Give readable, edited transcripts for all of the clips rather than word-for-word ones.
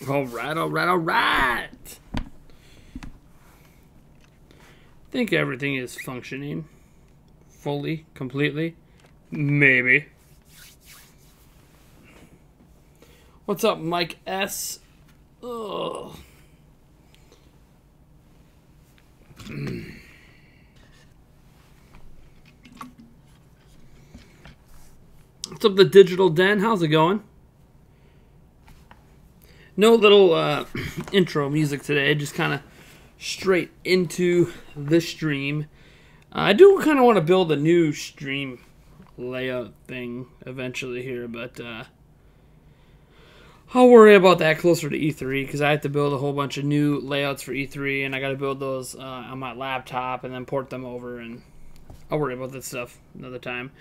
All right, all right, all right. I think everything is functioning fully, completely. Maybe. What's up, Mike S? Ugh. What's up, the Digital Den? How's it going? No little intro music today, just kind of straight into the stream. I do kind of want to build a new stream layout thing eventually here, but I'll worry about that closer to E3 because I have to build a whole bunch of new layouts for E3, and I got to build those on my laptop and then port them over, and I'll worry about that stuff another time.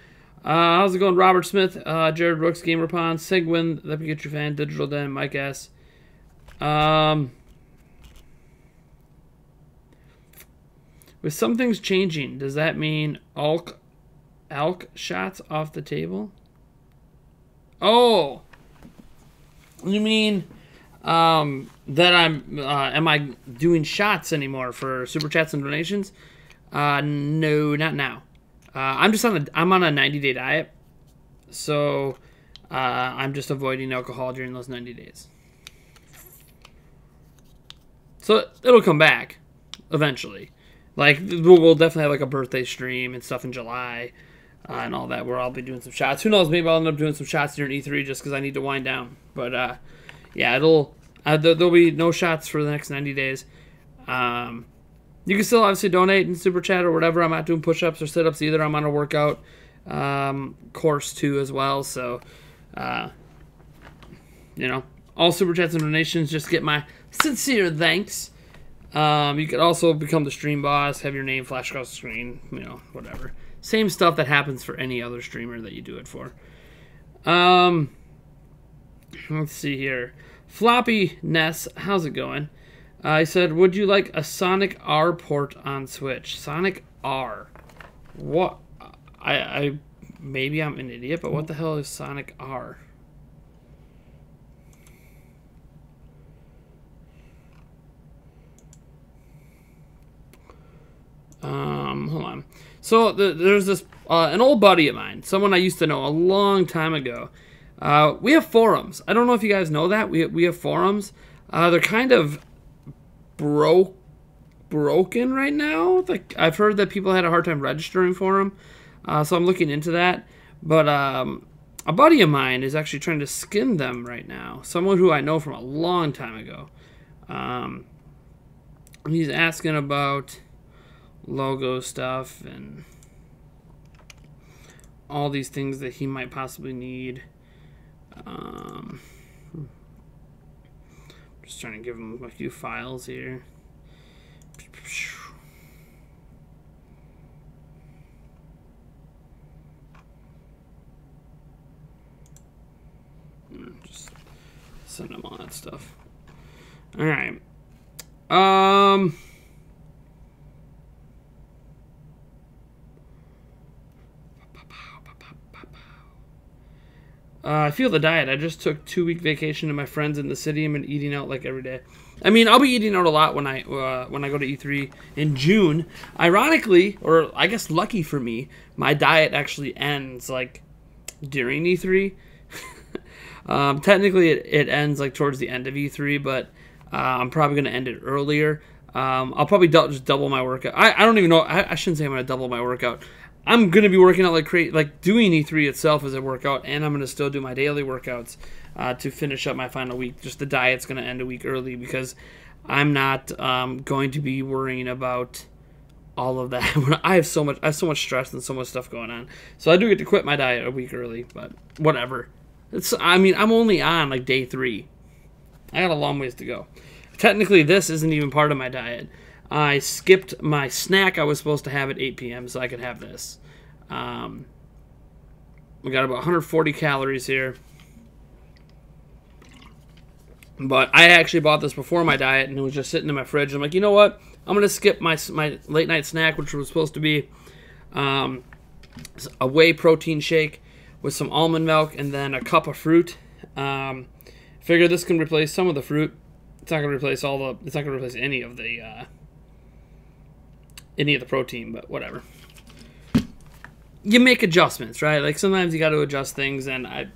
How's it going, Robert Smith, Jared Brooks, Gamer Pond, Sigwin, The Pikachu Fan, Digital Den, Mike S. With some things changing, does that mean ALK shots off the table? Oh, you mean that am I doing shots anymore for super chats and donations? No, not now. I'm on a 90-day diet, so I'm just avoiding alcohol during those 90 days. So it'll come back eventually. Like, we'll definitely have like a birthday stream and stuff in July and all that, where I'll be doing some shots. Who knows? Maybe I'll end up doing some shots during E3 just because I need to wind down. But yeah, there'll be no shots for the next 90 days. You can still obviously donate in super chat or whatever. I'm not doing push-ups or sit-ups either. I'm on a workout course too as well. So, you know, all super chats and donations, just get my sincere thanks. You could also become the stream boss, have your name flash across the screen, you know, whatever. Same stuff that happens for any other streamer that you do it for. Let's see here. Floppy Ness, how's it going? I said, would you like a Sonic R port on Switch? Sonic R? What? Maybe I'm an idiot, but what the hell is Sonic R? Hold on. So there's this an old buddy of mine, someone I used to know a long time ago. We have forums. I don't know if you guys know that we have forums. They're kind of broken right now. Like, I've heard that people had a hard time registering for them, so I'm looking into that. But a buddy of mine is actually trying to skin them right now. Someone who I know from a long time ago. He's asking about logo stuff and all these things that he might possibly need. Just trying to give him a few files here. Just send him all that stuff. All right. I feel the diet. I just took 2-week vacation to my friends in the city. I'm eating out like every day. I mean, I'll be eating out a lot when I go to E3 in June. Ironically, or I guess lucky for me, my diet actually ends like during E3. Technically, it ends like towards the end of E3, but I'm probably going to end it earlier. I'll probably just double my workout. I don't even know. I shouldn't say I'm going to double my workout. I'm going to be working out like doing E3 itself as a workout, and I'm going to still do my daily workouts to finish up my final week. Just the diet's going to end a week early because I'm not going to be worrying about all of that. I have so much stress and so much stuff going on. So I do get to quit my diet a week early, but whatever. I mean, I'm only on like day 3. I got a long ways to go. Technically, this isn't even part of my diet. I skipped my snack I was supposed to have at 8 p.m. so I could have this. We got about 140 calories here. But I actually bought this before my diet, and it was just sitting in my fridge. I'm like, you know what? I'm going to skip my late night snack, which was supposed to be a whey protein shake with some almond milk and then a cup of fruit. Figure this can replace some of the fruit. It's not gonna replace all the. It's not gonna replace any of the protein, but whatever. You make adjustments, right? Like sometimes you got to adjust things, and I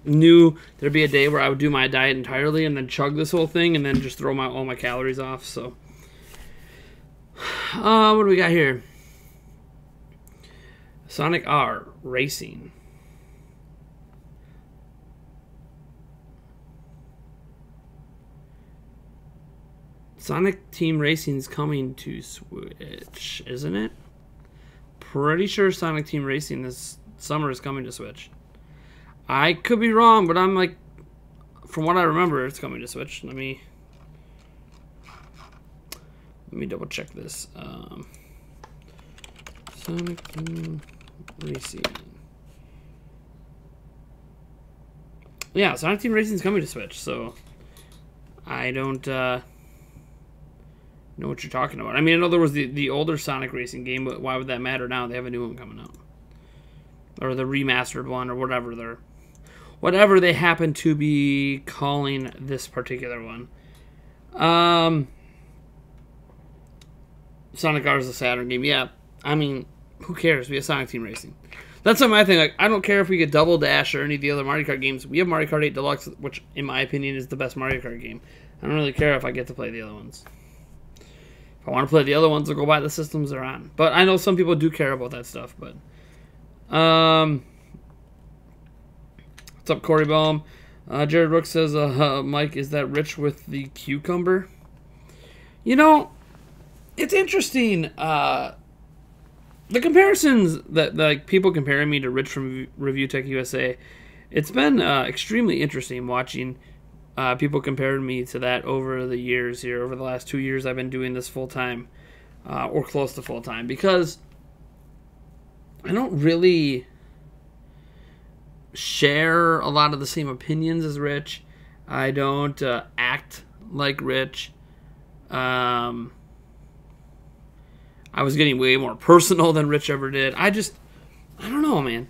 knew there'd be a day where I would do my diet entirely and then chug this whole thing and then just throw all my calories off. So, what do we got here? Sonic R Racing. Sonic Team Racing's coming to Switch, isn't it? Pretty sure Sonic Team Racing this summer is coming to Switch. I could be wrong, but I'm like, from what I remember, it's coming to Switch. Let me double check this. Sonic Team Racing. Yeah, Sonic Team Racing is coming to Switch, so I don't know what you're talking about. I mean, I know there was the older Sonic Racing game, but why would that matter now? They have a new one coming out, or the remastered one, or whatever they happen to be calling this particular one. Sonic R is a Saturn game. Yeah, I mean, who cares? We have Sonic Team Racing. That's not my thing. Like, I don't care if we get Double Dash or any of the other Mario Kart games. We have Mario Kart 8 Deluxe, which, in my opinion, is the best Mario Kart game. I don't really care if I get to play the other ones. If I want to play the other ones, I'll go buy the systems they're on. But I know some people do care about that stuff. But what's up, Corey Baum? Jared Rook says, Mike, is that Rich with the cucumber? You know, it's interesting. The comparisons that like people comparing me to Rich from Review Tech USA, it's been extremely interesting watching people comparing me to that over the years here. Over the last 2 years, I've been doing this full time, or close to full time, because I don't really share a lot of the same opinions as Rich. I don't act like Rich. I was getting way more personal than Rich ever did. I don't know, man.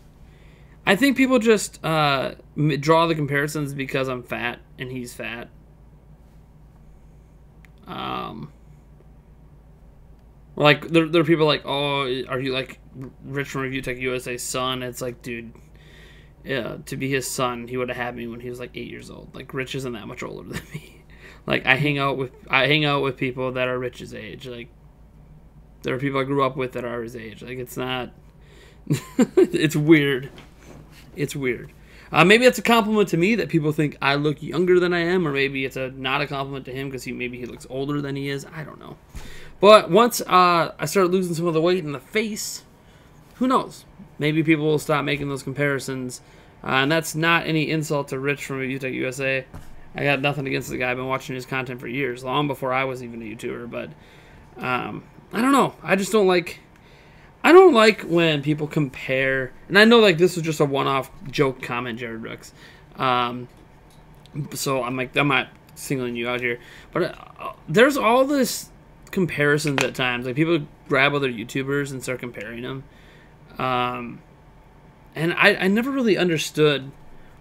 I think people just draw the comparisons because I'm fat and he's fat. Like, there are people like, oh, are you like Rich from Review Tech USA's son? It's like, dude, yeah, to be his son, he would have had me when he was like 8 years old. Like, Rich isn't that much older than me. Like, I hang out with people that are Rich's age. Like, there are people I grew up with that are his age. Like, it's not... it's weird. It's weird. Maybe it's a compliment to me that people think I look younger than I am, or maybe it's not a compliment to him because maybe he looks older than he is. I don't know. But once I start losing some of the weight in the face, who knows? Maybe people will stop making those comparisons. And that's not any insult to Rich from Review Tech USA. I got nothing against the guy. I've been watching his content for years, long before I was even a YouTuber. But I don't know. I just don't like... I don't like when people compare... And I know like this was just a one-off joke comment, Jared Brooks. So I'm not singling you out here. But there's all this comparisons at times. Like, people grab other YouTubers and start comparing them. And I never really understood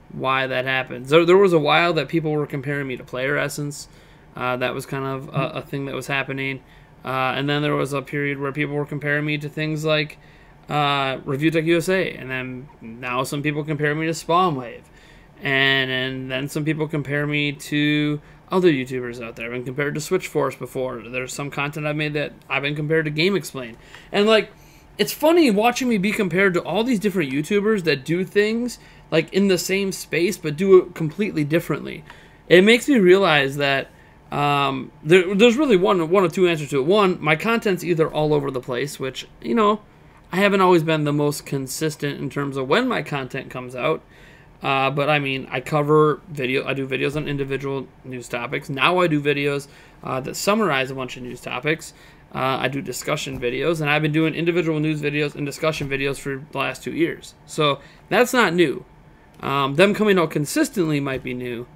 why that happens. There was a while that people were comparing me to Player Essence. That was kind of a thing that was happening. And then there was a period where people were comparing me to things like Review Tech USA. And then now some people compare me to Spawn Wave. And then some people compare me to other YouTubers out there. I've been compared to Switch Force before. There's some content I've made that I've been compared to Game Explain. And like, it's funny watching me be compared to all these different YouTubers that do things like in the same space but do it completely differently. It makes me realize that there's really one or two answers to it. One, my content's either all over the place, which, you know, I haven't always been the most consistent in terms of when my content comes out. But I mean, I do videos on individual news topics. Now I do videos that summarize a bunch of news topics. I do discussion videos, and I've been doing individual news videos and discussion videos for the last 2 years. So that's not new. Them coming out consistently might be new,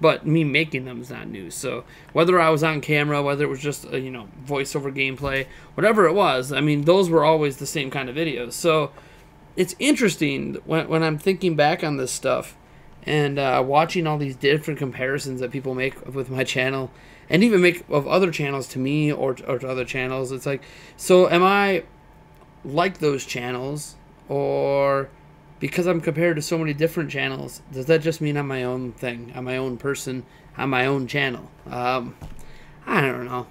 but me making them is not new. So whether I was on camera, whether it was just voiceover gameplay, whatever it was, I mean, those were always the same kind of videos. So it's interesting when I'm thinking back on this stuff, and watching all these different comparisons that people make with my channel, and even make of other channels to me or to other channels. It's like, so am I like those channels, or because I'm compared to so many different channels, does that just mean I'm my own thing? I'm my own person on my own channel? I don't know.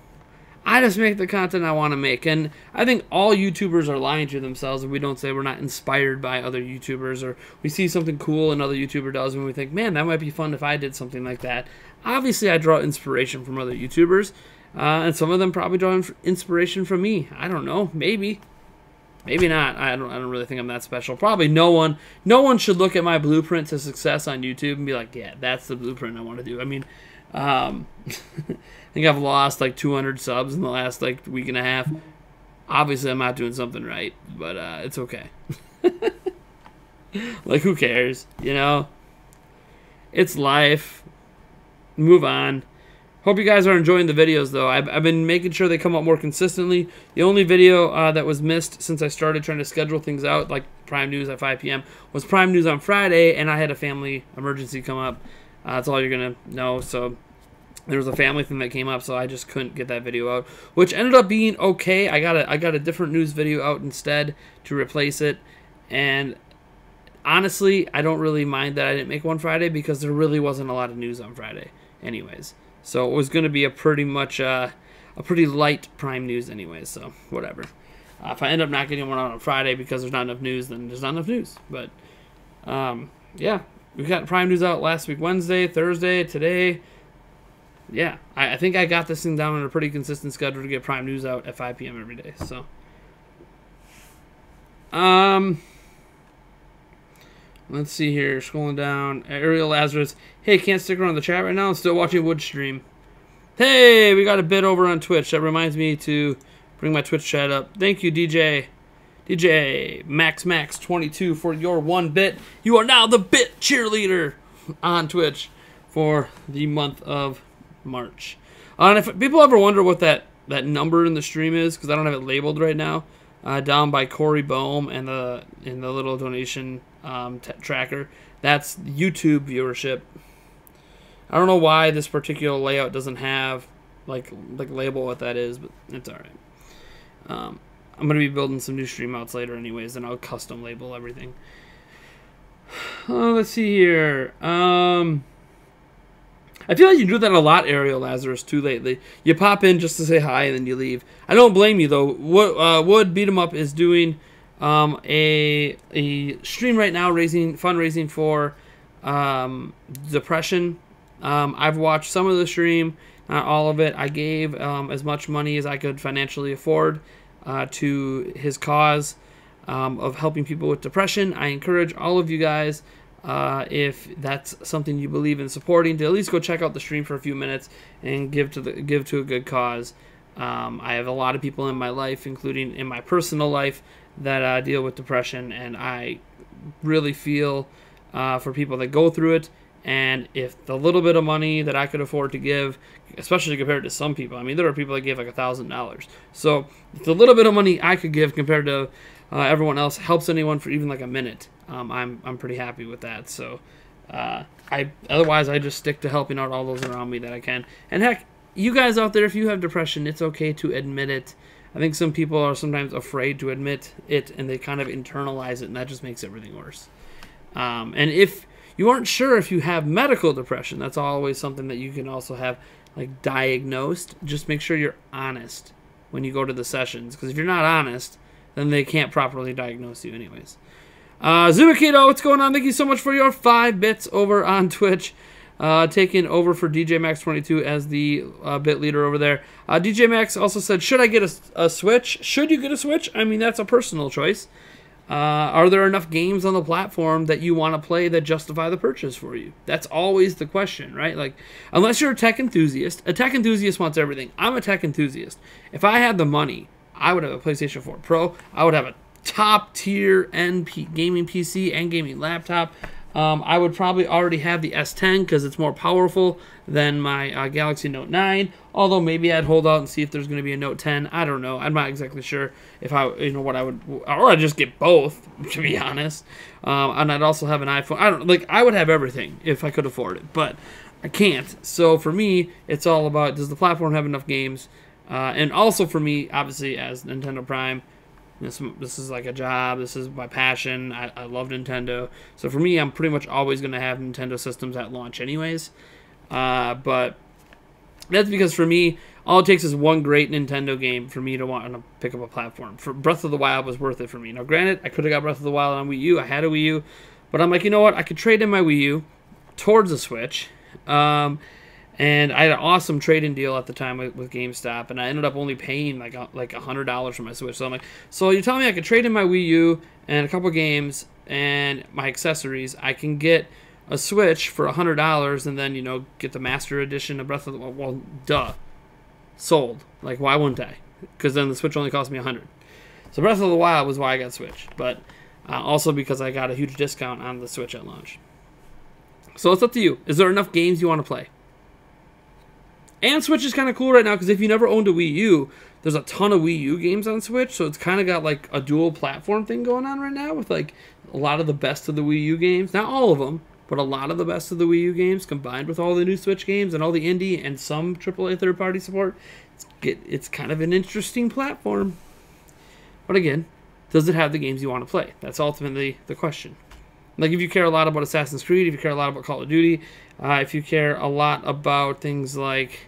I just make the content I want to make, and I think all YouTubers are lying to themselves if we don't say we're not inspired by other YouTubers, or we see something cool another YouTuber does and we think, man, that might be fun if I did something like that. Obviously, I draw inspiration from other YouTubers, and some of them probably draw inspiration from me. I don't know, maybe not. I don't really think I'm that special. Probably no one should look at my blueprint to success on YouTube and be like, yeah, that's the blueprint I want to do. I mean, I think I've lost like 200 subs in the last like week and a half. Obviously, I'm not doing something right, but it's okay. Like, who cares? You know, it's life. Move on. Hope you guys are enjoying the videos, though. I've been making sure they come up more consistently. The only video that was missed since I started trying to schedule things out, like Prime News at 5 p.m., was Prime News on Friday, and I had a family emergency come up. That's all you're going to know. So there was a family thing that came up, so I just couldn't get that video out, which ended up being okay. I got a different news video out instead to replace it, and honestly, I don't really mind that I didn't make one Friday because there really wasn't a lot of news on Friday anyways. So it was going to be a pretty light Prime News anyways, so whatever. If I end up not getting one out on Friday because there's not enough news, then there's not enough news. But, yeah, we got Prime News out last week, Wednesday, Thursday, today. Yeah, I think I got this thing down on a pretty consistent schedule to get Prime News out at 5 p.m. every day. So, let's see here. Scrolling down. Ariel Lazarus. Hey, can't stick around the chat right now. I'm still watching Wood stream. Hey, we got a bit over on Twitch. That reminds me to bring my Twitch chat up. Thank you, DJ. DJ Max22 for your 1 bit. You are now the bit cheerleader on Twitch for the month of March. And if people ever wonder what that number in the stream is, because I don't have it labeled right now, down by Corey Bohm and in the little donation tracker, that's YouTube viewership. I don't know why this particular layout doesn't have like label what that is, but it's all right. I'm gonna be building some new stream outs later, anyways, and I'll custom label everything. Let's see here. I feel like you do that a lot, Ariel Lazarus, too lately. You pop in just to say hi and then you leave. I don't blame you, though. Wood Beat 'em Up is doing a stream right now, fundraising for depression. I've watched some of the stream, not all of it. I gave as much money as I could financially afford to his cause of helping people with depression. I encourage all of you guys, if that's something you believe in supporting, to at least go check out the stream for a few minutes and give to a good cause. I have a lot of people in my life, including in my personal life, that deal with depression, and I really feel for people that go through it. And if the little bit of money that I could afford to give, especially compared to some people, I mean, there are people that give like $1,000. So if the little bit of money I could give compared to everyone else helps anyone for even like a minute, I'm pretty happy with that. So otherwise I just stick to helping out all those around me that I can. And heck, you guys out there, if you have depression, it's okay to admit it. I think some people are sometimes afraid to admit it, and they kind of internalize it, and that just makes everything worse. And if you aren't sure if you have medical depression, that's always something that you can also have like diagnosed. Just make sure you're honest when you go to the sessions, because if you're not honest, then they can't properly diagnose you anyways. Zumakito, what's going on? Thank you so much for your 5 bits over on Twitch. Taking over for DJ Max22 as the bit leader over there. DJ Max also said, should I get a Switch? Should you get a Switch? I mean, that's a personal choice. Are there enough games on the platform that you want to play that justify the purchase for you? That's always the question, right? Like, unless you're a tech enthusiast wants everything. I'm a tech enthusiast. If I had the money, I would have a PlayStation 4 Pro. I would have a top-tier gaming PC and gaming laptop. I would probably already have the S10 because it's more powerful than my Galaxy Note 9. Although maybe I'd hold out and see if there's going to be a Note 10. I don't know. I'm not exactly sure if what I would, or I'd just get both, to be honest. And I'd also have an iPhone. I would have everything if I could afford it, but I can't. So for me, it's all about, does the platform have enough games? And also for me, obviously, as Nintendo Prime, this is like a job. This is my passion. I love Nintendo. So for me, I'm pretty much always going to have Nintendo systems at launch anyways. But that's because for me, all it takes is one great Nintendo game for me to want to pick up a platform. For Breath of the Wild was worth it for me. Now, granted, I could have got Breath of the Wild on Wii U. I had a Wii U. But I'm like, you know what? I could trade in my Wii U towards a Switch. And I had an awesome trade-in deal at the time with GameStop, and I ended up only paying like $100 for my Switch. So I'm like, so you're telling me I could trade in my Wii U and a couple games and my accessories? I can get a Switch for $100 and then get the Master Edition of Breath of the Wild. Well, duh, sold. Like, why wouldn't I? Because then the Switch only cost me $100. So Breath of the Wild was why I got Switch, but also because I got a huge discount on the Switch at launch. So it's up to you. Is there enough games you want to play? And Switch is kind of cool right now because if you never owned a Wii U, there's a ton of Wii U games on Switch, so it's kind of got like a dual platform thing going on right now with like a lot of the best of the Wii U games. Not all of them, but a lot of the best of the Wii U games combined with all the new Switch games and all the indie and some AAA third-party support. It's kind of an interesting platform. But again, does it have the games you want to play? That's ultimately the question. Like if you care a lot about Assassin's Creed, if you care a lot about Call of Duty, if you care a lot about things like,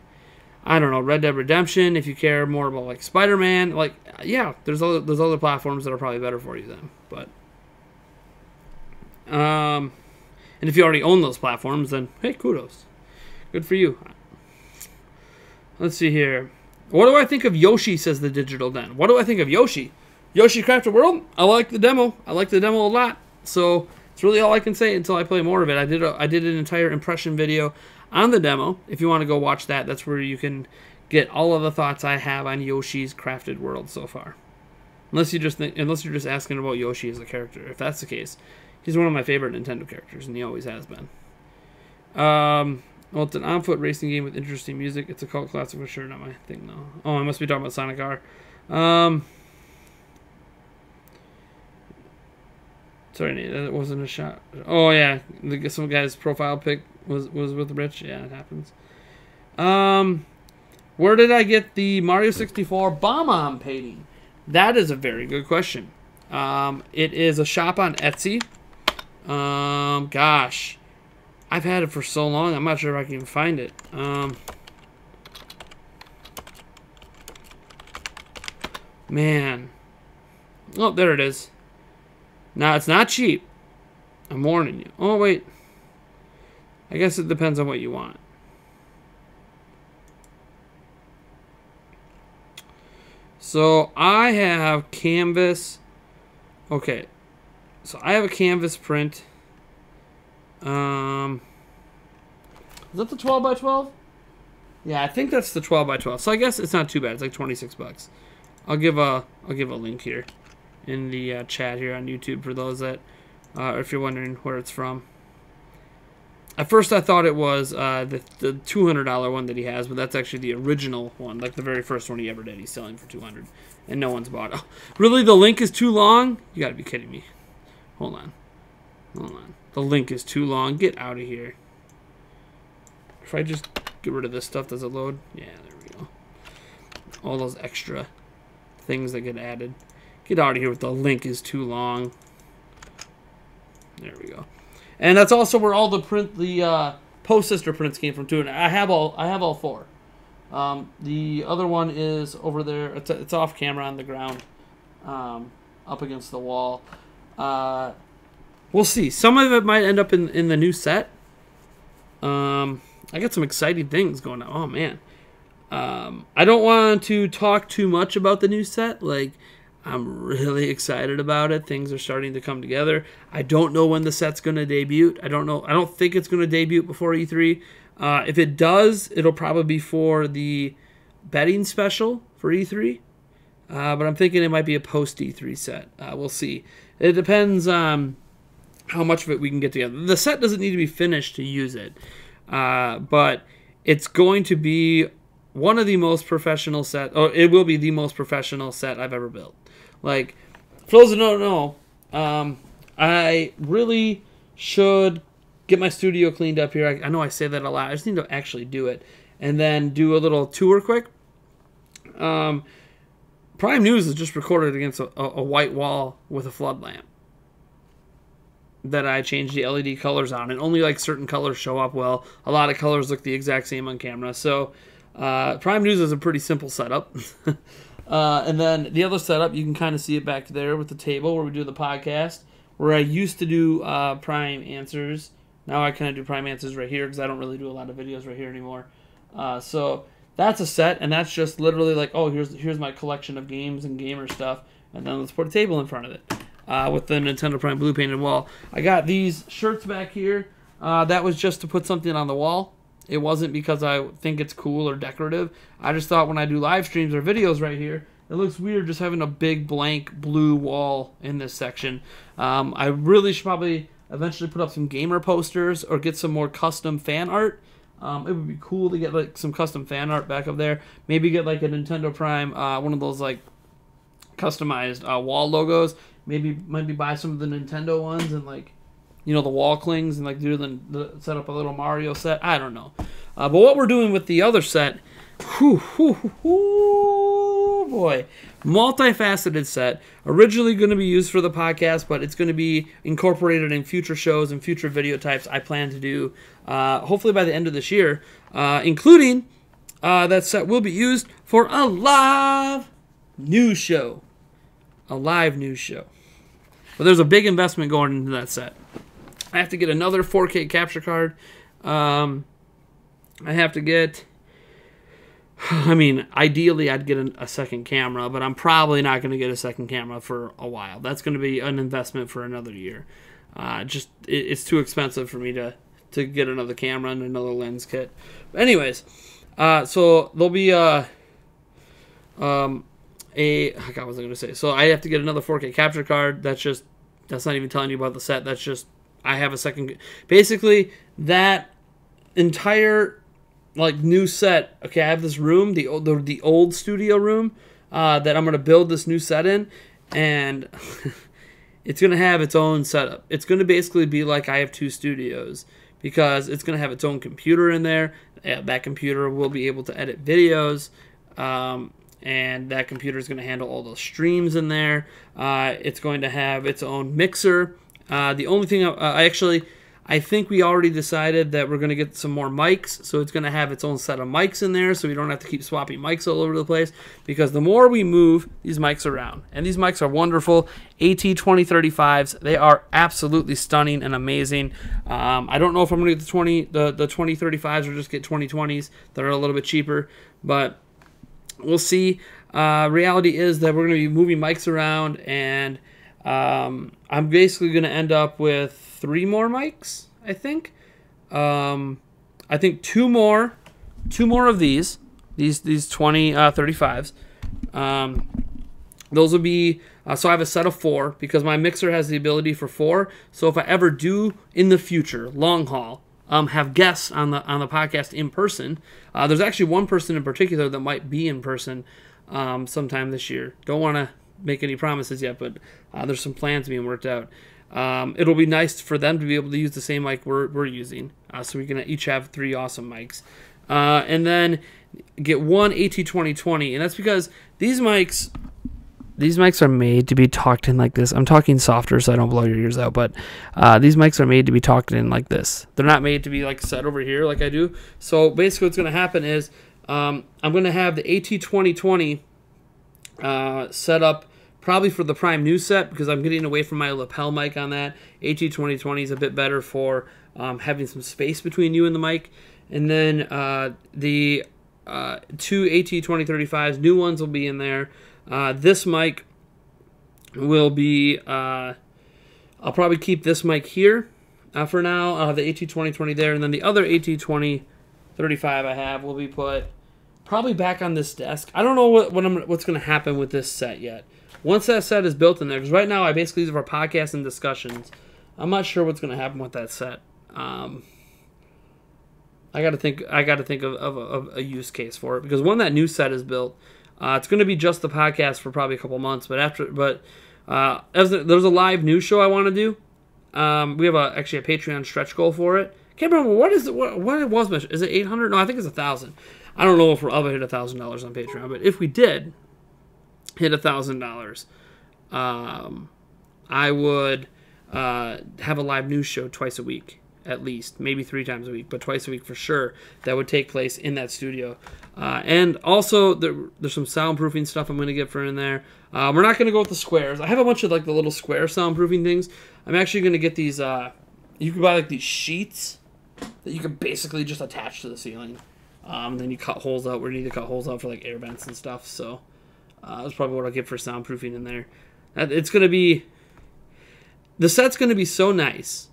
I don't know, Red Dead Redemption, if you care more about like Spider-Man, like yeah, there's other platforms that are probably better for you then. But and if you already own those platforms, then hey, kudos, good for you. Let's see here. What do I think of Yoshi? Says the Digital Den. What do I think of Yoshi? Yoshi Crafted World. I like the demo. I like the demo a lot. So it's really all I can say until I play more of it. I did an entire impression video on the demo. If you want to go watch that, that's where you can get all of the thoughts I have on Yoshi's Crafted World so far. Unless you're just asking about Yoshi as a character. If that's the case, he's one of my favorite Nintendo characters, and he always has been. Well, it's an on-foot racing game with interesting music. It's a cult classic for sure. Not my thing though. Oh, I must be talking about Sonic R. Sorry, Nate, that wasn't a shot. Oh yeah, some guy's profile pic was with Rich. Yeah, it happens. Where did I get the Mario 64 Bomb-On painting? That is a very good question. It is a shop on Etsy. Gosh, I've had it for so long. I'm not sure if I can even find it. Man. Oh, there it is. Now, it's not cheap. I'm warning you. Oh, wait. I guess it depends on what you want. So, I have canvas. Okay. So, I have a canvas print. Is that the 12 by 12? Yeah, I think that's the 12 by 12. So, I guess it's not too bad. It's like 26 bucks. I'll give a link here in the chat here on YouTube for those that, if you're wondering where it's from. At first I thought it was the $200 one that he has, but that's actually the original one, like the very first one he ever did. He's selling for $200, and no one's bought it. Oh, really? The link is too long? You gotta be kidding me. Hold on. The link is too long. Get out of here. If I just get rid of this stuff, does it load? Yeah, there we go. All those extra things that get added. Get out of here with the link is too long. There we go. And that's also where all the Post Sister prints came from too. And I have all four. The other one is over there. It's off camera on the ground, up against the wall. We'll see. Some of it might end up in the new set. I got some exciting things going on. Oh man. I don't want to talk too much about the new set. Like, I'm really excited about it. Things are starting to come together. I don't know when the set's going to debut. I don't know. I don't think it's going to debut before E3. If it does, it'll probably be for the betting special for E3. But I'm thinking it might be a post-E3 set. We'll see. It depends how how much of it we can get together. The set doesn't need to be finished to use it, but it's going to be one of the most professional set, or it will be the most professional set I've ever built. Like, for those who don't know, I really should get my studio cleaned up here. I know I say that a lot. I just need to actually do it. And then do a little tour quick. Prime News is just recorded against a white wall with a flood lamp that I changed the LED colors on. And only like certain colors show up well. A lot of colors look the exact same on camera. So Prime News is a pretty simple setup. And then the other setup, you can kind of see it back there with the table where we do the podcast. Where I used to do Prime Answers. Now I kind of do Prime Answers right here because I don't really do a lot of videos right here anymore. So that's a set, and that's just literally like, oh, here's my collection of games and gamer stuff, and then let's put a table in front of it with the Nintendo Prime blue painted wall. I got these shirts back here. That was just to put something on the wall. It wasn't because I think it's cool or decorative. I just thought when I do live streams or videos right here, it looks weird just having a big blank blue wall in this section. I really should probably eventually put up some gamer posters or get some more custom fan art. It would be cool to get like some custom fan art back up there. Maybe get like a Nintendo Prime, one of those like customized wall logos. Maybe buy some of the Nintendo ones and like, you know, the wall clings and like do set up a little Mario set. I don't know. But what we're doing with the other set, boy, multifaceted set. Originally going to be used for the podcast, but it's going to be incorporated in future shows and future video types I plan to do, hopefully by the end of this year, including that set will be used for a live news show. A live news show. But there's a big investment going into that set. I have to get another 4K capture card. I have to get... I mean, ideally, I'd get a second camera, but I'm probably not going to get a second camera for a while. That's going to be an investment for another year. It's too expensive for me to get another camera and another lens kit. But anyways, so there'll be I forgot what was I going to say. So I have to get another 4K capture card. That's not even telling you about the set. That's just I have a second. Basically, that entire like new set. Okay, I have this room, the old studio room that I'm gonna build this new set in, and it's gonna have its own setup. It's gonna basically be like I have two studios because it's gonna have its own computer in there. That computer will be able to edit videos, and that computer is gonna handle all those streams in there. It's going to have its own mixer. The only thing I think we already decided that we're going to get some more mics, so it's going to have its own set of mics in there, so we don't have to keep swapping mics all over the place, because the more we move these mics around, and these mics are wonderful, AT2035s, they are absolutely stunning and amazing. I don't know if I'm going to get the 2035s or just get 2020s that are a little bit cheaper, but we'll see. Reality is that we're going to be moving mics around, and I'm basically going to end up with 3 more mics, I think. I think two more of these 2035s. Those will be so I have a set of 4 because my mixer has the ability for 4. So if I ever do in the future, long haul, have guests on the podcast in person, there's actually one person in particular that might be in person sometime this year. Don't want to make any promises yet, but there's some plans being worked out. It'll be nice for them to be able to use the same mic we're using, so we can each have 3 awesome mics, and then get one AT2020, and that's because these mics are made to be talked in like this. I'm talking softer so I don't blow your ears out, but these mics are made to be talked in like this. They're not made to be like set over here like I do. So basically what's going to happen is I'm going to have the AT2020 set up probably for the Prime News set, because I'm getting away from my lapel mic on that. AT2020 is a bit better for having some space between you and the mic. And then the 2 AT2035s, new ones will be in there. This mic will be, I'll probably keep this mic here for now. I'll have the AT2020 there, and then the other AT2035 I have will be put probably back on this desk. I don't know what's going to happen with this set yet. Once that set is built in there, because right now I basically use it for podcasts and discussions. I'm not sure what's going to happen with that set. I got to think of a use case for it, because when that new set is built, it's going to be just the podcast for probably a couple months. But there's a live news show I want to do. We have actually a Patreon stretch goal for it. Can't remember what it was. Is it 800? No, I think it's 1,000. I don't know if we'll ever hit $1,000 on Patreon, but if we did hit $1,000, I would have a live news show twice a week, at least, maybe 3 times a week, but twice a week for sure. That would take place in that studio, and also there's some soundproofing stuff I'm going to get for in there. We're not going to go with the squares. I have a bunch of like the little square soundproofing things. I'm actually going to get these. You can buy like these sheets that you can basically just attach to the ceiling. Then you cut holes out where you need to cut holes out for like air vents and stuff. So that's probably what I'll get for soundproofing in there. It's going to be, the set's going to be so nice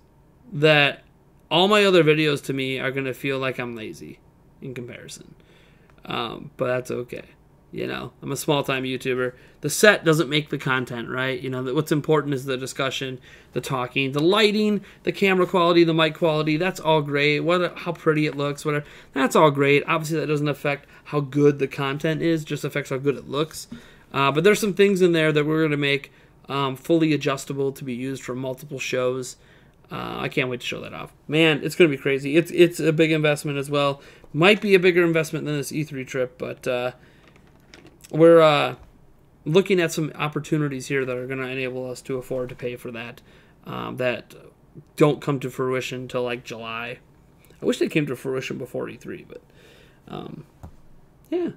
that all my other videos to me are going to feel like I'm lazy in comparison. But that's okay. You know, I'm a small-time YouTuber. The set doesn't make the content, right? You know, what's important is the discussion, the talking, the lighting, the camera quality, the mic quality. That's all great. How pretty it looks, whatever. That's all great. Obviously, that doesn't affect how good the content is. Just affects how good it looks. But there's some things in there that we're going to make fully adjustable to be used for multiple shows. I can't wait to show that off. Man, it's going to be crazy. It's a big investment as well. Might be a bigger investment than this E3 trip, but we're looking at some opportunities here that are going to enable us to afford to pay for that, that don't come to fruition until like July. I wish they came to fruition before E3, but yeah.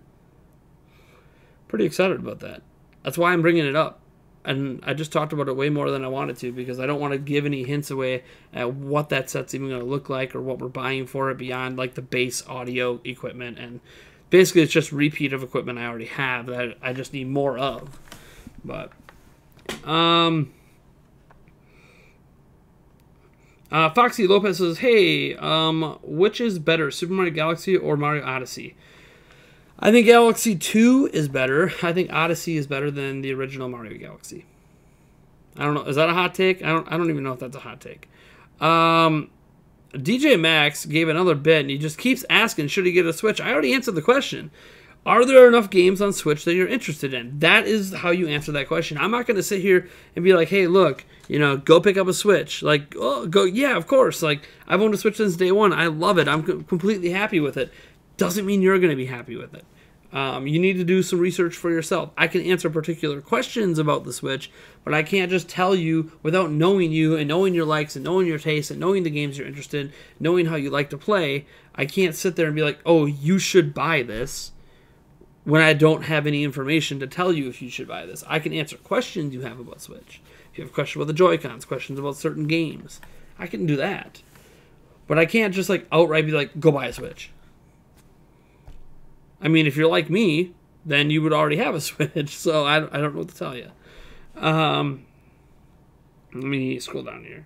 Pretty excited about that. That's why I'm bringing it up. And I just talked about it way more than I wanted to, because I don't want to give any hints away at what that set's even going to look like or what we're buying for it beyond like the base audio equipment. And basically it's just repeat of equipment I already have that I just need more of. But Foxy Lopez says, hey, which is better, Super Mario Galaxy or Mario Odyssey? I think Galaxy 2 is better. I think Odyssey is better than the original Mario Galaxy. I don't know. Is that a hot take? I don't even know if that's a hot take. DJ Max gave another bit, and he just keeps asking, should he get a Switch? I already answered the question. Are there enough games on Switch that you're interested in? That is how you answer that question. I'm not going to sit here and be like, hey, look, you know, go pick up a Switch. Like, oh, go, yeah, of course. Like, I've owned a Switch since day one. I love it. I'm completely happy with it. Doesn't mean you're going to be happy with it. You need to do some research for yourself. I can answer particular questions about the Switch, but I can't just tell you without knowing you and knowing your likes and knowing your tastes and knowing the games you're interested in, knowing how you like to play. I can't sit there and be like, oh, you should buy this, when I don't have any information to tell you if you should buy this. I can answer questions you have about Switch. If you have questions about the Joy-Cons, questions about certain games, I can do that. But I can't just like outright be like, go buy a Switch. I mean, if you're like me, then you would already have a Switch, so I don't know what to tell you. Let me scroll down here.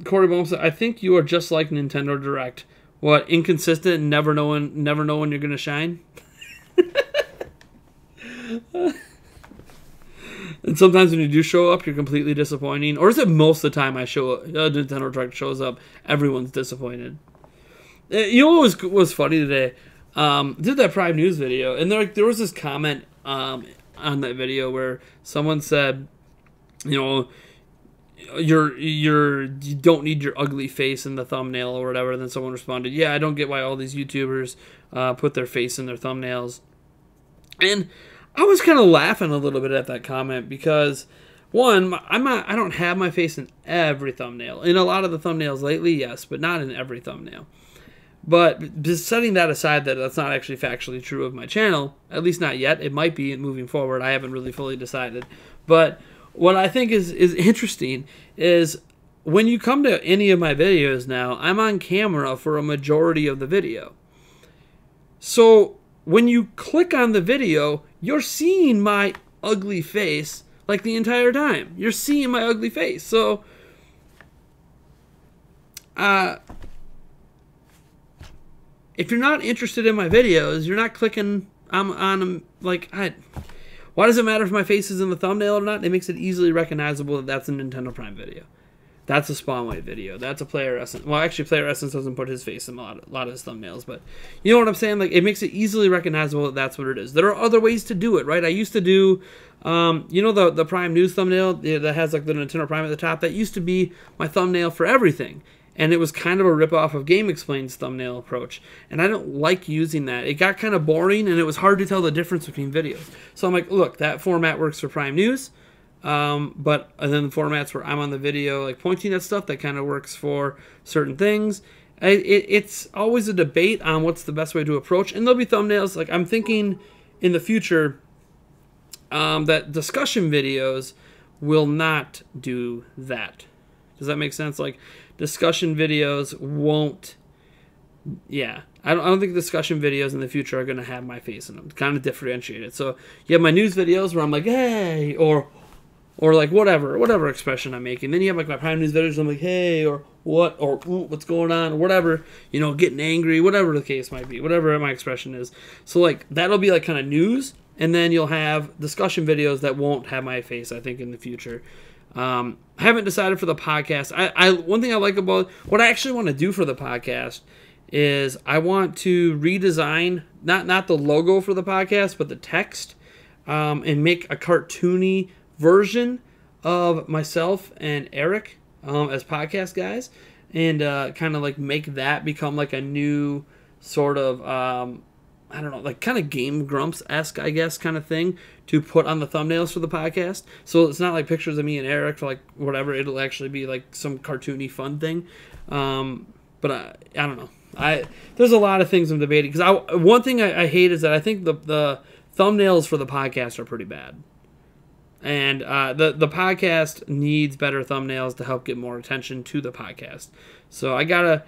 Corey Bohm said, I think you are just like Nintendo Direct. What, inconsistent and never know when you're going to shine? And sometimes when you do show up, you're completely disappointing. Or is it most of the time Nintendo Direct shows up, everyone's disappointed? You know what was funny today? Did that Prime News video, and there was this comment on that video where someone said, you know, you don't need your ugly face in the thumbnail or whatever. And then someone responded, yeah, I don't get why all these YouTubers put their face in their thumbnails. And I was kind of laughing a little bit at that comment because, one, I don't have my face in every thumbnail. In a lot of the thumbnails lately, yes, but not in every thumbnail. But just setting that aside, that's not actually factually true of my channel, at least not yet. It might be moving forward. I haven't really fully decided. But what I think is interesting is when you come to any of my videos now, I'm on camera for a majority of the video. So when you click on the video, you're seeing my ugly face like the entire time. You're seeing my ugly face. So, if you're not interested in my videos, you're not clicking on them. Like, Why does it matter if my face is in the thumbnail or not? It makes it easily recognizable that that's a Nintendo Prime video. That's a Spawnwave video. That's a Player Essence. Well, actually, Player Essence doesn't put his face in a lot of his thumbnails, but you know what I'm saying? Like, it makes it easily recognizable that that's what it is. There are other ways to do it, right? I used to do, you know, the Prime News thumbnail that has like the Nintendo Prime at the top. That used to be my thumbnail for everything, and it was kind of a ripoff of Game Explain's thumbnail approach. And I don't like using that. It got kind of boring, and it was hard to tell the difference between videos. So I'm like, look, that format works for Prime News. But and then the formats where I'm on the video, like pointing at stuff, that kind of works for certain things. It's always a debate on what's the best way to approach. And there'll be thumbnails. Like, I'm thinking in the future that discussion videos will not do that. Does that make sense? Like, discussion videos won't. Yeah. I don't think discussion videos in the future are going to have my face in them. Kind of differentiated. So you have my news videos where I'm like, hey, or like whatever expression I'm making. Then you have like my Prime News videos. I'm like, hey, or what, or what's going on, or whatever, you know, getting angry, whatever the case might be, whatever my expression is. So like that'll be like kind of news, and then you'll have discussion videos that won't have my face, I think, in the future. I haven't decided for the podcast. One thing I like about what I actually want to do for the podcast is I want to redesign not the logo for the podcast, but the text, and make a cartoony version of myself and Eric as podcast guys, and kind of like make that become like a new sort of I don't know, like kind of Game Grumps-esque, I guess, kind of thing to put on the thumbnails for the podcast. So it's not like pictures of me and Eric for like whatever. It'll actually be like some cartoony fun thing. But I don't know. There's a lot of things I'm debating, because one thing I hate is that I think the thumbnails for the podcast are pretty bad. And the podcast needs better thumbnails to help get more attention to the podcast. So I gotta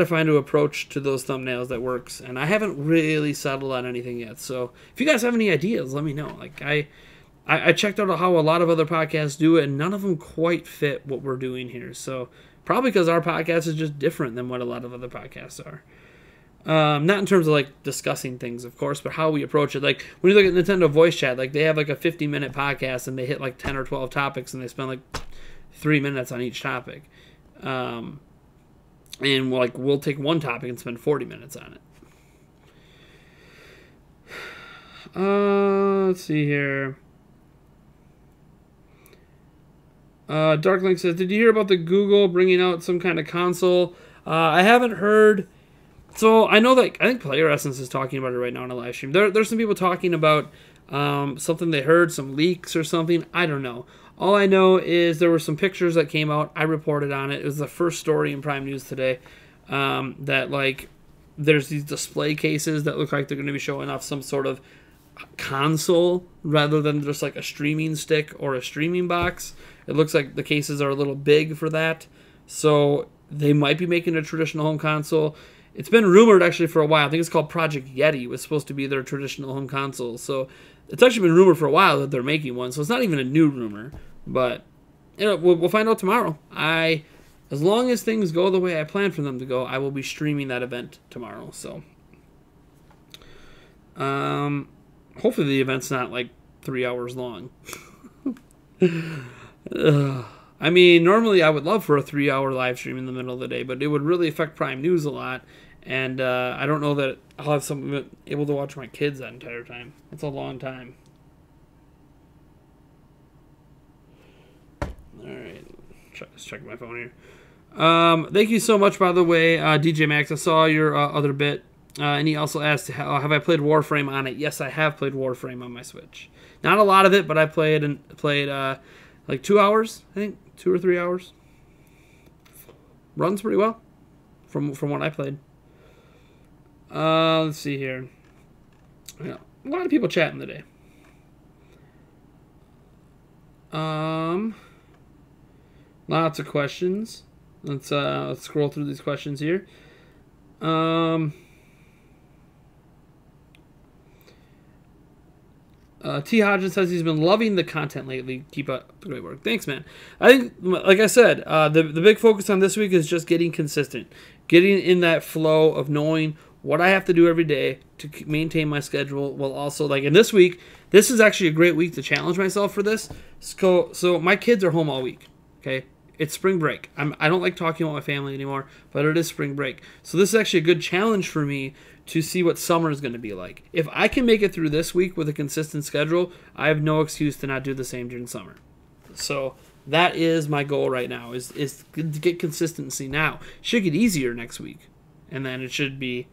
find an approach to those thumbnails that works, and I haven't really settled on anything yet. So if you guys have any ideas, let me know. Like I checked out how a lot of other podcasts do it, and none of them quite fit what we're doing here. So probably because our podcast is just different than what a lot of other podcasts are. Not in terms of like discussing things, of course, but how we approach it. Like when you look at Nintendo Voice Chat, like they have like a 50-minute podcast and they hit like 10 or 12 topics and they spend like 3 minutes on each topic. And like we'll take one topic and spend 40 minutes on it. Let's see here. Darklink says, did you hear about the Google bringing out some kind of console? I haven't heard. So I know that I think Player Essence is talking about it right now on a live stream. There's some people talking about something they heard, some leaks or something. I don't know. All I know is there were some pictures that came out. I reported on it. It was the first story in Prime News today, that like there's these display cases that look like they're going to be showing off some sort of console rather than just like a streaming stick or a streaming box. It looks like the cases are a little big for that. So they might be making a traditional home console. It's been rumored actually for a while. I think it's called Project Yeti. It was supposed to be their traditional home console. So it's actually been rumored for a while that they're making one. So it's not even a new rumor. But you know, we'll find out tomorrow. As long as things go the way I plan for them to go, I will be streaming that event tomorrow. So hopefully the event's not like 3 hours long. I mean, normally I would love for a 3-hour live stream in the middle of the day, but it would really affect Prime News a lot. And I don't know that I'll have something able to watch my kids that entire time. That's a long time. All right, let's check my phone here. Thank you so much, by the way, DJ Max. I saw your other bit, and he also asked, have I played Warframe on it? Yes, I have played Warframe on my Switch. Not a lot of it, but I played like 2 hours, I think, 2 or 3 hours. Runs pretty well from what I played. Let's see here. Yeah, a lot of people chatting today. Lots of questions. Let's scroll through these questions here. T. Hodgins says he's been loving the content lately. Keep up the great work. Thanks, man. I think, like I said, the big focus on this week is just getting consistent. Getting in that flow of knowing what I have to do every day to maintain my schedule while also, like, in this week, this is actually a great week to challenge myself for this. So my kids are home all week, okay? It's spring break. I don't like talking about my family anymore, but it is spring break. So this is actually a good challenge for me to see what summer is going to be like. If I can make it through this week with a consistent schedule, I have no excuse to not do the same during summer. So that is my goal right now, is to get consistency now. It should get easier next week. And then it should be,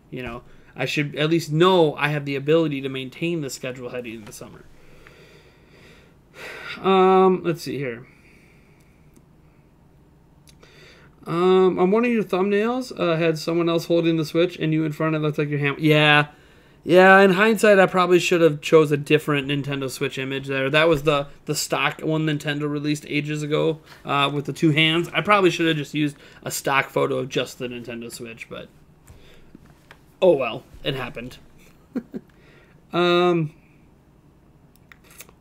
I should at least know I have the ability to maintain the schedule heading into the summer. Let's see here. On one of your thumbnails, had someone else holding the Switch and you in front. It looked like your hand. Yeah. In hindsight, I probably should have chose a different Nintendo Switch image there. That was the stock one Nintendo released ages ago with the two hands. I probably should have just used a stock photo of just the Nintendo Switch, but oh well, it happened. Simon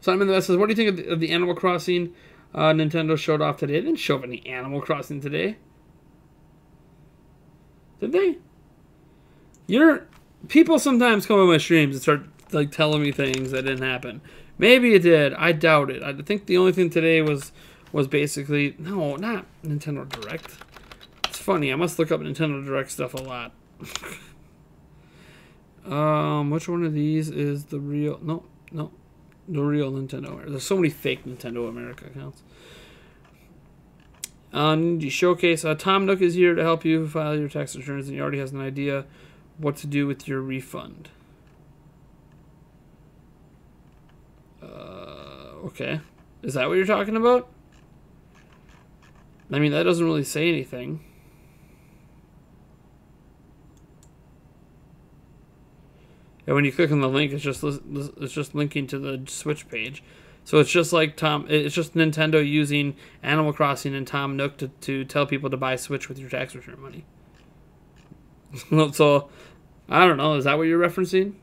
the Best says, what do you think of the Animal Crossing Nintendo showed off today? They didn't show up any Animal Crossing today. Did they? People sometimes come on my streams and start like telling me things that didn't happen. Maybe it did. I doubt it. I think the only thing today was basically, no, not Nintendo Direct. It's funny. I must look up Nintendo Direct stuff a lot. Which one of these is the real? No, the real Nintendo. There's so many fake Nintendo America accounts. Ninja Showcase. Tom Nook is here to help you file your tax returns, and he already has an idea what to do with your refund. Okay. Is that what you're talking about? I mean, that doesn't really say anything. And when you click on the link, it's just linking to the Switch page. So it's just like it's just Nintendo using Animal Crossing and Tom Nook to tell people to buy Switch with your tax return money. So, I don't know. Is that what you're referencing?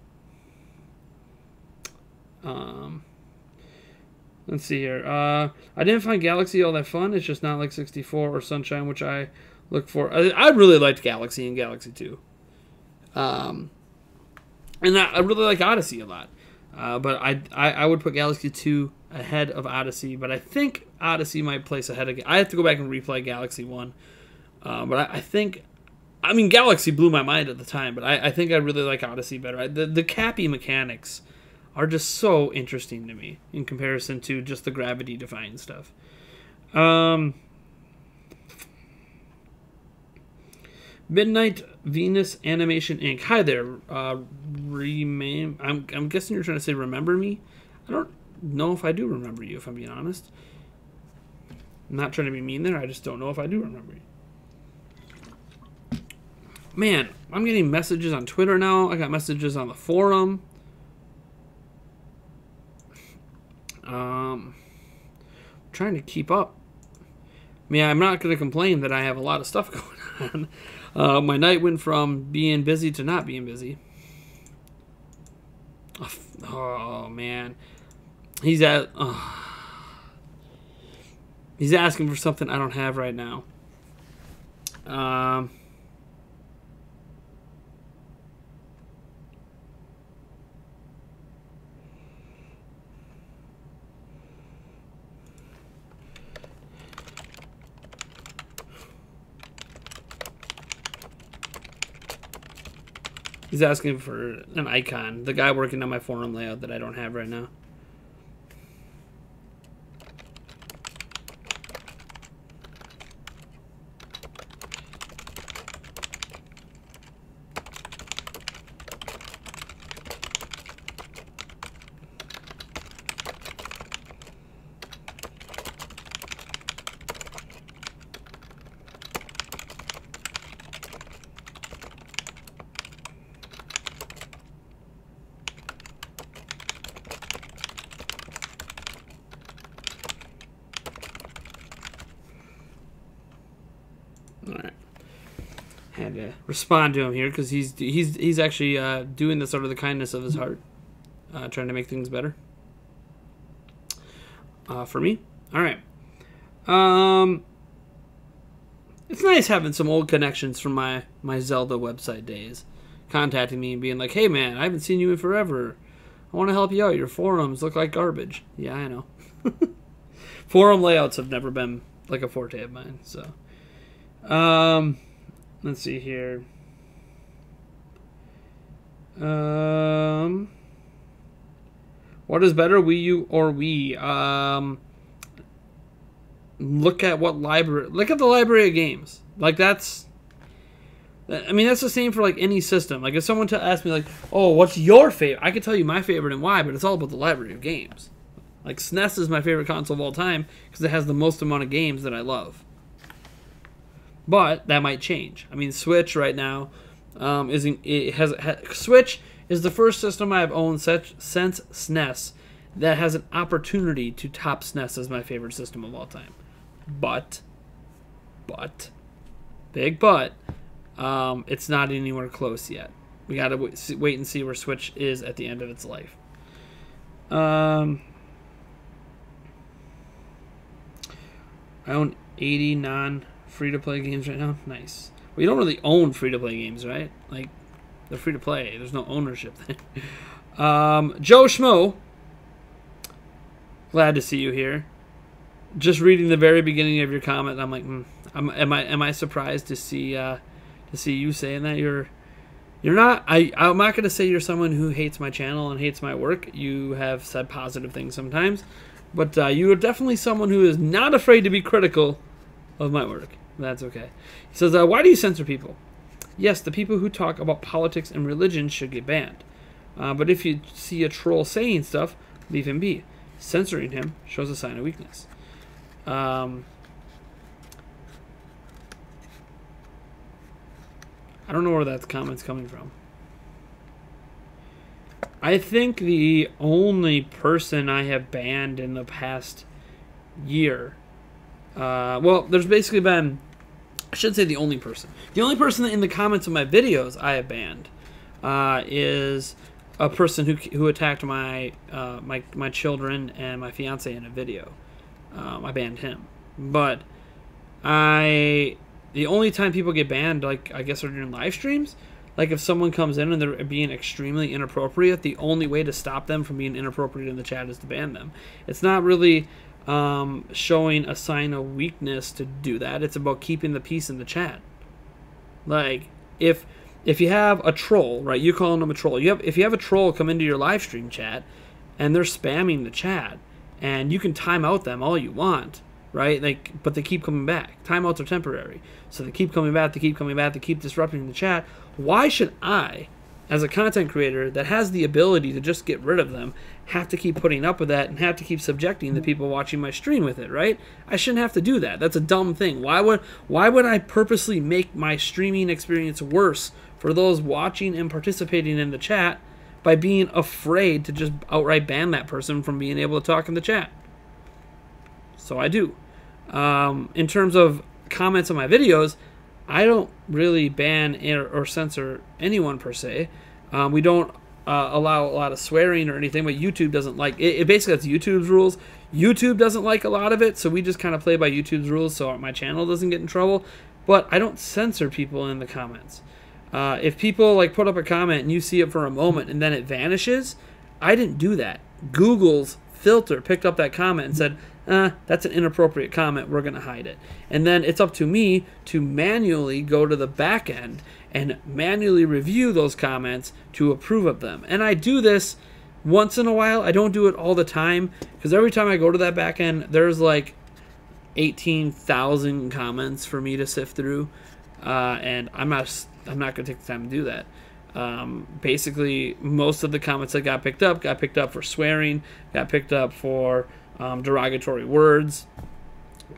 Let's see here. I didn't find Galaxy all that fun. It's just not like 64 or Sunshine, which I look for. I really liked Galaxy and Galaxy 2. And I really like Odyssey a lot. But I would put Galaxy 2 ahead of Odyssey. But I think Odyssey might place ahead of... I have to go back and replay Galaxy 1. But I think... I mean, Galaxy blew my mind at the time, but I think I really like Odyssey better. The Cappy mechanics are just so interesting to me in comparison to just the gravity-defying stuff. Midnight Venus Animation Inc. Hi there, I'm guessing you're trying to say remember me? I don't know if I do remember you, if I'm being honest. I'm not trying to be mean there, I just don't know if I do remember you. Man, I'm getting messages on Twitter now. I got messages on the forum. Trying to keep up. I mean, I'm not going to complain that I have a lot of stuff going on. My night went from being busy to not being busy. Oh man. He's asking for something I don't have right now. He's asking for an icon. The guy working on my forum layout that I don't have right now. Had to respond to him here because he's actually doing this out of the kindness of his heart, trying to make things better for me. All right, it's nice having some old connections from my Zelda website days, contacting me and being like, hey man, I haven't seen you in forever. I want to help you out. Your forums look like garbage. Yeah, I know. Forum layouts have never been like a forte of mine. So, let's see here. What is better, Wii U or Wii? Look at what library. Look at the library of games. Like that's. I mean, that's the same for like any system. Like if someone asked me like, "Oh, what's your favorite?" I could tell you my favorite and why, but it's all about the library of games. Like SNES is my favorite console of all time because it has the most amount of games that I love. But that might change. I mean, Switch right now Switch is the first system I've owned since SNES that has an opportunity to top SNES as my favorite system of all time. But, big but, it's not anywhere close yet. We gotta wait and see where Switch is at the end of its life. I own 80 non-free-to-play games right now. Nice. Well, you don't really own free-to-play games, right? Like, they're free-to-play. There's no ownership there. Joe Schmo. Glad to see you here. Just reading the very beginning of your comment, I'm like, am I surprised to see you saying that? You're not. I'm not going to say you're someone who hates my channel and hates my work. You have said positive things sometimes. But you are definitely someone who is not afraid to be critical of my work. That's okay. He says, why do you censor people? Yes, the people who talk about politics and religion should get banned. But if you see a troll saying stuff, leave him be. Censoring him shows a sign of weakness. I don't know where that comment's coming from. I think the only person I have banned in the past year, well, there's basically been, I shouldn't say the only person. The only person in the comments of my videos I have banned is a person who attacked my children and my fiance in a video. I banned him. But the only time people get banned, like I guess, are during live streams. Like if someone comes in and they're being extremely inappropriate, the only way to stop them from being inappropriate in the chat is to ban them. It's not really showing a sign of weakness to do that. It's about keeping the peace in the chat. Like if you have a troll, right? You calling them a troll. If you have a troll come into your live stream chat and they're spamming the chat, and you can time out them all you want, right? Like, but they keep coming back. Timeouts are temporary, so they keep coming back. They keep disrupting the chat. Why should I, as a content creator that has the ability to just get rid of them, have to keep putting up with that and have to keep subjecting the people watching my stream with it, right? I shouldn't have to do that. That's a dumb thing. Why would I purposely make my streaming experience worse for those watching and participating in the chat by being afraid to just outright ban that person from being able to talk in the chat? So I do. In terms of comments on my videos, I don't really ban or censor anyone per se. We don't allow a lot of swearing or anything, but YouTube doesn't like it. Basically, that's YouTube's rules. YouTube doesn't like a lot of it, so we just kind of play by YouTube's rules so my channel doesn't get in trouble. But I don't censor people in the comments. If people like put up a comment and you see it for a moment and then it vanishes, I didn't do that. Google's filter picked up that comment and said, that's an inappropriate comment, we're going to hide it. And then it's up to me to manually go to the back end and manually review those comments to approve of them. And I do this once in a while. I don't do it all the time, because every time I go to that back end, there's like 18,000 comments for me to sift through, and I'm not going to take the time to do that. Basically, most of the comments that got picked up for swearing, got picked up for derogatory words,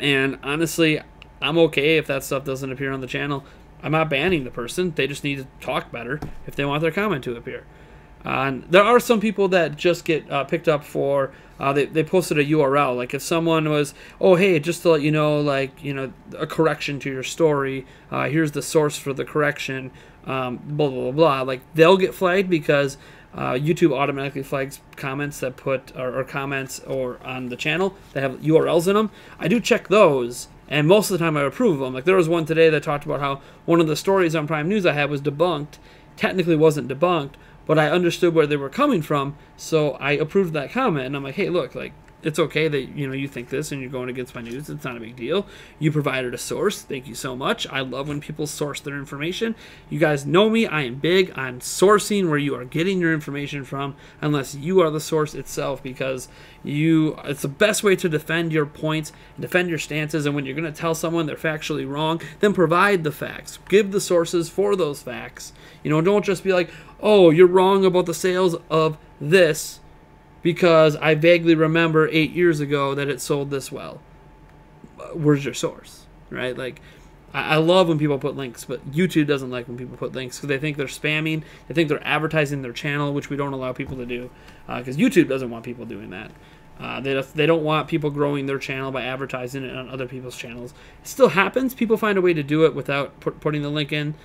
and honestly, I'm okay if that stuff doesn't appear on the channel. I'm not banning the person. They just need to talk better if they want their comment to appear. There are some people that just get picked up for they posted a URL. Like if someone was, oh hey, just to let you know, like, you know, a correction to your story, here's the source for the correction, blah blah blah blah. Like they'll get flagged because YouTube automatically flags comments that put or comments or on the channel that have URLs in them. I do check those, and most of the time I approve of them. Like there was one today that talked about how one of the stories on Prime News I had was debunked, technically wasn't debunked, but I understood where they were coming from, so I approved that comment. And I'm like, hey, look, like, it's okay that, you know, you think this and you're going against my news. It's not a big deal. You provided a source. Thank you so much. I love when people source their information. You guys know me. I am big on sourcing where you are getting your information from, unless you are the source itself, because it's the best way to defend your points and defend your stances. And when you're going to tell someone they're factually wrong, then provide the facts. Give the sources for those facts. You know, don't just be like, oh, you're wrong about the sales of this, because I vaguely remember 8 years ago that it sold this well. Where's your source, right? Like, I love when people put links, but YouTube doesn't like when people put links because they think they're spamming. They think they're advertising their channel, which we don't allow people to do, because YouTube doesn't want people doing that. They don't want people growing their channel by advertising it on other people's channels. It still happens. People find a way to do it without putting the link in.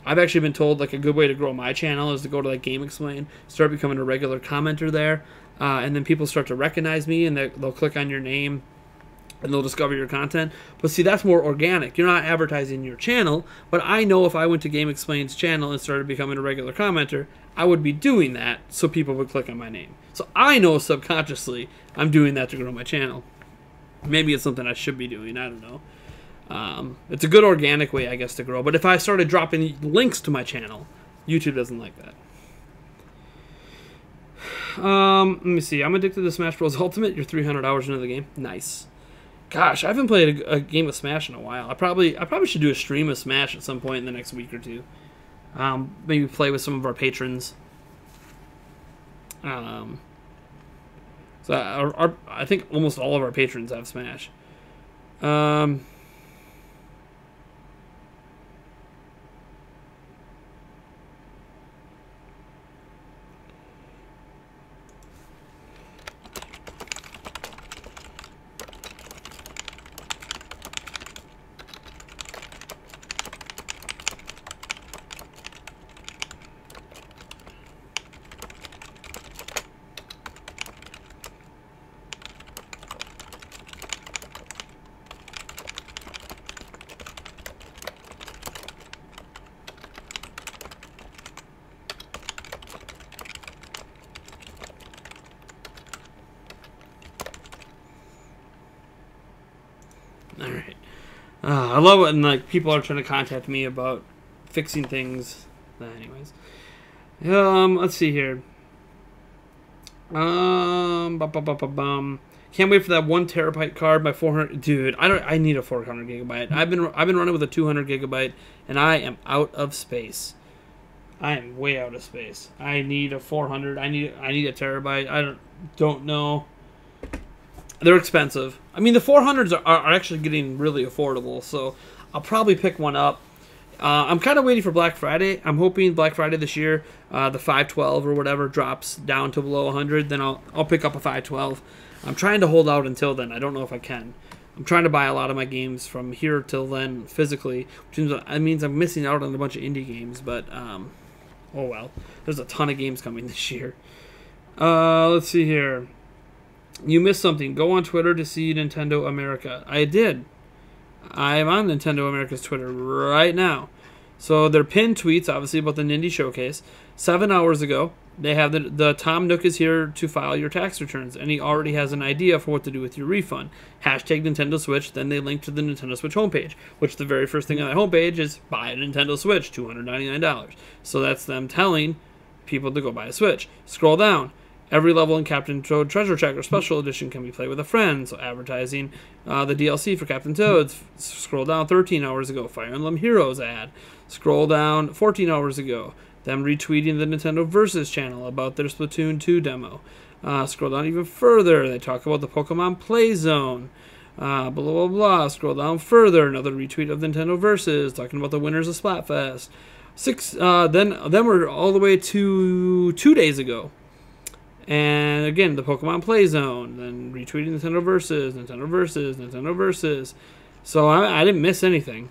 I've actually been told, like, a good way to grow my channel is to go to, like, Game Explain, start becoming a regular commenter there, and then people start to recognize me, and they'll click on your name, and they'll discover your content. But see, that's more organic. You're not advertising your channel, but I know if I went to Game Explain's channel and started becoming a regular commenter, I would be doing that so people would click on my name. So I know subconsciously I'm doing that to grow my channel. Maybe it's something I should be doing. I don't know. It's a good organic way, I guess, to grow. But if I started dropping links to my channel, YouTube doesn't like that. Let me see. I'm addicted to Smash Bros. Ultimate. You're 300 hours into the game. Nice. Gosh, I haven't played a game of Smash in a while. I probably should do a stream of Smash at some point in the next week or two. Maybe play with some of our patrons. So I think almost all of our patrons have Smash. All right. I love it when, like, people are trying to contact me about fixing things. Anyways, let's see here. Can't wait for that 1 terabyte card. My 400. Dude, I need a 400 gigabyte. I've been running with a 200 gigabyte, and I am out of space. I am way out of space. I need a 400. I need a terabyte. I don't know. They're expensive. I mean, the 400s are actually getting really affordable, so I'll probably pick one up. I'm kind of waiting for Black Friday. I'm hoping Black Friday this year, the 512 or whatever drops down to below 100. Then I'll pick up a 512. I'm trying to hold out until then. I don't know if I can. I'm trying to buy a lot of my games from here till then physically, which means I'm missing out on a bunch of indie games. But oh well, there's a ton of games coming this year. Let's see here. You missed something. Go on Twitter to see Nintendo America. I did. I'm on Nintendo America's Twitter right now. So their pinned tweets, obviously, about the Nindy Showcase. 7 hours ago, they have the Tom Nook is here to file your tax returns, and he already has an idea for what to do with your refund. Hashtag Nintendo Switch, then they link to the Nintendo Switch homepage, which the very first thing on that homepage is buy a Nintendo Switch, $299. So that's them telling people to go buy a Switch. Scroll down. Every level in Captain Toad Treasure Tracker Special Edition can be played with a friend. So advertising the DLC for Captain Toad. Scroll down 13 hours ago. Fire Emblem Heroes ad. Scroll down 14 hours ago. Them retweeting the Nintendo Versus channel about their Splatoon 2 demo. Scroll down even further. They talk about the Pokemon Play Zone. Blah, blah, blah. Scroll down further. Another retweet of Nintendo Versus talking about the winners of Splatfest. Then we're all the way to 2 days ago. And again, the Pokemon Play Zone, then retweeting Nintendo Versus, Nintendo Versus, Nintendo Versus. So I didn't miss anything.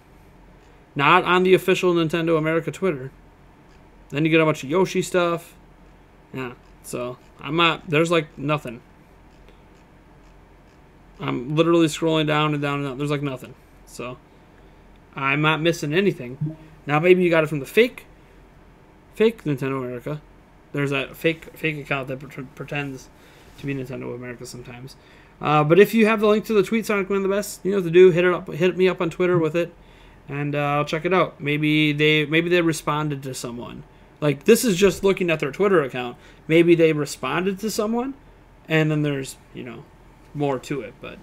Not on the official Nintendo America Twitter. Then you get a bunch of Yoshi stuff. Yeah, so there's like nothing. I'm literally scrolling down and down and down. There's like nothing. So I'm not missing anything. Now maybe you got it from the fake fake Nintendo America. There's a fake account that pretends to be Nintendo America sometimes. But if you have the link to the tweet, Sonic Man the Best, you know what to do. Hit me up on Twitter with it, and I'll check it out. Maybe they responded to someone. Like, this is just looking at their Twitter account. Maybe they responded to someone, and then there's, you know, more to it. But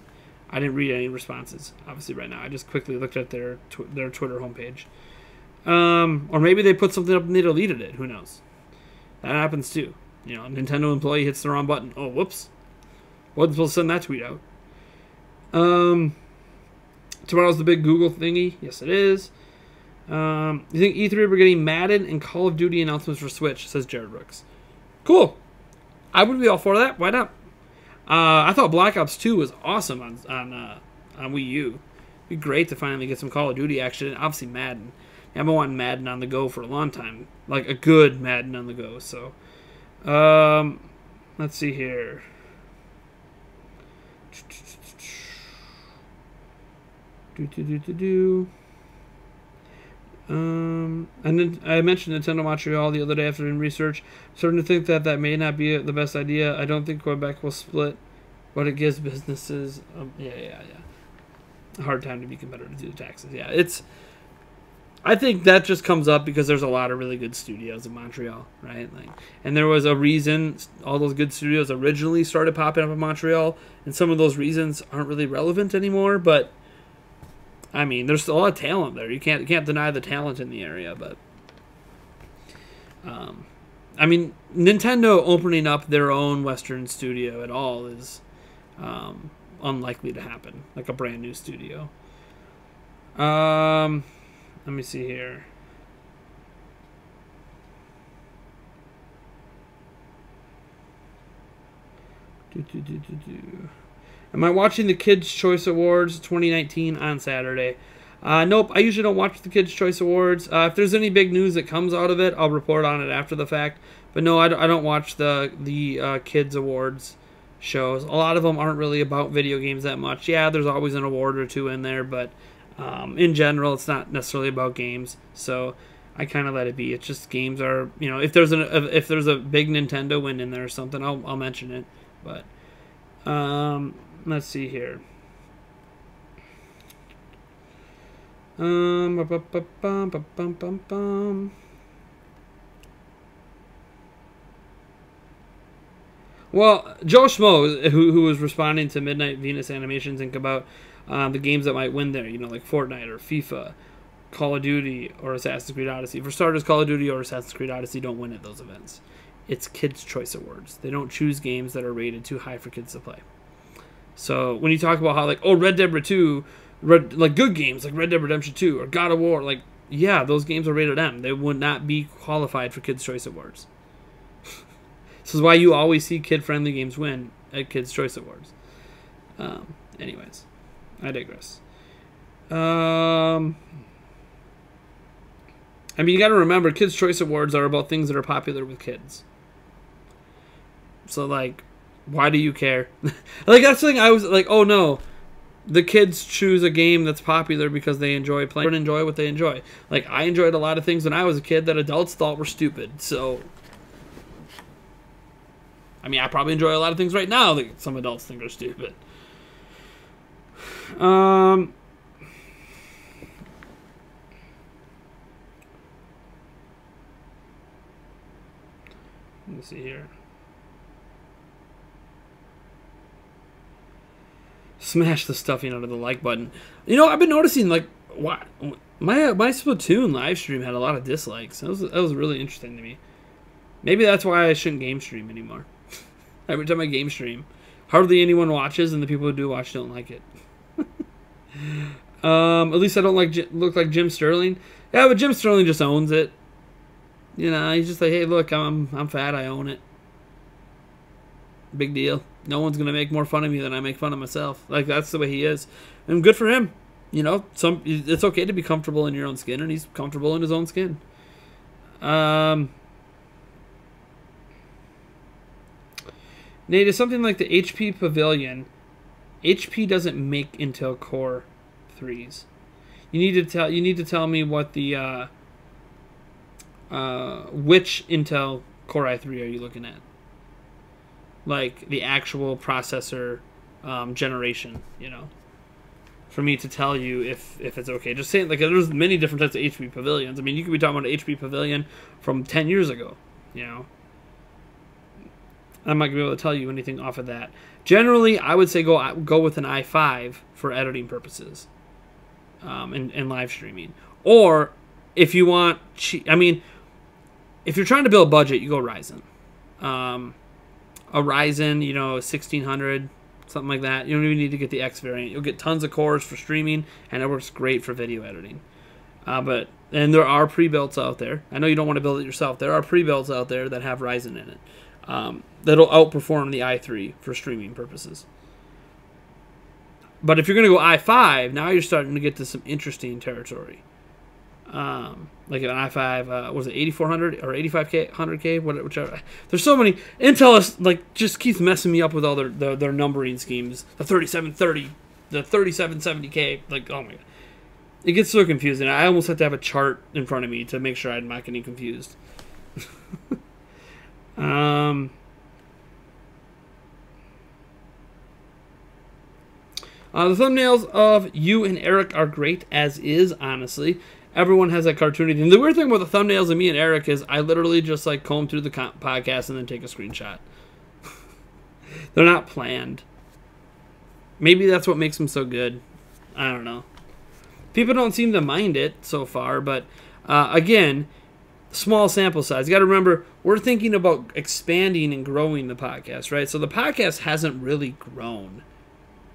I didn't read any responses, obviously, right now. I just quickly looked at their Twitter homepage. Or maybe they put something up and they deleted it. Who knows? That happens too. You know, a Nintendo employee hits the wrong button. Oh, whoops. Wasn't supposed to send that tweet out. Tomorrow's the big Google thingy. Yes, it is. You think E3 we're getting Madden and Call of Duty announcements for Switch, says Jared Brooks. Cool. I would be all for that. Why not? I thought Black Ops 2 was awesome on Wii U. It'd be great to finally get some Call of Duty action, and obviously Madden. I've been wanting Madden on the go for a long time. Like, a good Madden on the go, so. Let's see here. And then I mentioned Nintendo Montreal the other day after doing research. Starting to think that may not be the best idea. I don't think Quebec will split, but it gives businesses a hard time to be competitive to the taxes. Yeah, I think that just comes up because there's a lot of really good studios in Montreal, right? Like, and there was a reason all those good studios originally started popping up in Montreal, and some of those reasons aren't really relevant anymore. But I mean, there's a lot of talent there. You can't deny the talent in the area. But I mean, Nintendo opening up their own Western studio at all is unlikely to happen. Like a brand new studio. Let me see here. Am I watching the Kids' Choice Awards 2019 on Saturday? Nope, I usually don't watch the Kids' Choice Awards. If there's any big news that comes out of it, I'll report on it after the fact. But no, I don't watch the Kids' Awards shows. A lot of them aren't really about video games that much. Yeah, there's always an award or two in there, but in general, it's not necessarily about games, so I kind of let it be. It's just games are, you know, if there's a big Nintendo win in there or something, I'll mention it. But let's see here. Well, Joe Schmo, who was responding to Midnight Venus Animations, think about the games that might win there, you know, like Fortnite or FIFA, Call of Duty, or Assassin's Creed Odyssey. For starters, Call of Duty or Assassin's Creed Odyssey don't win at those events. It's Kids' Choice Awards. They don't choose games that are rated too high for kids to play. So when you talk about how, like, oh, Red Dead 2, like good games like Red Dead Redemption 2 or God of War, like, yeah, those games are rated M. They would not be qualified for Kids' Choice Awards. This is why you always see kid-friendly games win at Kids' Choice Awards. Anyways, I digress. I mean, you got to remember, Kids' Choice Awards are about things that are popular with kids. So, like, why do you care? Like, that's the thing. I was like, oh no, the kids choose a game that's popular because they enjoy playing and enjoy what they enjoy. Like, I enjoyed a lot of things when I was a kid that adults thought were stupid. So, I mean, I probably enjoy a lot of things right now that some adults think are stupid. Let me see here. Smash the stuffing out of the like button. You know, I've been noticing, like, what my Splatoon live stream had a lot of dislikes. That was really interesting to me. Maybe that's why I shouldn't game stream anymore. Every time I game stream, hardly anyone watches, and the people who do watch don't like it. At least I don't look like Jim Sterling. Yeah, but Jim Sterling just owns it. You know, he's just like, hey, look, I'm fat, I own it. Big deal. No one's gonna make more fun of me than I make fun of myself. Like, that's the way he is, and good for him. You know, it's okay to be comfortable in your own skin, and he's comfortable in his own skin. Nate, is something like the HP Pavilion. HP doesn't make Intel Core 3s. You need to tell me what the which Intel Core i3 are you looking at? Like the actual processor generation, you know, for me to tell you if it's okay. Just saying, like, there's many different types of HP Pavilions. I mean, you could be talking about an HP Pavilion from 10 years ago, you know. I'm not going to be able to tell you anything off of that. Generally, I would say go with an i5 for editing purposes and live streaming. Or if you want, I mean, if you're trying to build a budget, you go Ryzen. A Ryzen, you know, 1600, something like that. You don't even need to get the X variant. You'll get tons of cores for streaming, and it works great for video editing. And there are pre-builts out there. I know you don't want to build it yourself. There are pre-builts out there that have Ryzen in it. That'll outperform the i3 for streaming purposes. But if you're going to go i5, now you're starting to get to some interesting territory. Like an i5, was it 8400 or 85K, 100K, whichever. There's so many. Intel is, like, just keeps messing me up with all their numbering schemes. The 3730, the 3770K, like, oh my god. It gets so confusing. I almost have to have a chart in front of me to make sure I'm not getting confused. The thumbnails of you and Eric are great, as is, honestly. Everyone has that cartoony thing. The weird thing about the thumbnails of me and Eric is I literally just, like, comb through the podcast and then take a screenshot. They're not planned. Maybe that's what makes them so good. I don't know. People don't seem to mind it so far, but again, small sample size. You got to remember, we're thinking about expanding and growing the podcast, right? So the podcast hasn't really grown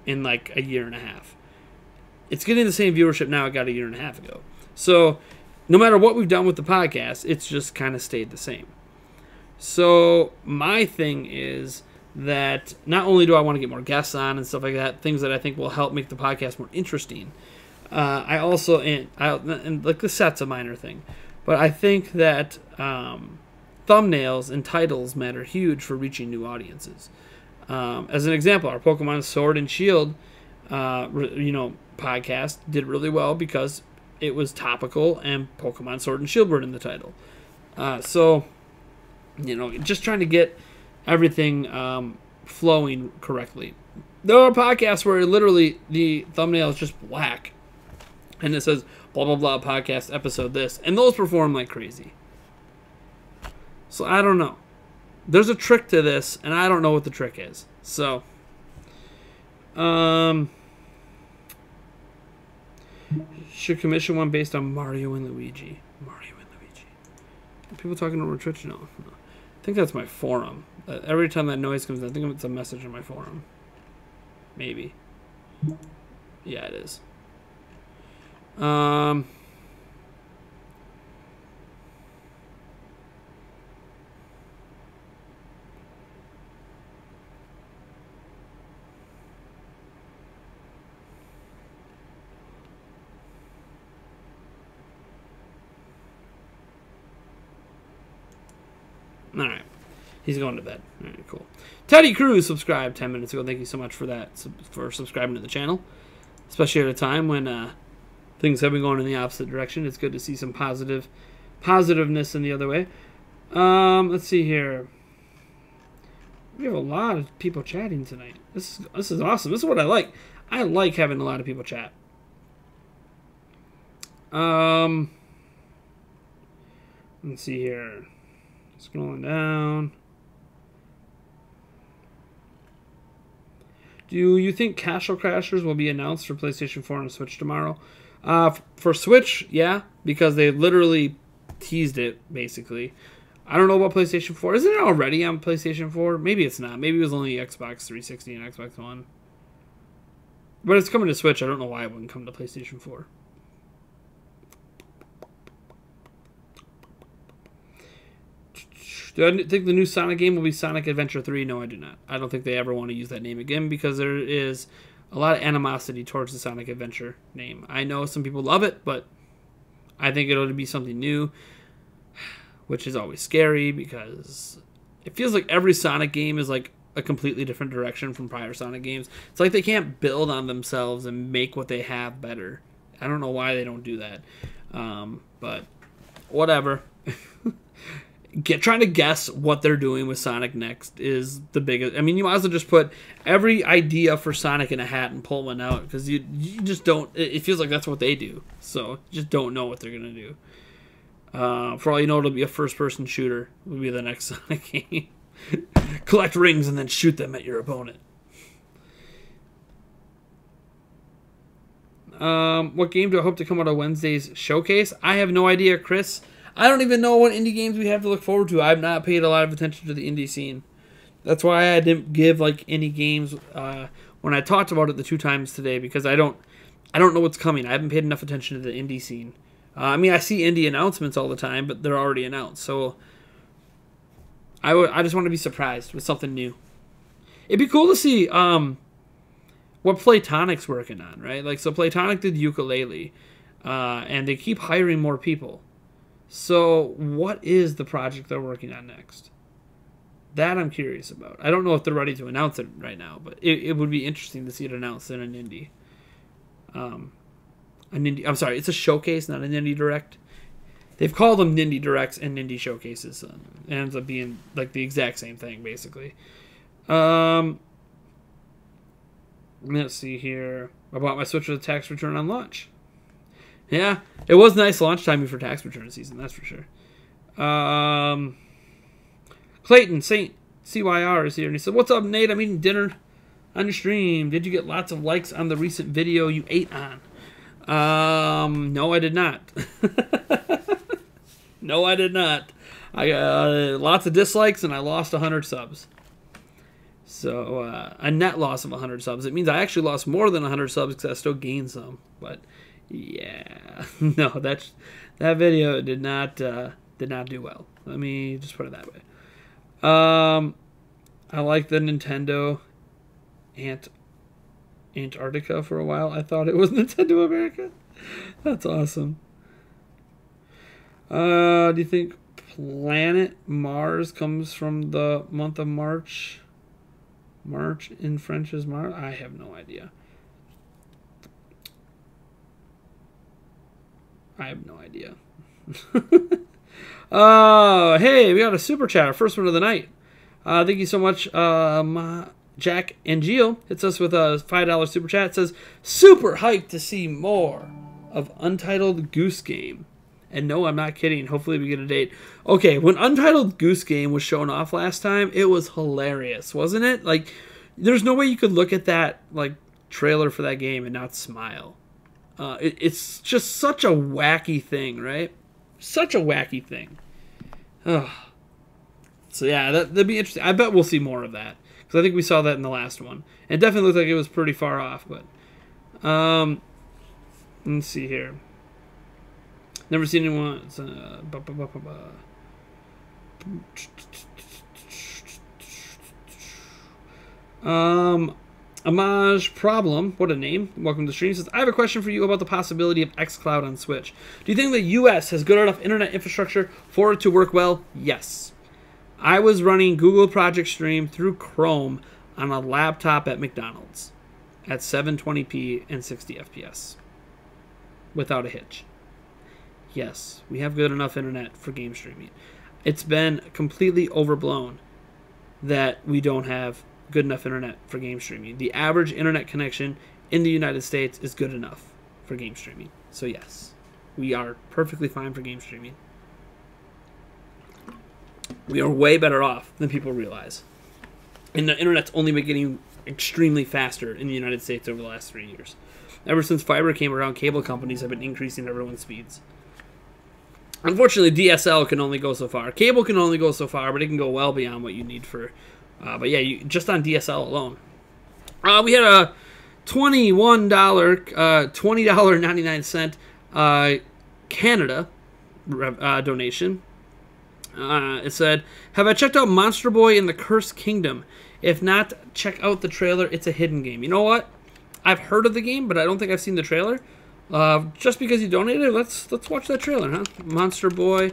in like a year and a half. It's getting the same viewership now it got a year and a half ago. So no matter what we've done with the podcast, it's just kind of stayed the same. So my thing is that not only do I want to get more guests on and stuff like that, things that I think will help make the podcast more interesting, I also, and like the set's a minor thing, but I think that thumbnails and titles matter huge for reaching new audiences. As an example, our Pokemon Sword and Shield, podcast did really well because it was topical and Pokemon Sword and Shield were in the title. So, just trying to get everything flowing correctly. There are podcasts where literally the thumbnail is just black and it says blah blah blah podcast episode this, and those perform like crazy. So I don't know. There's a trick to this, and I don't know what the trick is. So, should commission one based on Mario and Luigi. Mario and Luigi. Are people talking over Twitch? No. I think that's my forum. Every time that noise comes in, I think it's a message in my forum. Maybe. Yeah, it is. All right. He's going to bed. All right, cool. Teddy Cruz subscribed 10 minutes ago. Thank you so much for that, for subscribing to the channel, especially at a time when things have been going in the opposite direction. It's good to see some positiveness in the other way. Let's see here. We have a lot of people chatting tonight. This is awesome. This is what I like. I like having a lot of people chat. Let's see here. Scrolling down. Do you think Castle Crashers will be announced for PlayStation 4 and Switch tomorrow? For Switch, yeah, because they literally teased it, basically. I don't know about PlayStation 4. Isn't it already on PlayStation 4? Maybe it's not. Maybe it was only Xbox 360 and Xbox One. But it's coming to Switch. I don't know why it wouldn't come to PlayStation 4. Do I think the new Sonic game will be Sonic Adventure 3? No, I do not. I don't think they ever want to use that name again because there is a lot of animosity towards the Sonic Adventure name. I know some people love it, but I think it'll be something new, which is always scary because it feels like every Sonic game is like a completely different direction from prior Sonic games. It's like they can't build on themselves and make what they have better. I don't know why they don't do that, but whatever. Trying to guess what they're doing with Sonic next is the biggest. I mean, you might as well just put every idea for Sonic in a hat and pull one out, because you just don't. It feels like that's what they do. So you just don't know what they're gonna do. For all you know, it'll be a first-person shooter. Will be the next Sonic game. Collect rings and then shoot them at your opponent. What game do I hope to come out of Wednesday's showcase? I have no idea, Chris. I don't even know what indie games we have to look forward to. I've not paid a lot of attention to the indie scene. That's why I didn't give like any games when I talked about it the 2 times today, because I don't know what's coming. I haven't paid enough attention to the indie scene. I mean, I see indie announcements all the time, but they're already announced. So I just want to be surprised with something new. It'd be cool to see what Playtonic's working on, right? Like, so Playtonic did Yooka-Laylee, and they keep hiring more people. So what is the project they're working on next? That I'm curious about. I don't know if they're ready to announce it right now, but it would be interesting to see it announced in an indie. I'm sorry, it's a showcase, not an indie direct. They've called them Nindy Directs and Nindy Showcases. It ends up being like the exact same thing, basically. Let's see here. I bought my Switch with a tax return on launch. Yeah, it was nice launch timing for tax return season, that's for sure. Clayton St. CYR is here, and he said, "What's up, Nate? I'm eating dinner on your stream. Did you get lots of likes on the recent video you ate on?" No, I did not. No, I did not. I got lots of dislikes, and I lost 100 subs. So, a net loss of 100 subs. It means I actually lost more than 100 subs because I still gained some. But, yeah. No, that video did not do well. Let me just put it that way. I like the Nintendo Antarctica for a while. I thought it was Nintendo America. That's awesome. Do you think Planet Mars comes from the month of March? March in French is Mars? I have no idea. I have no idea. Hey, we got a super chat, our first one of the night. Thank you so much, Jack and Gio. Hits us with a $5 super chat. It says, "Super hyped to see more of Untitled Goose Game." And no, I'm not kidding. Hopefully we get a date. Okay, when Untitled Goose Game was shown off last time, it was hilarious, wasn't it? Like, there's no way you could look at that like trailer for that game and not smile. It's just such a wacky thing, right? Such a wacky thing. Ugh. So yeah, that'd be interesting. I bet we'll see more of that, because I think we saw that in the last one. It definitely looked like it was pretty far off, but let's see here. Never seen anyone. Amaj Problem, what a name. Welcome to the stream. Says, "I have a question for you about the possibility of xCloud on Switch. Do you think the US has good enough internet infrastructure for it to work well?" Yes. I was running Google Project Stream through Chrome on a laptop at McDonald's at 720p and 60 FPS without a hitch. Yes, we have good enough internet for game streaming. It's been completely overblown that we don't have good enough internet for game streaming. The average internet connection in the United States is good enough for game streaming. So yes, we are perfectly fine for game streaming. We are way better off than people realize. And the internet's only been getting extremely faster in the United States over the last 3 years. Ever since fiber came around, cable companies have been increasing everyone's speeds. Unfortunately, DSL can only go so far. Cable can only go so far, but it can go well beyond what you need for... but yeah, just on DSL alone. We had a $20.99 Canada donation. It said, "Have I checked out Monster Boy in the Cursed Kingdom? If not, check out the trailer. It's a hidden game." You know what? I've heard of the game, but I don't think I've seen the trailer. Just because you donated, let's watch that trailer, huh? Monster Boy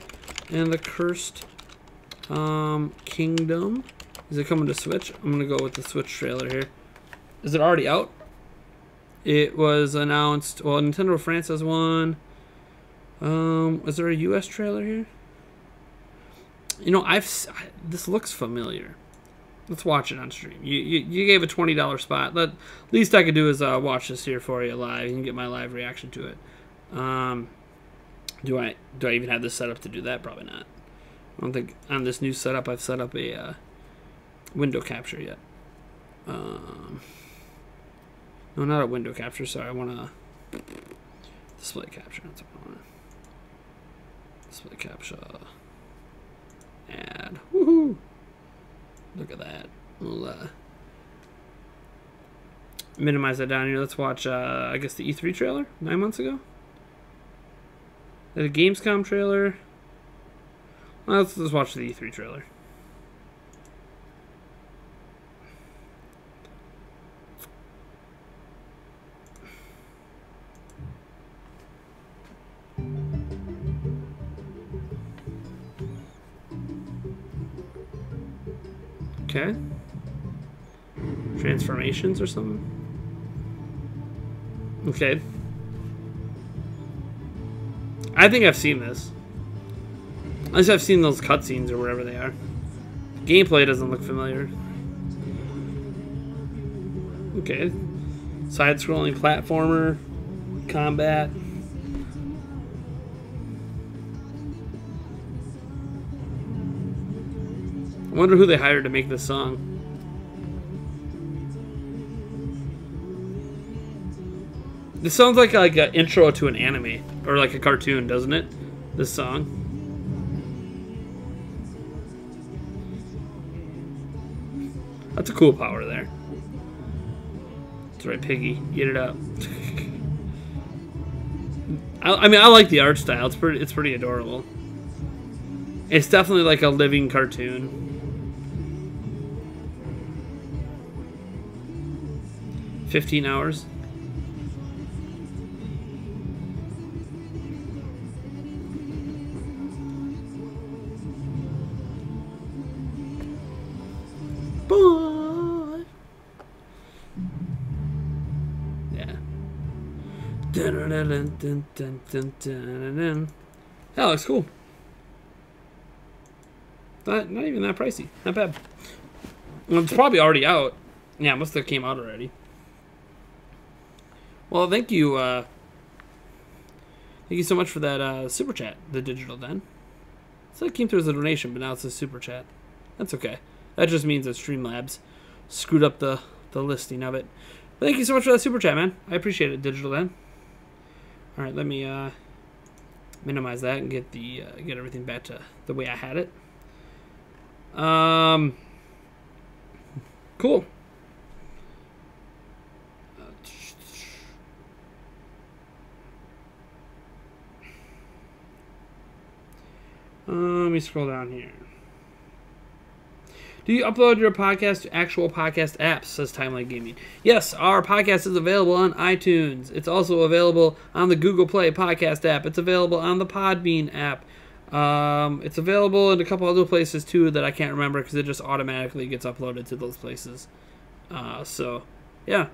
and the Cursed Kingdom. Is it coming to Switch? I'm gonna go with the Switch trailer here. Is it already out? It was announced. Well, Nintendo France has one. Is there a US trailer here? You know, this looks familiar. Let's watch it on stream. You gave a $20 spot. Least I could do is watch this here for you live. You can get my live reaction to it. Do I even have this set up to do that? Probably not. I don't think on this new setup I've set up a window capture yet. No, not a window capture. Sorry, I want to display capture. That's what I want. Display capture. Add. Woohoo! Look at that. We'll minimize that down here. Let's watch, I guess, the E3 trailer 9 months ago. The Gamescom trailer. Well, let's watch the E3 trailer. Okay. Transformations or something? Okay. I think I've seen this. At least I've seen those cutscenes or wherever they are. Gameplay doesn't look familiar. Okay. Side-scrolling platformer. Combat. I wonder who they hired to make this song. This sounds like an intro to an anime or like a cartoon, doesn't it? This song. That's a cool power there. That's right, Piggy. Get it up. I mean, I like the art style. It's pretty adorable. It's definitely like a living cartoon. 15 hours. Boy. Yeah. That looks cool. Not even that pricey. Not bad. Well, it's probably already out. Yeah, it must have came out already. Well, thank you. Thank you so much for that super chat, the Digital Den. So it came through as a donation, but now it's a super chat. That's okay. That just means that Streamlabs screwed up the listing of it. But thank you so much for that super chat, man. I appreciate it, Digital Den. All right, let me minimize that and get get everything back to the way I had it. Cool. Let me scroll down here. Do you upload your podcast to actual podcast apps, says Timelight Gaming? Yes, our podcast is available on iTunes. It's also available on the Google Play podcast app. It's available on the Podbean app. It's available in a couple other places too that I can't remember because it just automatically gets uploaded to those places. So, yeah.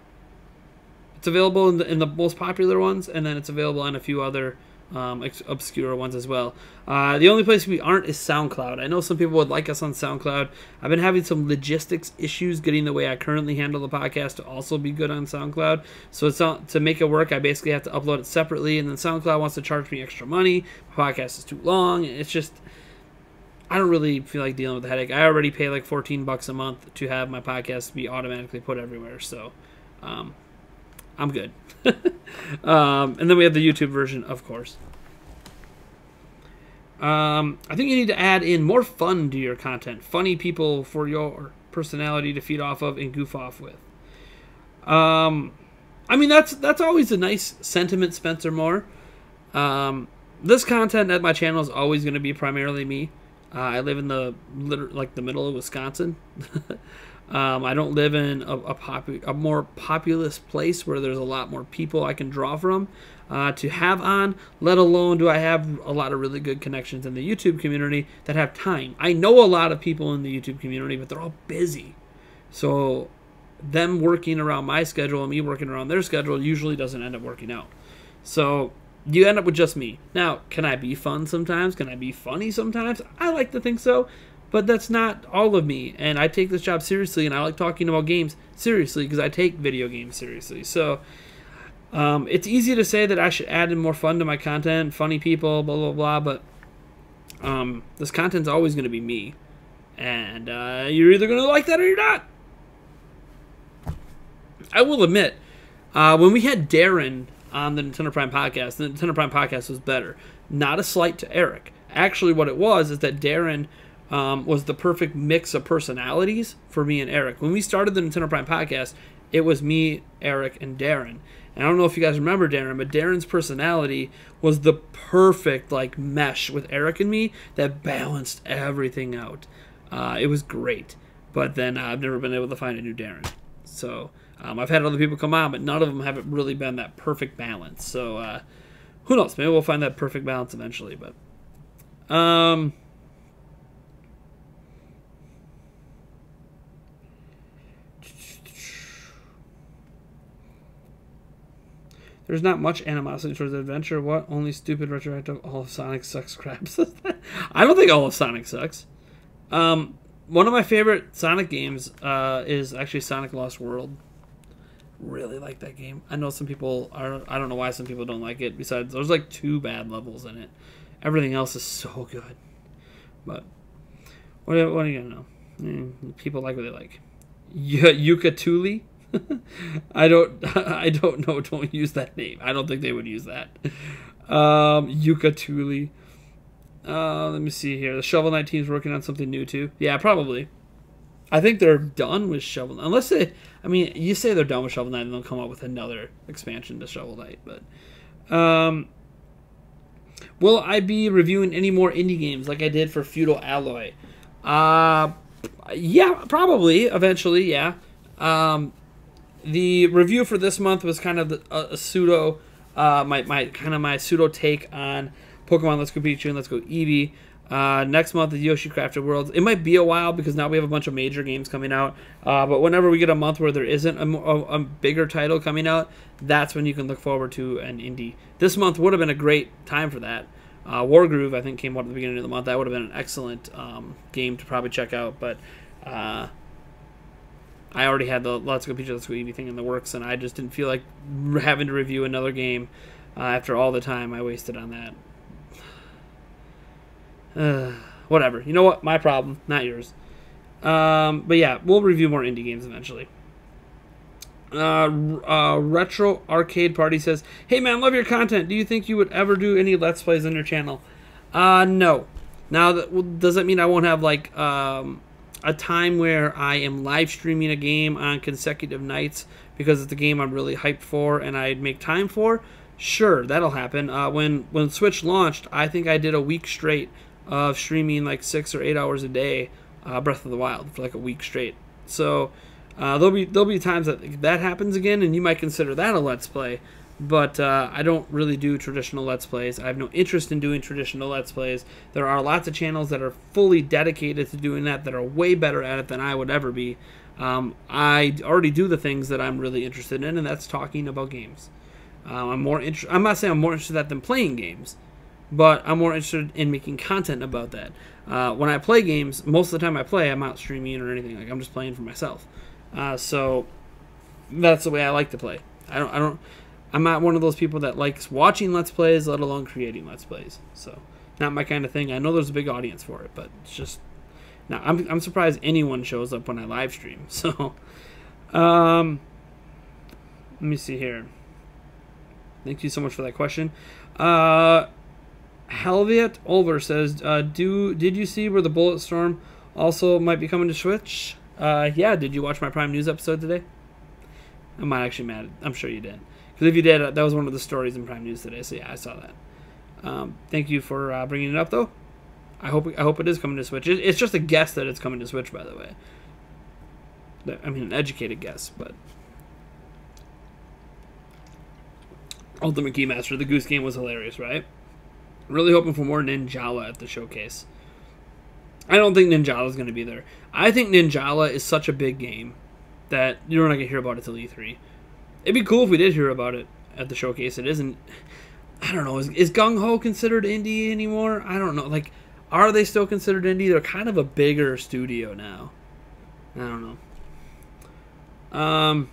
It's available in the most popular ones, and then it's available on a few other obscure ones as well. The only place we aren't is SoundCloud. I know some people would like us on SoundCloud. I've been having some logistics issues getting the way I currently handle the podcast to also be good on SoundCloud. So it's not, to make it work, I basically have to upload it separately, and then SoundCloud wants to charge me extra money. My podcast is too long. It's just, I don't really feel like dealing with the headache. I already pay like $14 a month to have my podcast be automatically put everywhere. So I'm good. And then we have the YouTube version, of course. I think you need to add in more fun to your content. Funny people for your personality to feed off of and goof off with. I mean, that's always a nice sentiment, Spencer Moore. This content at my channel is always going to be primarily me. I live in the middle of Wisconsin. I don't live in a more populous place where there's a lot more people I can draw from to have on, let alone do I have a lot of really good connections in the YouTube community that have time. I know a lot of people in the YouTube community, but they're all busy. So them working around my schedule and me working around their schedule usually doesn't end up working out. So you end up with just me. Now, can I be fun sometimes? Can I be funny sometimes? I like to think so, but that's not all of me. And I take this job seriously, and I like talking about games seriously because I take video games seriously. So it's easy to say that I should add in more fun to my content, funny people, blah, blah, blah, but this content's always going to be me. And you're either going to like that or you're not. I will admit, when we had Darren on the Nintendo Prime podcast, the Nintendo Prime podcast was better. Not a slight to Eric. Actually, what it was is that Darren was the perfect mix of personalities for me and Eric. When we started the Nintendo Prime podcast, it was me, Eric, and Darren. And I don't know if you guys remember Darren, but Darren's personality was the perfect like mesh with Eric and me that balanced everything out. It was great. But then I've never been able to find a new Darren. So I've had other people come on, but none of them haven't really been that perfect balance. So who knows? Maybe we'll find that perfect balance eventually. But there's not much animosity towards adventure. What? Only stupid retroactive. All of Sonic sucks craps. I don't think all of Sonic sucks. One of my favorite Sonic games is actually Sonic Lost World. Really like that game. I know some people are. I don't know why some people don't like it. Besides, there's like 2 bad levels in it. Everything else is so good. But what are you gonna know? People like what they like. Yuka-Tuli? I don't know. Don't use that name. I don't think they would use that. Yuka-Tuli. Let me see here. The Shovel Knight team's working on something new too. Yeah, probably. I think they're done with Shovel Knight. Unless they, I mean, you say they're done with Shovel Knight and they'll come up with another expansion to Shovel Knight. But will I be reviewing any more indie games like I did for Feudal Alloy? Yeah, probably. Eventually, yeah. The review for this month was kind of a pseudo, my pseudo take on Pokemon Let's Go Pikachu and Let's Go Eevee. Next month is Yoshi Crafted Worlds. It might be a while because now we have a bunch of major games coming out. But whenever we get a month where there isn't a bigger title coming out, that's when you can look forward to an indie. This month would have been a great time for that. Wargroove, I think, came out at the beginning of the month. That would have been an excellent game to probably check out. But I already had the Let's Go Pikachu, Let's Go Eevee thing in the works, and I just didn't feel like having to review another game after all the time I wasted on that. Whatever. You know what? My problem, not yours. But yeah, we'll review more indie games eventually. Retro Arcade Party says, "Hey man, love your content. Do you think you would ever do any Let's Plays on your channel?" No. Now, does that mean I won't have like a time where I am live streaming a game on consecutive nights because it's a game I'm really hyped for and I'd make time for? Sure, that'll happen. When Switch launched, I think I did a week straight of streaming like 6 or 8 hours a day, Breath of the Wild for like a week straight. So there'll be times that happens again, and you might consider that a Let's Play. But I don't really do traditional Let's Plays. I have no interest in doing traditional Let's Plays. There are lots of channels that are fully dedicated to doing that are way better at it than I would ever be. I already do the things that I'm really interested in, and that's talking about games. I'm not saying I'm more interested in that than playing games, but I'm more interested in making content about that. When I play games, most of the time I play, I'm not streaming or anything. Like, I'm just playing for myself. So that's the way I like to play. I'm not one of those people that likes watching Let's Plays, let alone creating Let's Plays. So, not my kind of thing. I know there's a big audience for it, but it's just... Now, I'm surprised anyone shows up when I live stream. So, let me see here. Thank you so much for that question. Helviet Olver says, did you see where the Bulletstorm also might be coming to Switch? Yeah, did you watch my Prime News episode today? I'm not actually mad. I'm sure you did. Because if you did, that was one of the stories in Prime News today. So yeah, I saw that. Thank you for bringing it up, though. I hope it is coming to Switch. It's just a guess that it's coming to Switch, by the way. I mean, an educated guess, but... Ultimate Keymaster, the Goose Game was hilarious, right? Really hoping for more Ninjala at the showcase. I don't think Ninjala is going to be there. I think Ninjala is such a big game that you're not going to hear about it till E3. It'd be cool if we did hear about it at the showcase. It isn't... I don't know. Is Gung Ho considered indie anymore? I don't know. Like, are they still considered indie? They're kind of a bigger studio now. I don't know.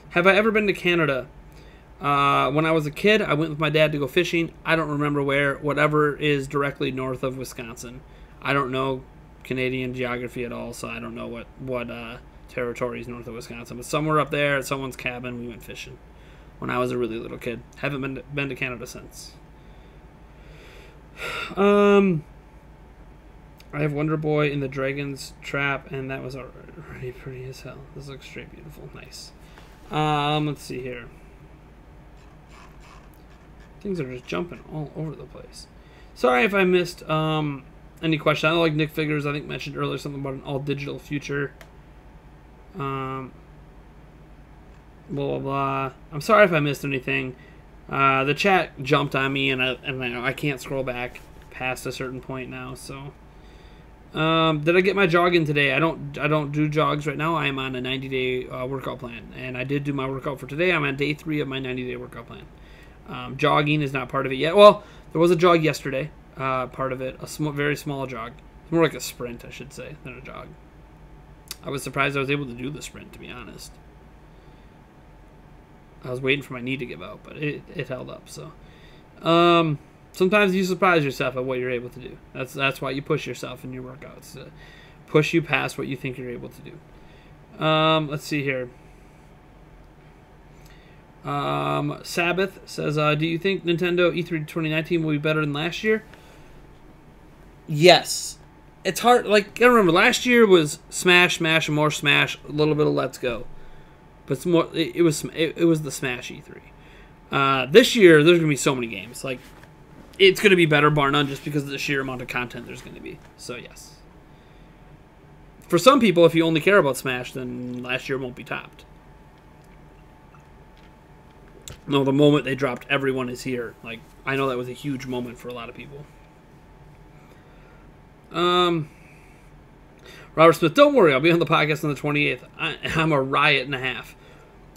Have I ever been to Canada? When I was a kid, I went with my dad to go fishing. I don't remember where. Whatever is directly north of Wisconsin. I don't know Canadian geography at all, so I don't know what territory is north of Wisconsin. But somewhere up there at someone's cabin, we went fishing when I was a really little kid. Haven't been to Canada since. I have Wonder Boy in the Dragon's Trap, and that was already pretty as hell. This looks straight beautiful. Nice. Let's see here. Things are just jumping all over the place. Sorry if I missed any question. I like Nick Figures. I think mentioned earlier something about an all-digital future. Blah, blah, blah. I'm sorry if I missed anything. The chat jumped on me, and I can't scroll back past a certain point now. So, did I get my jog in today? I don't do jogs right now. I am on a 90-day workout plan, and I did do my workout for today. I'm on day 3 of my 90-day workout plan. Jogging is not part of it yet. Well, there was a jog yesterday. Part of it, very small jog. It's more like a sprint, I should say, than a jog. I was surprised I was able to do the sprint, to be honest. I was waiting for my knee to give out, but it held up. So, sometimes you surprise yourself at what you're able to do. That's why you push yourself in your workouts, to push you past what you think you're able to do. Let's see here. Sabbath says, do you think Nintendo E3 2019 will be better than last year? Yes. It's hard. Like, I remember last year was Smash, and more Smash, a little bit of Let's Go. But it's more. It was the Smash E3. This year, there's gonna be so many games. Like, it's gonna be better, bar none, just because of the sheer amount of content there's gonna be. So yes. For some people, if you only care about Smash, then last year won't be topped. No, the moment they dropped Everyone Is Here. Like, I know that was a huge moment for a lot of people. Robert Smith, don't worry, I'll be on the podcast on the 28th. I'm a riot and a half.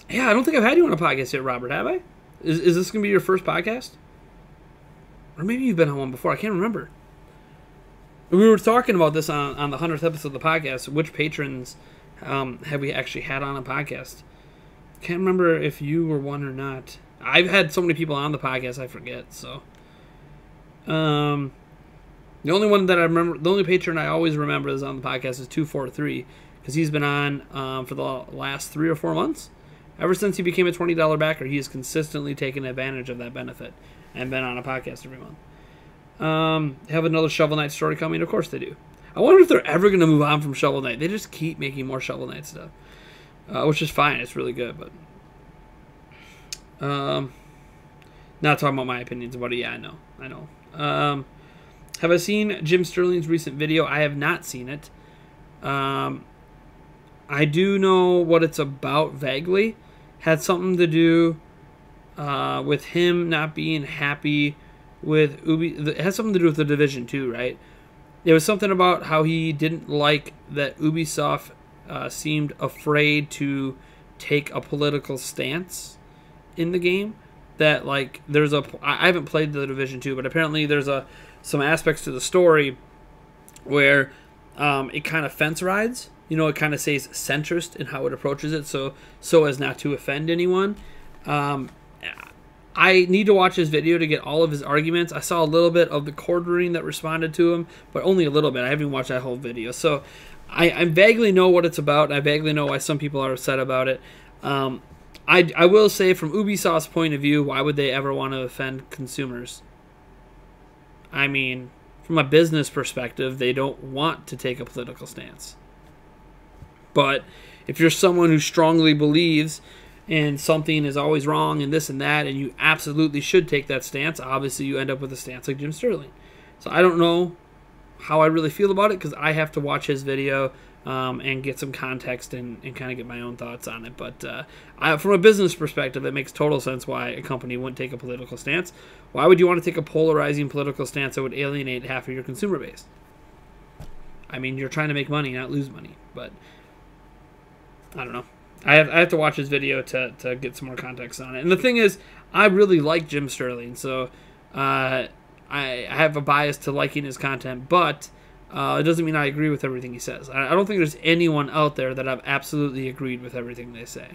Yeah, I don't think I've had you on a podcast yet, Robert, have I? Is this going to be your first podcast? Or maybe you've been on one before, I can't remember. We were talking about this on the 100th episode of the podcast. Which patrons have we actually had on a podcast? Can't remember if you were one or not. I've had so many people on the podcast, I forget. So, the only one that I remember, the only patron I always remember is on the podcast is 243, because he's been on for the last 3 or 4 months. Ever since he became a $20 backer, he has consistently taken advantage of that benefit and been on a podcast every month. Have another Shovel Knight story coming? Of course they do. I wonder if they're ever going to move on from Shovel Knight. They just keep making more Shovel Knight stuff. Which is fine. It's really good, but not talking about my opinions about it. Yeah, I know. Have I seen Jim Sterling's recent video? I have not seen it. I do know what it's about vaguely. Had something to do with him not being happy with Ubi. It has something to do with the Division 2, right? There was something about how he didn't like that Ubisoft seemed afraid to take a political stance in the game. That, like, I haven't played the Division 2, but apparently there's some aspects to the story where it kind of fence rides. You know, it kind of stays centrist in how it approaches it, so as not to offend anyone. I need to watch his video to get all of his arguments. I saw a little bit of the quartering that responded to him, but only a little bit. I haven't watched that whole video. So I vaguely know what it's about, and I vaguely know why some people are upset about it. I will say, from Ubisoft's point of view, why would they ever want to offend consumers? I mean, from a business perspective, they don't want to take a political stance. But if you're someone who strongly believes in something is always wrong and this and that, and you absolutely should take that stance, obviously you end up with a stance like Jim Sterling. So I don't know how I really feel about it, because I have to watch his video and get some context and kind of get my own thoughts on it. But from a business perspective, it makes total sense why a company wouldn't take a political stance. Why would you want to take a polarizing political stance that would alienate half of your consumer base? I mean, you're trying to make money, not lose money. But I don't know. I have to watch his video to get some more context on it. And the thing is, I really like Jim Sterling, so I have a bias to liking his content, but it doesn't mean I agree with everything he says. I don't think there's anyone out there that I've absolutely agreed with everything they say.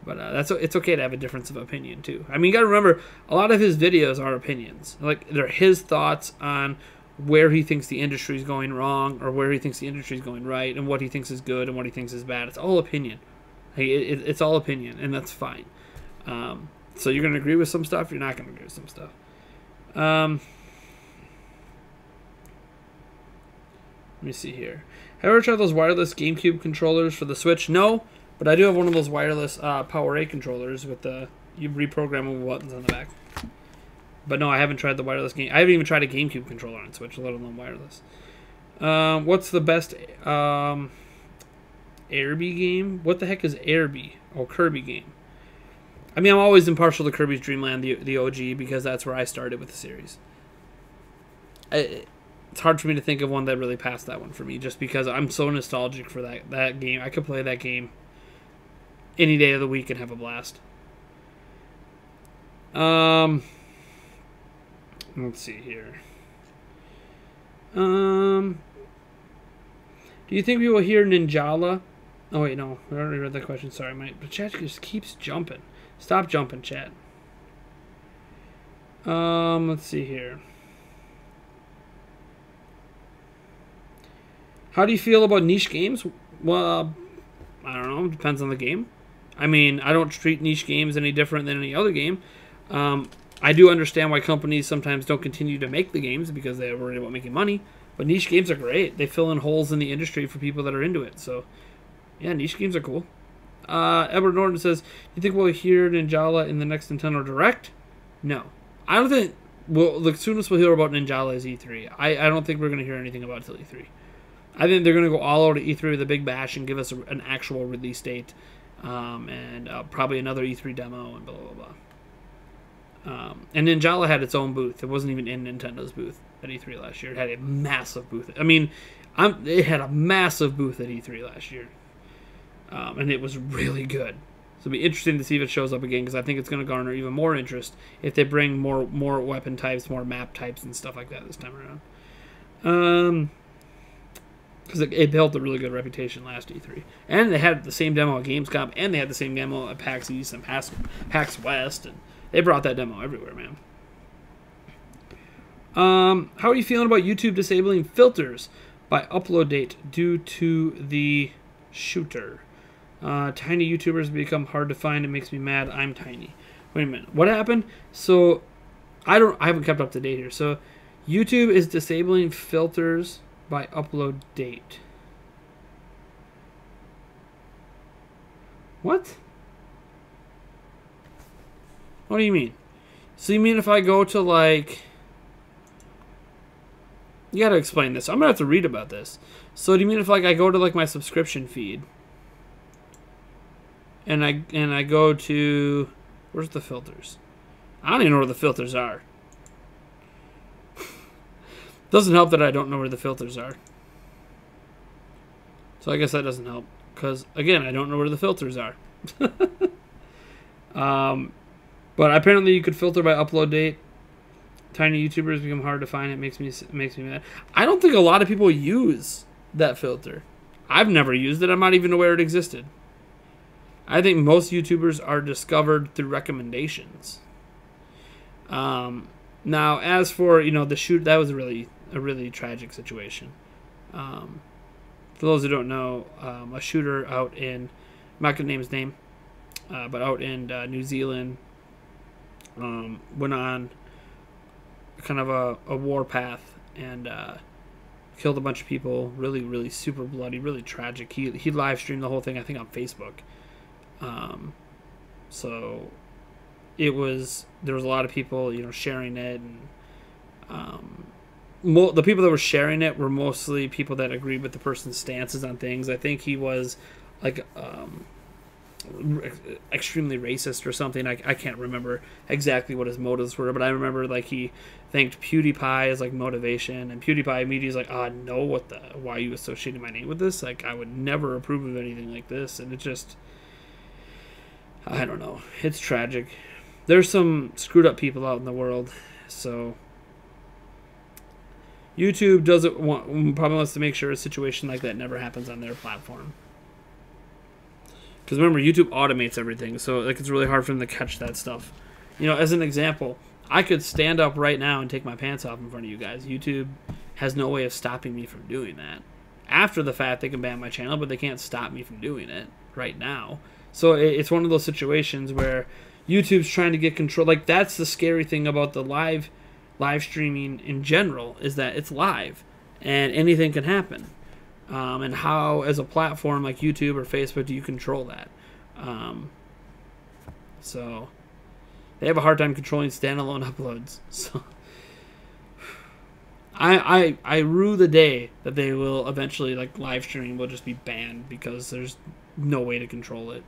But it's okay to have a difference of opinion, too. I mean, you got to remember, a lot of his videos are opinions. Like, they're his thoughts on where he thinks the industry is going wrong or where he thinks the industry is going right and what he thinks is good and what he thinks is bad. It's all opinion. It's all opinion, and that's fine. So you're going to agree with some stuff, you're not going to agree with some stuff. Let me see here. Have you ever tried those wireless GameCube controllers for the Switch? No, but I do have one of those wireless PowerA controllers with you reprogrammable buttons on the back. But no, I haven't tried the wireless game. I haven't even tried a GameCube controller on Switch, let alone wireless. What's the best Airby game? What the heck is Airby? Oh, Kirby game. I mean, I'm always impartial to Kirby's Dream Land, the OG, because that's where I started with the series. It's hard for me to think of one that really passed that one for me, just because I'm so nostalgic for that game. I could play that game any day of the week and have a blast. Let's see here. Do you think we will hear Ninjala? Oh wait, no, I already read that question. Sorry, the chat just keeps jumping. Stop jumping, chat. Let's see here. How do you feel about niche games? Well, I don't know. Depends on the game. I mean, I don't treat niche games any different than any other game. I do understand why companies sometimes don't continue to make the games because they're worried about making money. But niche games are great. They fill in holes in the industry for people that are into it. So, yeah, niche games are cool. Edward Norton says, do you think we'll hear Ninjala in the next Nintendo Direct? No. I don't think... Well, the soonest we'll hear about Ninjala is E3. I don't think we're going to hear anything about it till E3. I think they're going to go all out at E3 with a big bash and give us an actual release date. And probably another E3 demo and blah, blah, blah. And Ninjala had its own booth. It wasn't even in Nintendo's booth at E3 last year. It had a massive booth. I mean, it had a massive booth at E3 last year. And it was really good. So it'll be interesting to see if it shows up again, because I think it's going to garner even more interest if they bring more weapon types, more map types, and stuff like that this time around. Because it built a really good reputation last E3. And they had the same demo at Gamescom, and they had the same demo at PAX East and PAX West, and they brought that demo everywhere, man. How are you feeling about YouTube disabling filters by upload date due to the shooter? Tiny YouTubers become hard to find. It makes me mad. I'm tiny. Wait a minute. What happened? So, I haven't kept up to date here. So, YouTube is disabling filters by upload date. What? What do you mean? So you mean if I go to, like... You gotta explain this. I'm gonna have to read about this. So do you mean if, like, I go to, like, my subscription feed and I go to... Where's the filters? I don't even know where the filters are. Doesn't help that I don't know where the filters are. So I guess that doesn't help. Because, again, I don't know where the filters are. But apparently you could filter by upload date. Tiny YouTubers become hard to find. It makes me mad. I don't think a lot of people use that filter. I've never used it. I'm not even aware it existed. I think most YouTubers are discovered through recommendations. Now, as for, the shoot, that was a really tragic situation. For those who don't know, a shooter out in, I'm not going to name his name, but out in New Zealand, went on kind of a war path and killed a bunch of people. Really, really super bloody, really tragic. He live streamed the whole thing, I think, on Facebook. So there was a lot of people, sharing it, and the people that were sharing it were mostly people that agreed with the person's stances on things. I think he was like extremely racist or something. I can't remember exactly what his motives were, but I remember like he thanked PewDiePie as like motivation, and PewDiePie immediately was like, no, why are you associating my name with this? Like, I would never approve of anything like this. And it just, I don't know. It's tragic. There's some screwed up people out in the world, so YouTube probably wants to make sure a situation like that never happens on their platform. Because remember, YouTube automates everything, so like it's really hard for them to catch that stuff. As an example, I could stand up right now and take my pants off in front of you guys. YouTube has no way of stopping me from doing that. After the fact, they can ban my channel, but they can't stop me from doing it right now. So it's one of those situations where YouTube's trying to get control. Like, that's the scary thing about the live streaming in general, is that it's live and anything can happen. And how, as a platform like YouTube or Facebook, do you control that? So they have a hard time controlling standalone uploads. So I rue the day that they will eventually, like, live streaming will just be banned because there's no way to control it.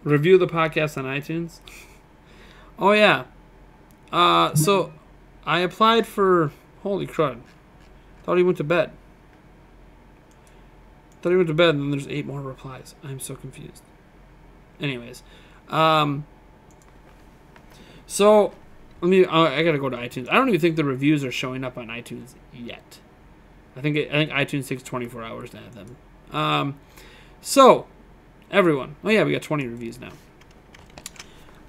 Review the podcast on iTunes. Oh yeah. So I applied for. Holy crud! Thought he went to bed. And then there's 8 more replies. I'm so confused. Anyways, so I gotta go to iTunes. I don't even think the reviews are showing up on iTunes yet. I think iTunes takes 24 hours to add them. So everyone, oh yeah, we got 20 reviews now.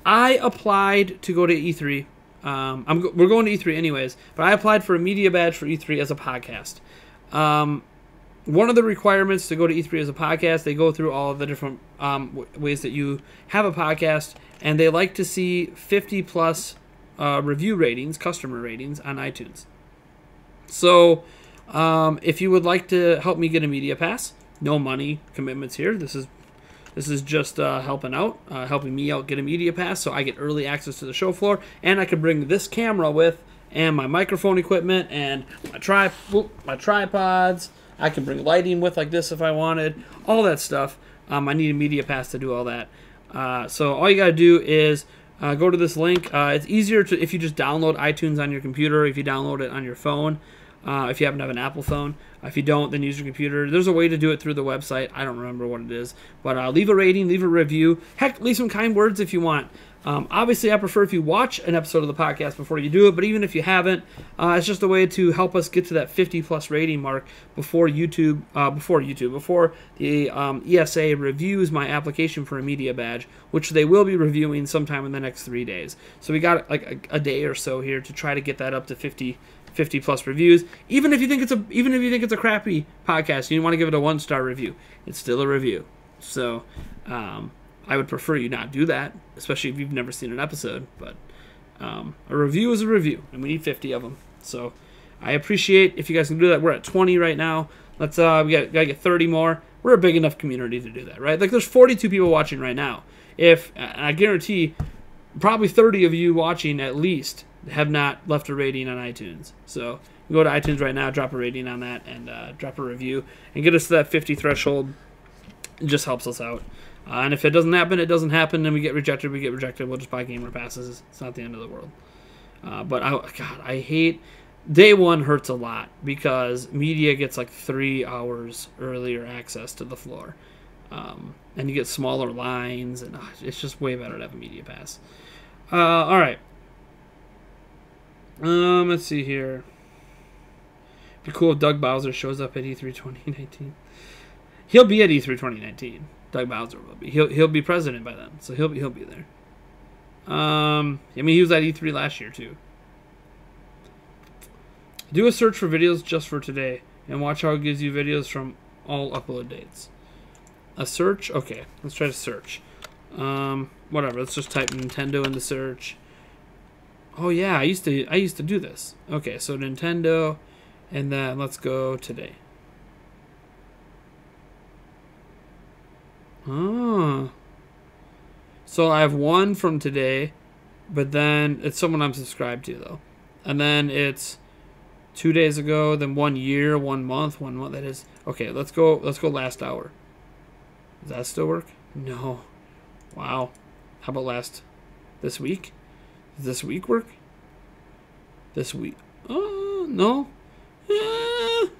I applied to go to E3. We're going to E3 anyways, but I applied for a media badge for E3 as a podcast. One of the requirements to go to E3 as a podcast, they go through all of the different ways that you have a podcast, and they like to see 50 plus review ratings, customer ratings on iTunes. So if you would like to help me get a media pass, no money commitments here. This is just helping out, helping me out get a media pass, so I get early access to the show floor, and I can bring this camera with, and my microphone equipment, and my tripods. I can bring lighting with like this if I wanted, all that stuff. I need a media pass to do all that. So all you gotta do is go to this link. It's easier if you just download iTunes on your computer, if you download it on your phone, if you happen to have an Apple phone. If you don't, then use your computer. There's a way to do it through the website. I don't remember what it is. But leave a rating, leave a review. Heck, leave some kind words if you want. Obviously, I prefer if you watch an episode of the podcast before you do it. But even if you haven't, it's just a way to help us get to that 50-plus rating mark before the ESA reviews my application for a media badge, which they will be reviewing sometime in the next 3 days. So we got like a day or so here to try to get that up to 50 plus reviews. Even if you think it's a crappy podcast and you want to give it a 1-star review, it's still a review. So I would prefer you not do that, especially if you've never seen an episode. But a review is a review, and we need 50 of them. So I appreciate if you guys can do that. We're at 20 right now. Let's we gotta get 30 more. We're a big enough community to do that, right? Like, there's 42 people watching right now. And I guarantee probably 30 of you watching at least have not left a rating on iTunes. So you go to iTunes right now, drop a rating on that, and drop a review, and get us to that 50 threshold. It just helps us out. And if it doesn't happen, it doesn't happen, and we get rejected. We'll just buy gamer passes. It's not the end of the world. But I hate... Day one hurts a lot because media gets like 3 hours earlier access to the floor. And you get smaller lines, and it's just way better to have a media pass. All right. Let's see here. It'd be cool if Doug Bowser shows up at E3 2019. He'll be at E3 2019. Doug Bowser will be. He'll be president by then, so he'll be there. I mean, he was at E3 last year too. Do a search for videos just for today, and watch how it gives you videos from all upload dates. A search? Okay, let's try to search. Whatever. Let's just type Nintendo in the search. Oh yeah, I used to do this. Okay, so Nintendo, and then let's go today. Oh. So I have one from today, but then it's someone I'm subscribed to though. And then it's 2 days ago, then 1 year, 1 month, 1 month. That is okay. Let's go last hour. Does that still work? No. Wow. How about this week? Does this week work? This week. Oh No.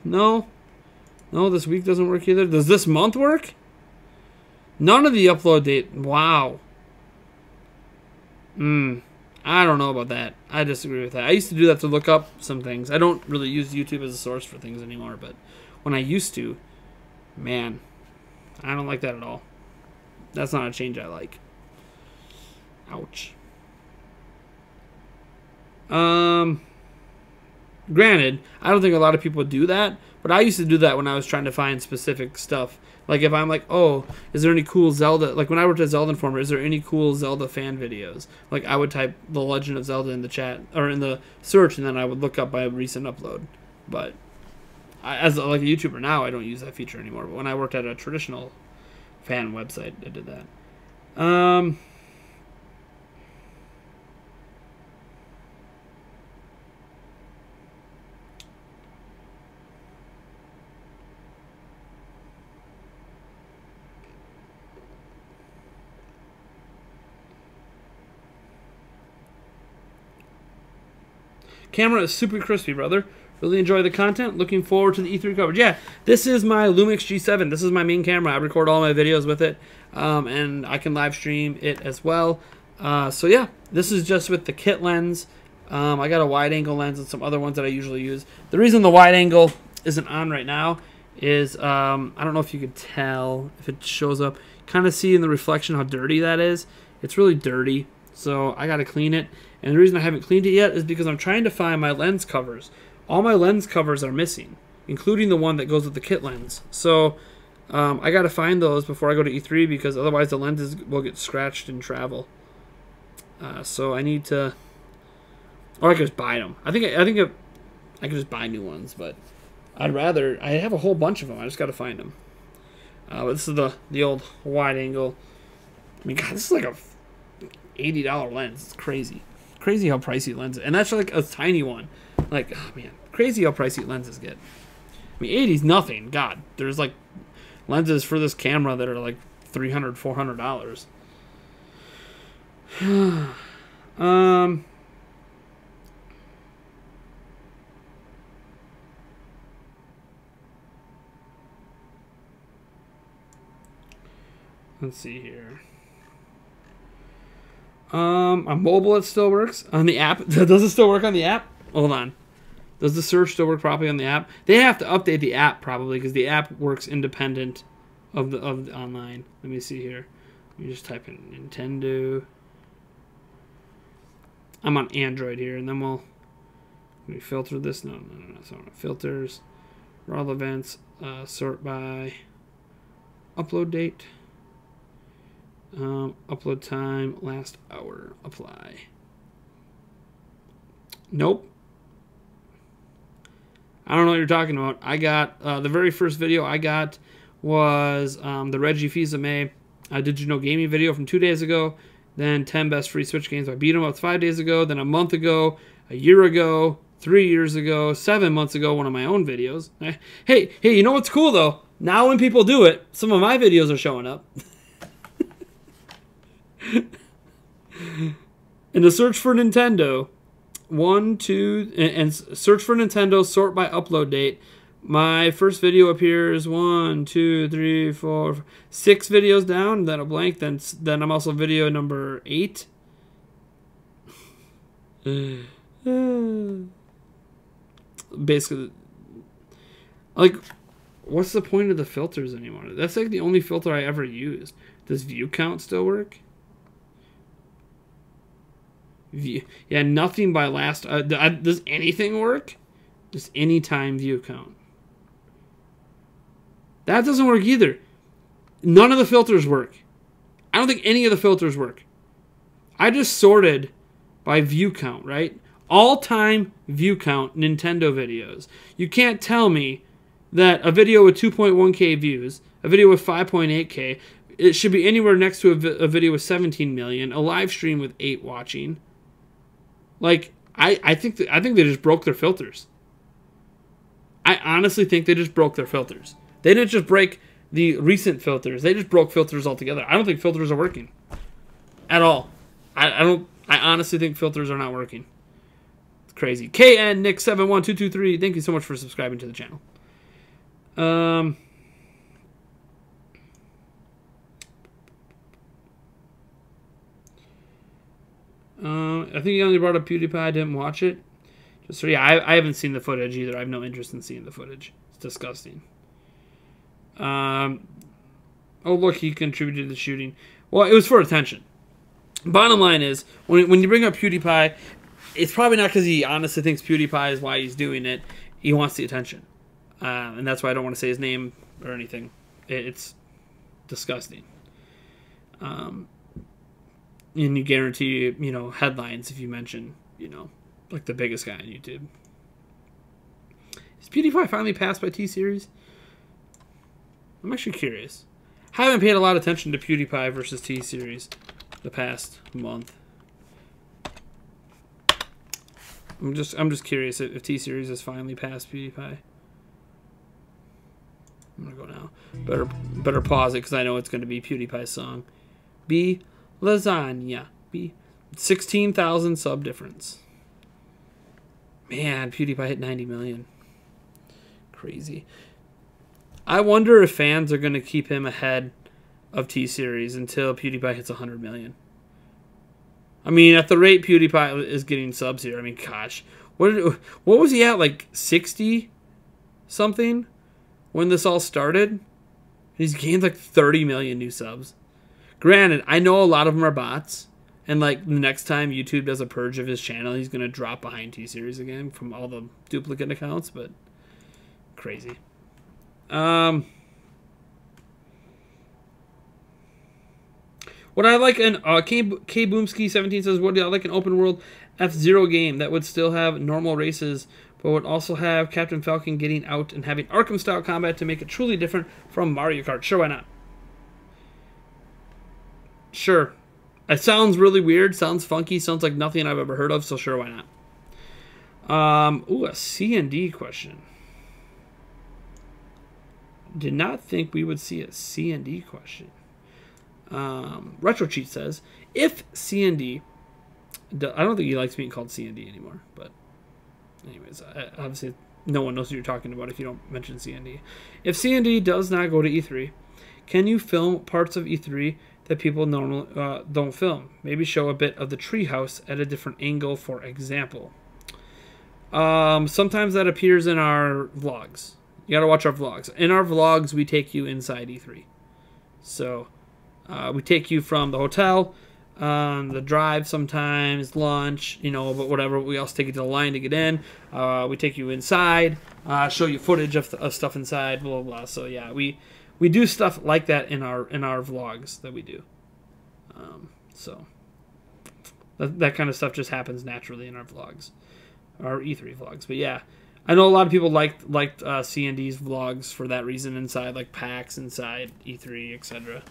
No. No, this week doesn't work either. Does this month work? None of the upload date. Wow. I don't know about that. I disagree with that. I used to do that to look up some things. I don't really use YouTube as a source for things anymore, but when I used to, man, I don't like that at all. That's not a change I like. Ouch. Granted, I don't think a lot of people do that, but I used to do that when I was trying to find specific stuff. Like if I'm like, oh, is there any cool Zelda? Like when I worked at Zelda Informer, is there any cool Zelda fan videos? Like I would type The Legend of Zelda in the chat or in the search, and then I would look up by a recent upload. But as like a YouTuber now, I don't use that feature anymore. But when I worked at a traditional fan website, I did that. Camera is super crispy, brother. Really enjoy the content. Looking forward to the E3 coverage. Yeah, this is my Lumix G7. This is my main camera. I record all my videos with it, and I can live stream it as well. So yeah, this is just with the kit lens. I got a wide angle lens and some other ones that I usually use. The reason the wide angle isn't on right now is I don't know if you could tell if it shows up. Kind of see in the reflection how dirty that is. It's really dirty, so I got to clean it. And the reason I haven't cleaned it yet is because I'm trying to find my lens covers. All my lens covers are missing, including the one that goes with the kit lens. So I got to find those before I go to E3 because otherwise the lenses will get scratched in travel. So I need to, or I could just buy them. I think I could just buy new ones, but I'd rather. I have a whole bunch of them. I just got to find them. But this is the old wide angle. I mean, God, this is like a $80 lens. It's crazy. Crazy how pricey lenses, and that's like a tiny one. Like, oh man, crazy how pricey lenses get. I mean, 80's nothing. God, there's like lenses for this camera that are like $300, $400. Let's see here. On mobile, it still works. On the app, does it still work on the app? Hold on. Does the search still work properly on the app? They have to update the app probably because the app works independent of the online. Let me see here. Let me just type in Nintendo. I'm on Android here, and then let me filter this. No. So filters, relevance, sort by upload date. Upload time, last hour, apply. Nope. I don't know what you're talking about. I got, the very first video I got was the Reggie Fils-Aimé Did You Know Gaming video from 2 days ago. Then 10 best free Switch games. I beat them up 5 days ago. Then a month ago, a year ago, 3 years ago, 7 months ago, one of my own videos. Hey, you know what's cool though? Now when people do it, some of my videos are showing up. In the search for Nintendo, and search for Nintendo, sort by upload date. My first video appears 1, 2, 3, 4, 6 videos down, then a blank, then I'm also video number 8. Basically, like, what's the point of the filters anymore? That's like the only filter I ever used. Does view count still work? Yeah, nothing by last. Does anything work? Just anytime view count. That doesn't work either. None of the filters work. I don't think any of the filters work. I just sorted by view count, right? All-time view count Nintendo videos. You can't tell me that a video with 2.1K views, a video with 5.8K, it should be anywhere next to a video with 17 million, a live stream with 8 watching. Like, I think they just broke their filters. I honestly think they just broke their filters. They didn't just break the recent filters. They just broke filters altogether. I don't think filters are working at all. I honestly think filters are not working. It's crazy. KN Nick 71223. Thank you so much for subscribing to the channel. I think you only brought up PewDiePie. I didn't watch it. Just so yeah, I haven't seen the footage either. I have no interest in seeing the footage. It's disgusting. Oh look, he contributed to the shooting. Well, it was for attention. Bottom line is, when you bring up PewDiePie, it's probably not because he honestly thinks PewDiePie is why he's doing it. He wants the attention. And that's why I don't want to say his name or anything. It's disgusting. And you guarantee, you know, headlines if you mention, you know, like the biggest guy on YouTube. Is PewDiePie finally passed by T-Series? I'm actually curious. I haven't paid a lot of attention to PewDiePie versus T-Series the past month. I'm just curious if T-Series has finally passed PewDiePie. I'm gonna go now. Better pause it because I know it's gonna be PewDiePie's song. B lasagna. B 16,000 sub difference. Man, PewDiePie hit 90 million. Crazy. I wonder if fans are gonna keep him ahead of T-Series until PewDiePie hits 100 million. I mean, at the rate PewDiePie is getting subs here, I mean, gosh, what was he at, like 60 something when this all started? He's gained like 30 million new subs. Granted, I know a lot of them are bots, and like the next time YouTube does a purge of his channel, he's gonna drop behind T-Series again from all the duplicate accounts, but crazy. What I like, and K Boomski 17 says, what do I like an open world F-Zero game that would still have normal races, but would also have Captain Falcon getting out and having Arkham style combat to make it truly different from Mario Kart? Sure, why not? Sure. It sounds really weird, sounds funky, sounds like nothing I've ever heard of, so sure, why not? Ooh, a C&D question. Did not think we would see a C&D question. Retro Cheat says, if C&D, I don't think he likes being called C&D anymore, but anyways, obviously no one knows what you're talking about if you don't mention C&D. If C&D does not go to E3, can you film parts of E3 that people normally don't film? Maybe show a bit of the treehouse at a different angle, for example. Sometimes that appears in our vlogs. You gotta watch our vlogs. In our vlogs, we take you inside E3. So, we take you from the hotel, the drive sometimes, lunch, you know, but whatever. We also take you to the line to get in. We take you inside, show you footage of stuff inside, blah, blah, blah. So, yeah, we do stuff like that in our vlogs that we do. So, that kind of stuff just happens naturally in our vlogs, our E3 vlogs. But, yeah. I know a lot of people liked C&D's vlogs for that reason inside, like PAX, inside E3, etc.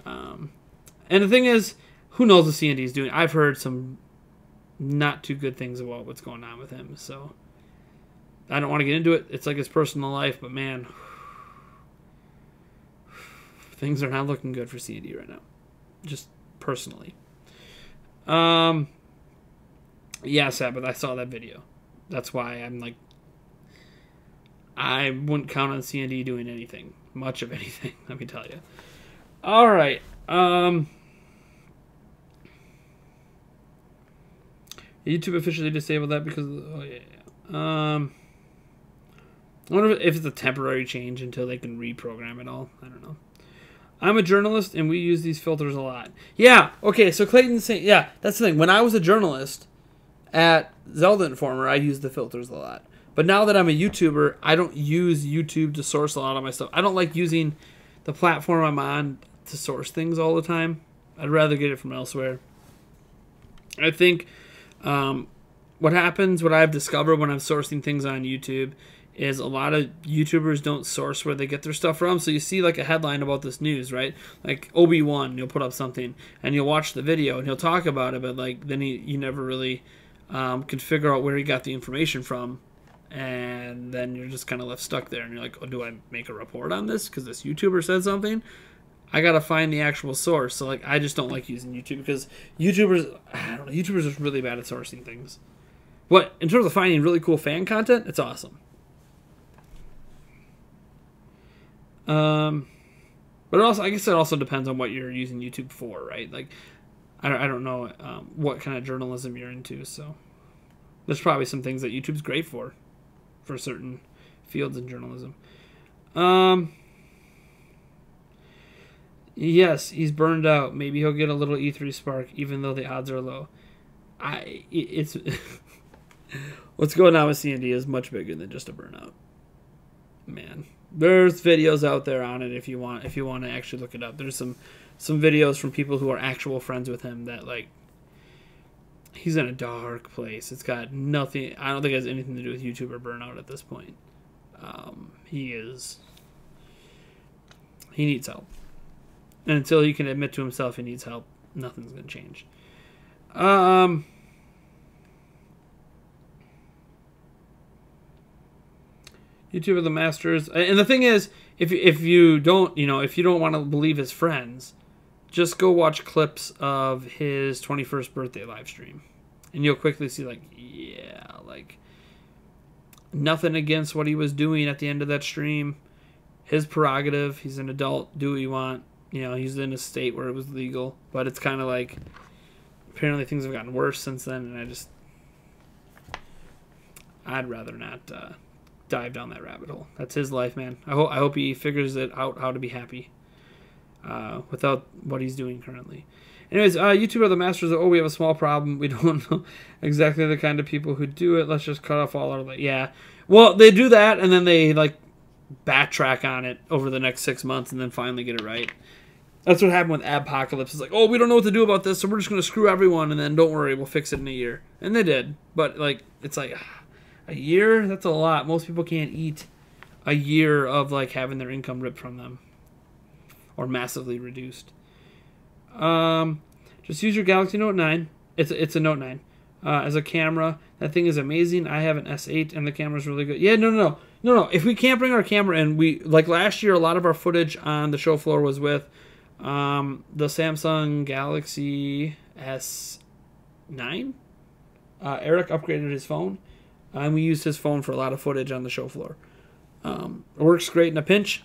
And the thing is, who knows what C&D's doing? I've heard some not too good things about what's going on with him, so I don't want to get into it. It's like his personal life, but man, things are not looking good for C&D right now, just personally. Yeah, Sabbath, I saw that video. That's why I'm like, I wouldn't count on C&D doing anything, much of anything, let me tell you. All right. YouTube officially disabled that because, oh yeah. I wonder if it's a temporary change until they can reprogram it all. I don't know. I'm a journalist and we use these filters a lot. Yeah. Okay. So Clayton's saying, yeah, that's the thing. When I was a journalist at Zelda Informer, I used the filters a lot. But now that I'm a YouTuber, I don't use YouTube to source a lot of my stuff. I don't like using the platform I'm on to source things all the time. I'd rather get it from elsewhere. I think what happens, what I've discovered when I'm sourcing things on YouTube, is a lot of YouTubers don't source where they get their stuff from. So you see like a headline about this news, right? Like Obi-Wan, you'll put up something and you'll watch the video and he'll talk about it, but like then you never really can figure out where he got the information from. And then you're just kind of left stuck there and you're like, oh, do I make a report on this because this YouTuber said something? I gotta find the actual source. So like, I just don't like using YouTube because YouTubers, I don't know, YouTubers are really bad at sourcing things. What, in terms of finding really cool fan content, it's awesome. But also, I guess it also depends on what you're using YouTube for, right? Like, I don't know what kind of journalism you're into, so there's probably some things that YouTube's great for certain fields in journalism. Yes, he's burned out. Maybe he'll get a little E3 spark, even though the odds are low. It's what's going on with C&D is much bigger than just a burnout. Man, there's videos out there on it if you want to actually look it up. There's some videos from people who are actual friends with him that, like, he's in a dark place. It's got nothing. I don't think it has anything to do with YouTube or burnout at this point. He needs help. And until he can admit to himself he needs help, nothing's going to change. YouTube are the masters. And the thing is, if you don't want to believe his friends, just go watch clips of his 21st birthday live stream. And you'll quickly see, like, yeah, like, nothing against what he was doing at the end of that stream. His prerogative. He's an adult. Do what you want. You know, he's in a state where it was legal. But it's kind of like, apparently things have gotten worse since then. And I'd rather not dive down that rabbit hole. That's his life, man. I hope he figures it out how to be happy without what he's doing currently. Anyways, YouTube are the masters of, we have a small problem. We don't know exactly the kind of people who do it. Let's just cut off all our... Yeah. Well, they do that, and then they, like, backtrack on it over the next 6 months and then finally get it right. That's what happened with Adpocalypse. It's like, we don't know what to do about this, so we're just going to screw everyone, and then don't worry, we'll fix it in a year. And they did. But, like, it's like, a year? That's a lot. Most people can't eat a year of, like, having their income ripped from them. Or massively reduced. Just use your Galaxy Note 9. It's a Note 9. As a camera. That thing is amazing. I have an S8 and the camera's really good. Yeah, no. If we can't bring our camera in, like last year, a lot of our footage on the show floor was with the Samsung Galaxy S9. Eric upgraded his phone. And we used his phone for a lot of footage on the show floor. It works great in a pinch.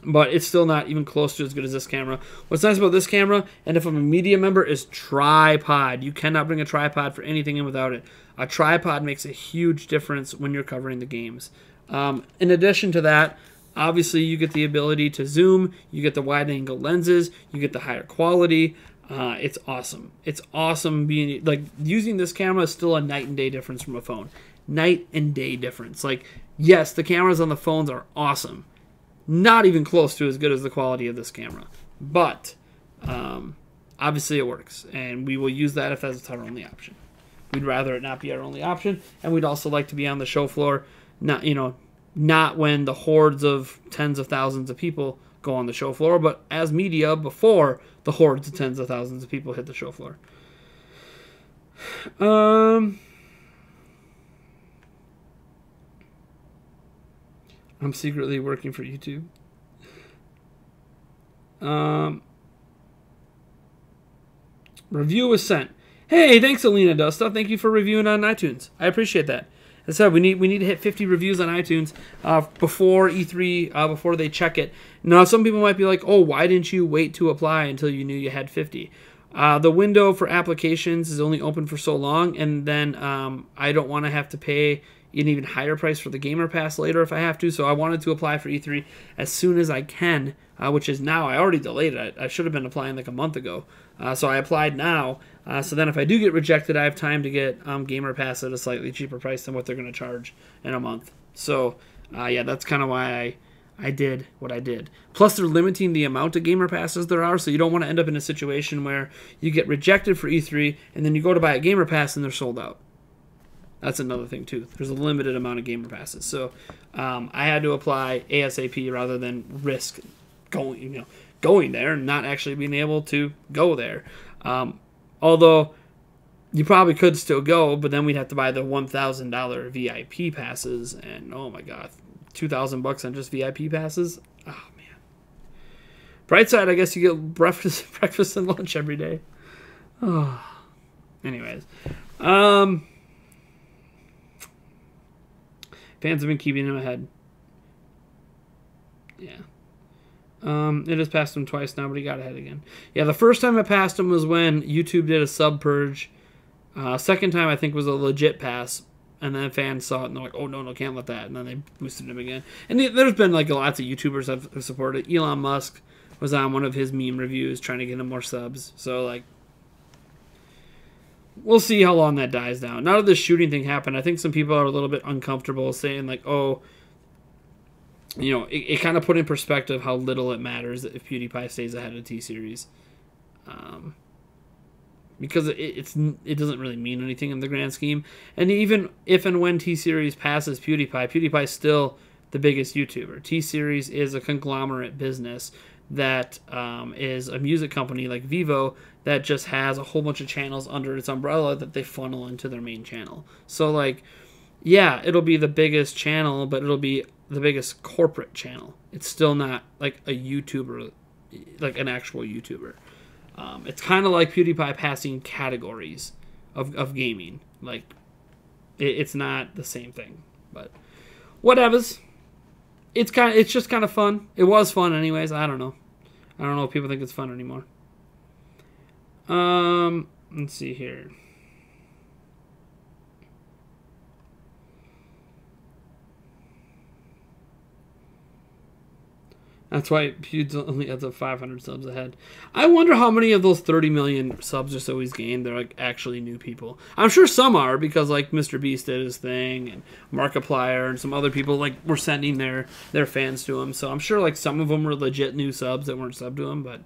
But it's still not even close to as good as this camera. What's nice about this camera, and if I'm a media member, is tripod. You cannot bring a tripod for anything in without it. A tripod makes a huge difference when you're covering the games. In addition to that, obviously you get the ability to zoom. You get the wide-angle lenses. You get the higher quality. It's awesome. It's awesome being... Like, using this camera is still a night and day difference from a phone. Night and day difference. Like, yes, the cameras on the phones are awesome. Not even close to as good as the quality of this camera. But, obviously it works. And we will use that if that's our only option. We'd rather it not be our only option. And we'd also like to be on the show floor. Not when the hordes of tens of thousands of people go on the show floor. But as media before the hordes of tens of thousands of people hit the show floor. I'm secretly working for YouTube. Review was sent. Hey, thanks, Alina Dusta. Thank you for reviewing on iTunes. I appreciate that. As I said, we need to hit 50 reviews on iTunes before E3, before they check it. Now, some people might be like, why didn't you wait to apply until you knew you had 50? The window for applications is only open for so long, and then I don't want to have to pay an even higher price for the Gamer Pass later if I have to, so I wanted to apply for E3 as soon as I can, which is now. I already delayed it. I should have been applying like a month ago, so I applied now, so then if I do get rejected, I have time to get Gamer Pass at a slightly cheaper price than what they're going to charge in a month. So, yeah, that's kind of why I did what I did. Plus, they're limiting the amount of Gamer Passes there are, so you don't want to end up in a situation where you get rejected for E3, and then you go to buy a Gamer Pass and they're sold out. That's another thing, too. There's a limited amount of Gamer Passes. So I had to apply ASAP rather than risk going there and not actually being able to go there. Although you probably could still go, but then we'd have to buy the $1,000 VIP passes. And, oh, my God, $2,000 on just VIP passes? Oh, man. Bright side, I guess you get breakfast and lunch every day. Oh. Anyways. Fans have been keeping him ahead. Yeah. It has passed him twice now, but he got ahead again. Yeah, the first time it passed him was when YouTube did a sub purge. Second time I think was a legit pass, and then fans saw it and they're like, "Oh no, can't let that." And then they boosted him again. And there's been like lots of YouTubers have supported. Elon Musk was on one of his meme reviews trying to get him more subs. So like, we'll see how long that dies down. Now that this shooting thing happened, I think some people are a little bit uncomfortable saying like, "Oh." You know, it kind of put in perspective how little it matters if PewDiePie stays ahead of T-Series. Because it doesn't really mean anything in the grand scheme. And even if and when T-Series passes PewDiePie is still the biggest YouTuber. T-Series is a conglomerate business that is a music company like Vivo that just has a whole bunch of channels under its umbrella that they funnel into their main channel. So, like, yeah, it'll be the biggest channel, but it'll be the biggest corporate channel. It's still not like a YouTuber, like an actual YouTuber. It's kind of like PewDiePie passing categories of gaming. Like, it's not the same thing, but whatevers. It's just kind of fun. It was fun anyways. I don't know if people think it's fun anymore. Let's see here. That's why Pew's only has 500 subs ahead. I wonder how many of those 30 million subs or so he's gained, they're like actually new people. I'm sure some are, because like Mr. Beast did his thing, and Markiplier and some other people like were sending their fans to him. So I'm sure like some of them were legit new subs that weren't subbed to him. But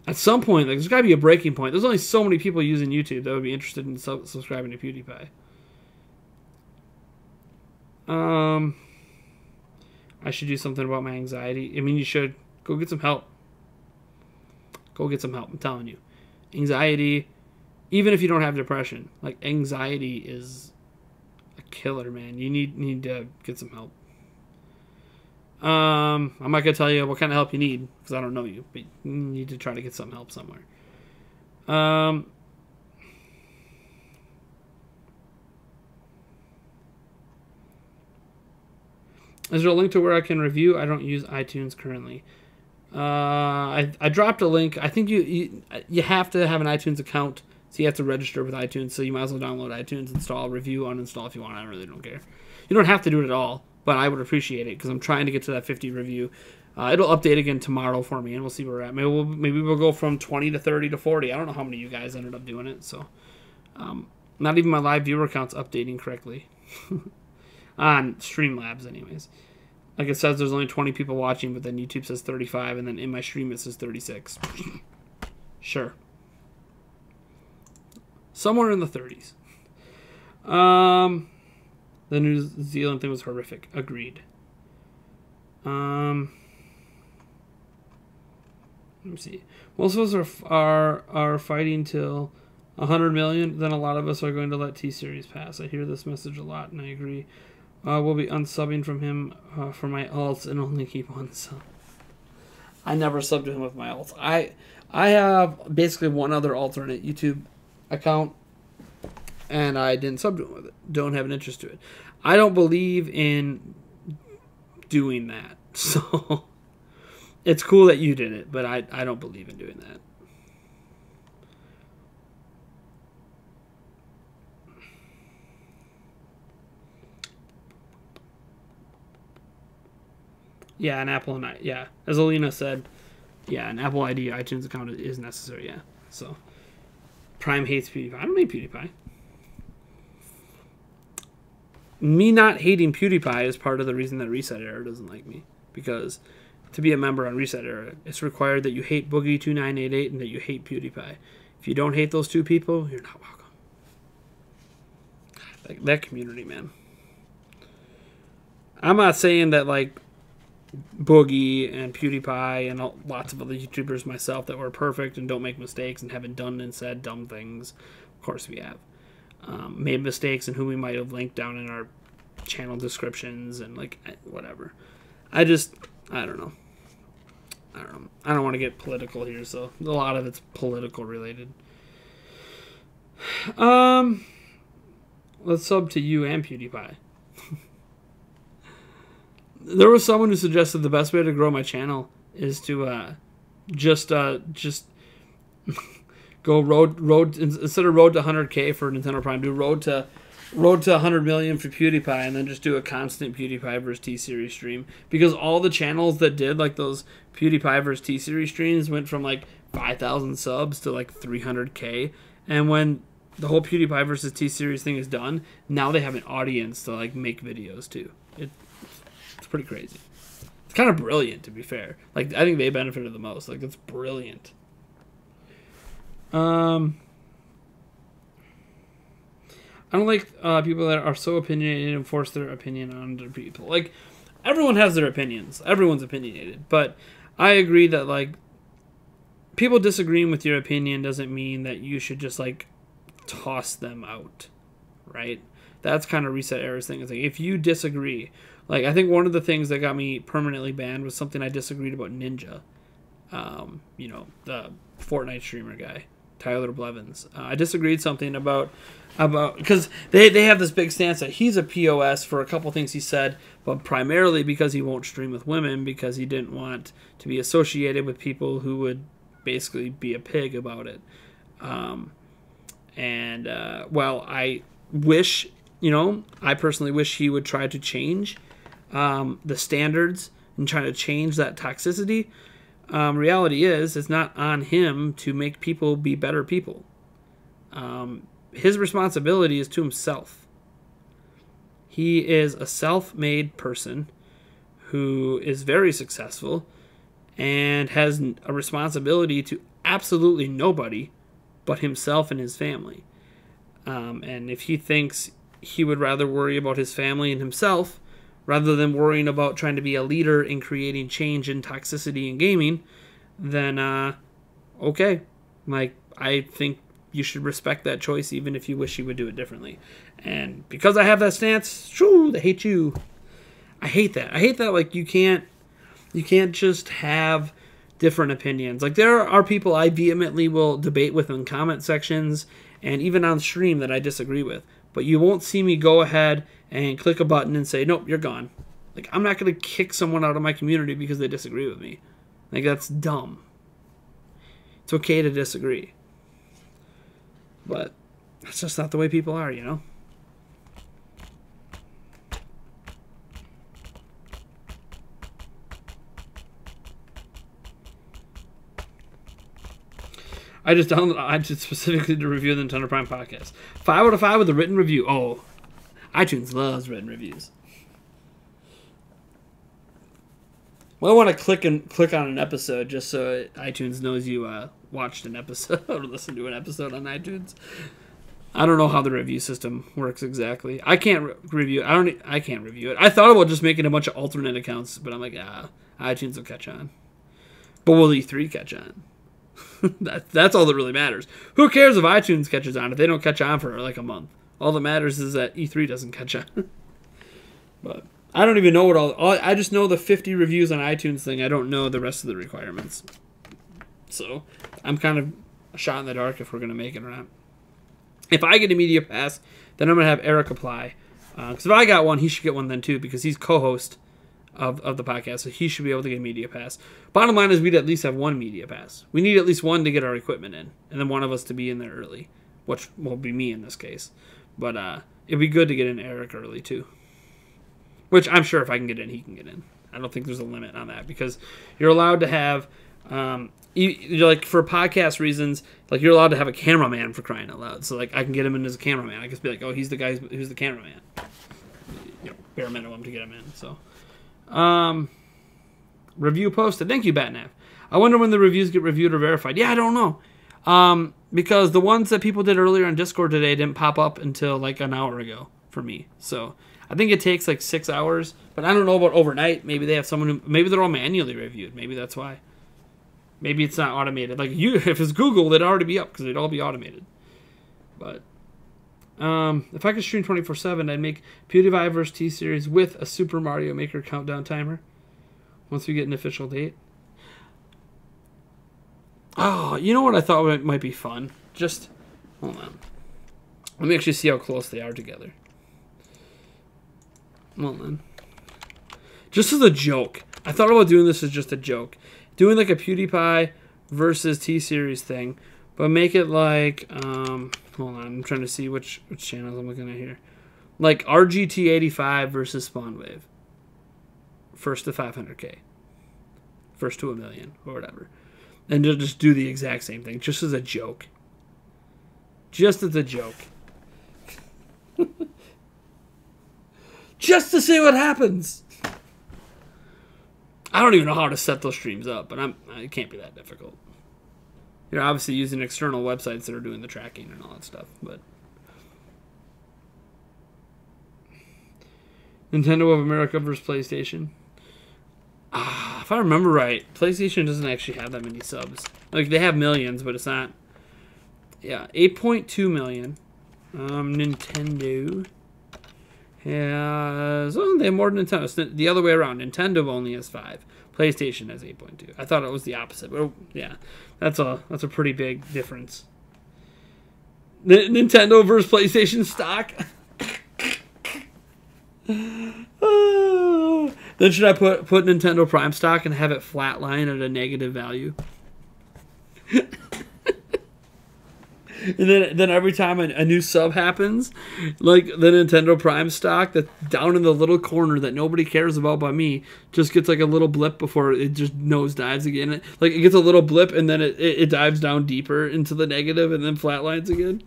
at some point, like, there's got to be a breaking point. There's only so many people using YouTube that would be interested in subscribing to PewDiePie. I should do something about my anxiety. I mean, you should. Go get some help. Go get some help. I'm telling you. Anxiety, even if you don't have depression, like, anxiety is a killer, man. You need to get some help. I'm not going to tell you what kind of help you need, because I don't know you, but you need to try to get some help somewhere. Is there a link to where I can review? I don't use iTunes currently. I dropped a link. I think you have to have an iTunes account, so you have to register with iTunes. So you might as well download iTunes, install, review, uninstall if you want. I really don't care. You don't have to do it at all, but I would appreciate it because I'm trying to get to that 50 review. It'll update again tomorrow for me, and we'll see where we're at. Maybe we'll go from 20 to 30 to 40. I don't know how many of you guys ended up doing it. So not even my live viewer account's updating correctly. On Streamlabs, anyways. Like it says, there's only 20 people watching, but then YouTube says 35, and then in my stream it says 36. Sure. Somewhere in the 30s. The New Zealand thing was horrific. Agreed. Let me see. Most of us are fighting till 100 million. Then a lot of us are going to let T-Series pass. I hear this message a lot, and I agree. We'll be unsubbing from him for my alts and only keep one sub. I never subbed to him with my alts. I have basically one other alternate YouTube account, and I didn't sub to him with it. Don't have an interest to it. I don't believe in doing that. So it's cool that you did it, but I don't believe in doing that. Yeah, an Apple and yeah, as Alina said, yeah, an Apple ID iTunes account is necessary. Yeah, so Prime hates PewDiePie. I don't hate PewDiePie. Me not hating PewDiePie is part of the reason that Reset Era doesn't like me, because to be a member on Reset Era, it's required that you hate Boogie2988 and that you hate PewDiePie. If you don't hate those two people, you're not welcome. That community, man. I'm not saying that like Boogie and PewDiePie and lots of other YouTubers, myself, that were perfect and don't make mistakes and haven't done and said dumb things. Of course we have. Made mistakes and who we might have linked down in our channel descriptions and like whatever. I don't know. I don't want to get political here, so a lot of it's political related. Let's sub to you and PewDiePie. There was someone who suggested the best way to grow my channel is to just go road instead of road to 100K for Nintendo Prime, do road to 100 million for PewDiePie, and then just do a constant PewDiePie versus T-Series stream. Because all the channels that did like those PewDiePie versus T-Series streams went from like 5,000 subs to like 300K, and when the whole PewDiePie versus T-Series thing is done, now they have an audience to like make videos too. It's pretty crazy. It's kind of brilliant, to be fair. Like, I think they benefited the most. Like, it's brilliant. I don't like people that are so opinionated and force their opinion on other people. Like, everyone has their opinions. Everyone's opinionated. But I agree that, like, people disagreeing with your opinion doesn't mean that you should just, like, toss them out, right? That's kind of Reset Error's thing. It's like, if you disagree, like, I think one of the things that got me permanently banned was something I disagreed about Ninja. You know, the Fortnite streamer guy, Tyler Blevins. I disagreed something about because they have this big stance that he's a POS for a couple things he said, but primarily because he won't stream with women because he didn't want to be associated with people who would basically be a pig about it. Well, I wish, you know, I personally wish he would try to change the standards and try to change that toxicity. Reality is, it's not on him to make people be better people. His responsibility is to himself. He is a self-made person who is very successful and has a responsibility to absolutely nobody but himself and his family. And if he thinks he would rather worry about his family and himself rather than worrying about trying to be a leader in creating change and toxicity in gaming, then okay. Like, I think you should respect that choice even if you wish you would do it differently. And because I have that stance, shoo, they hate you. I hate that. I hate that, like, you can't just have different opinions. Like, there are people I vehemently will debate with in comment sections and even on stream that I disagree with. But you won't see me go ahead and click a button and say, nope, you're gone. Like, I'm not going to kick someone out of my community because they disagree with me. Like, that's dumb. It's okay to disagree. But that's just not the way people are, you know? I just downloaded iTunes specifically to review the Nintendo Prime podcast. 5 out of 5 with a written review. Oh, iTunes loves written reviews. Well, I want to click on an episode just so iTunes knows you watched an episode or listened to an episode on iTunes. I don't know how the review system works exactly. I can't review. I can't review it. I thought about just making a bunch of alternate accounts, but I'm like, iTunes will catch on. But will E3 catch on? That's all that really matters. Who cares if iTunes catches on if they don't catch on for like a month? All that matters is that E3 doesn't catch on. But I don't even know what all I just know the 50 reviews on iTunes thing. I don't know the rest of the requirements. So I'm kind of a shot in the dark if we're going to make it or not. If I get a media pass, then I'm going to have Eric apply. Because if I got one, he should get one then too, because he's co-host of the podcast, so he should be able to get a media pass. Bottom line is we'd at least have one media pass. We need at least one to get our equipment in, and then one of us to be in there early, which will be me in this case. But it'd be good to get in Eric early too. Which I'm sure if I can get in, he can get in. I don't think there's a limit on that, because you're allowed to have, like for podcast reasons, like you're allowed to have a cameraman for crying out loud. So like I can get him in as a cameraman. I can just be like, oh, he's the guy who's the cameraman. You know, bare minimum to get him in. So. Review posted. Thank you, Batnav. I wonder when the reviews get reviewed or verified. Yeah, I don't know. Because the ones that people did earlier on Discord today didn't pop up until like an hour ago for me. So I think it takes like 6 hours, but I don't know about overnight. Maybe they have someone who, maybe they're all manually reviewed. Maybe that's why. Maybe it's not automated. Like if it's Google, they'd already be up because they'd all be automated. But if I could stream 24/7, I'd make PewDiePie vs. T-Series with a Super Mario Maker countdown timer once we get an official date. Oh, you know what I thought might be fun? Just, hold on. Let me actually see how close they are together. Hold on. Just as a joke. I thought about doing this as just a joke. Doing like a PewDiePie versus T-Series thing. But make it like, hold on, I'm trying to see which channels I'm looking at here. Like RGT85 versus Spawnwave. First to 500K. First to 1 million, or whatever. And just do the exact same thing, just as a joke. Just as a joke. Just to see what happens. I don't even know how to set those streams up, but it can't be that difficult. You're obviously using external websites that are doing the tracking and all that stuff, but Nintendo of America versus PlayStation. If I remember right, PlayStation doesn't actually have that many subs. Like, they have millions, but it's not. Yeah, 8.2 million. Nintendo has... Oh, they have more than Nintendo. It's the other way around. Nintendo only has 5. PlayStation has 8.2. I thought it was the opposite, but yeah, that's a pretty big difference. Nintendo versus PlayStation stock. Then should I put Nintendo Prime stock and have it flatline at a negative value? And then every time a new sub happens, like the Nintendo Prime stock that's down in the little corner that nobody cares about but me, just gets like a little blip before it just nosedives again. Like, it gets a little blip and then it dives down deeper into the negative and then flatlines again.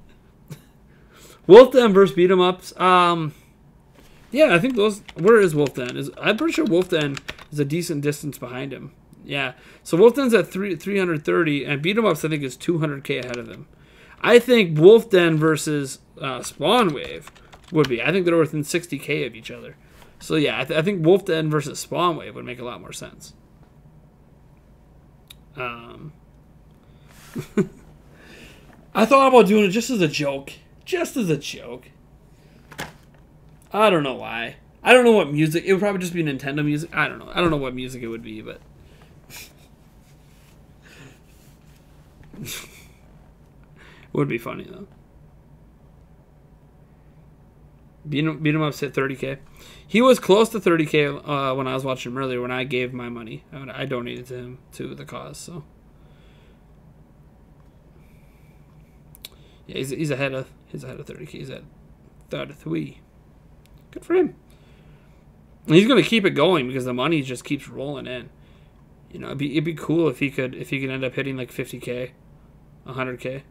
Wolf Den versus Beat 'em Ups. Yeah, I think those... Where is Wolf Den? I'm pretty sure Wolf Den is a decent distance behind him. Yeah. So Wolf Den's at 330, and Beat 'em Ups, I think, is 200K ahead of him. I think Wolf Den versus Spawnwave would be. I think they're within 60K of each other. So, yeah, I think Wolf Den versus Spawnwave would make a lot more sense. I thought about doing it just as a joke. Just as a joke. I don't know why. I don't know what music. It would probably just be Nintendo music. I don't know. I don't know what music it would be, but... would be funny, though. Beat 'em Up's hit 30K. He was close to 30K when I was watching him earlier, when I gave my money. I donated to him, to the cause, so... Yeah, he's ahead of 30K. He's at 33. Good for him. And he's going to keep it going because the money just keeps rolling in. You know, it'd be cool if he could end up hitting like 50K, 100K.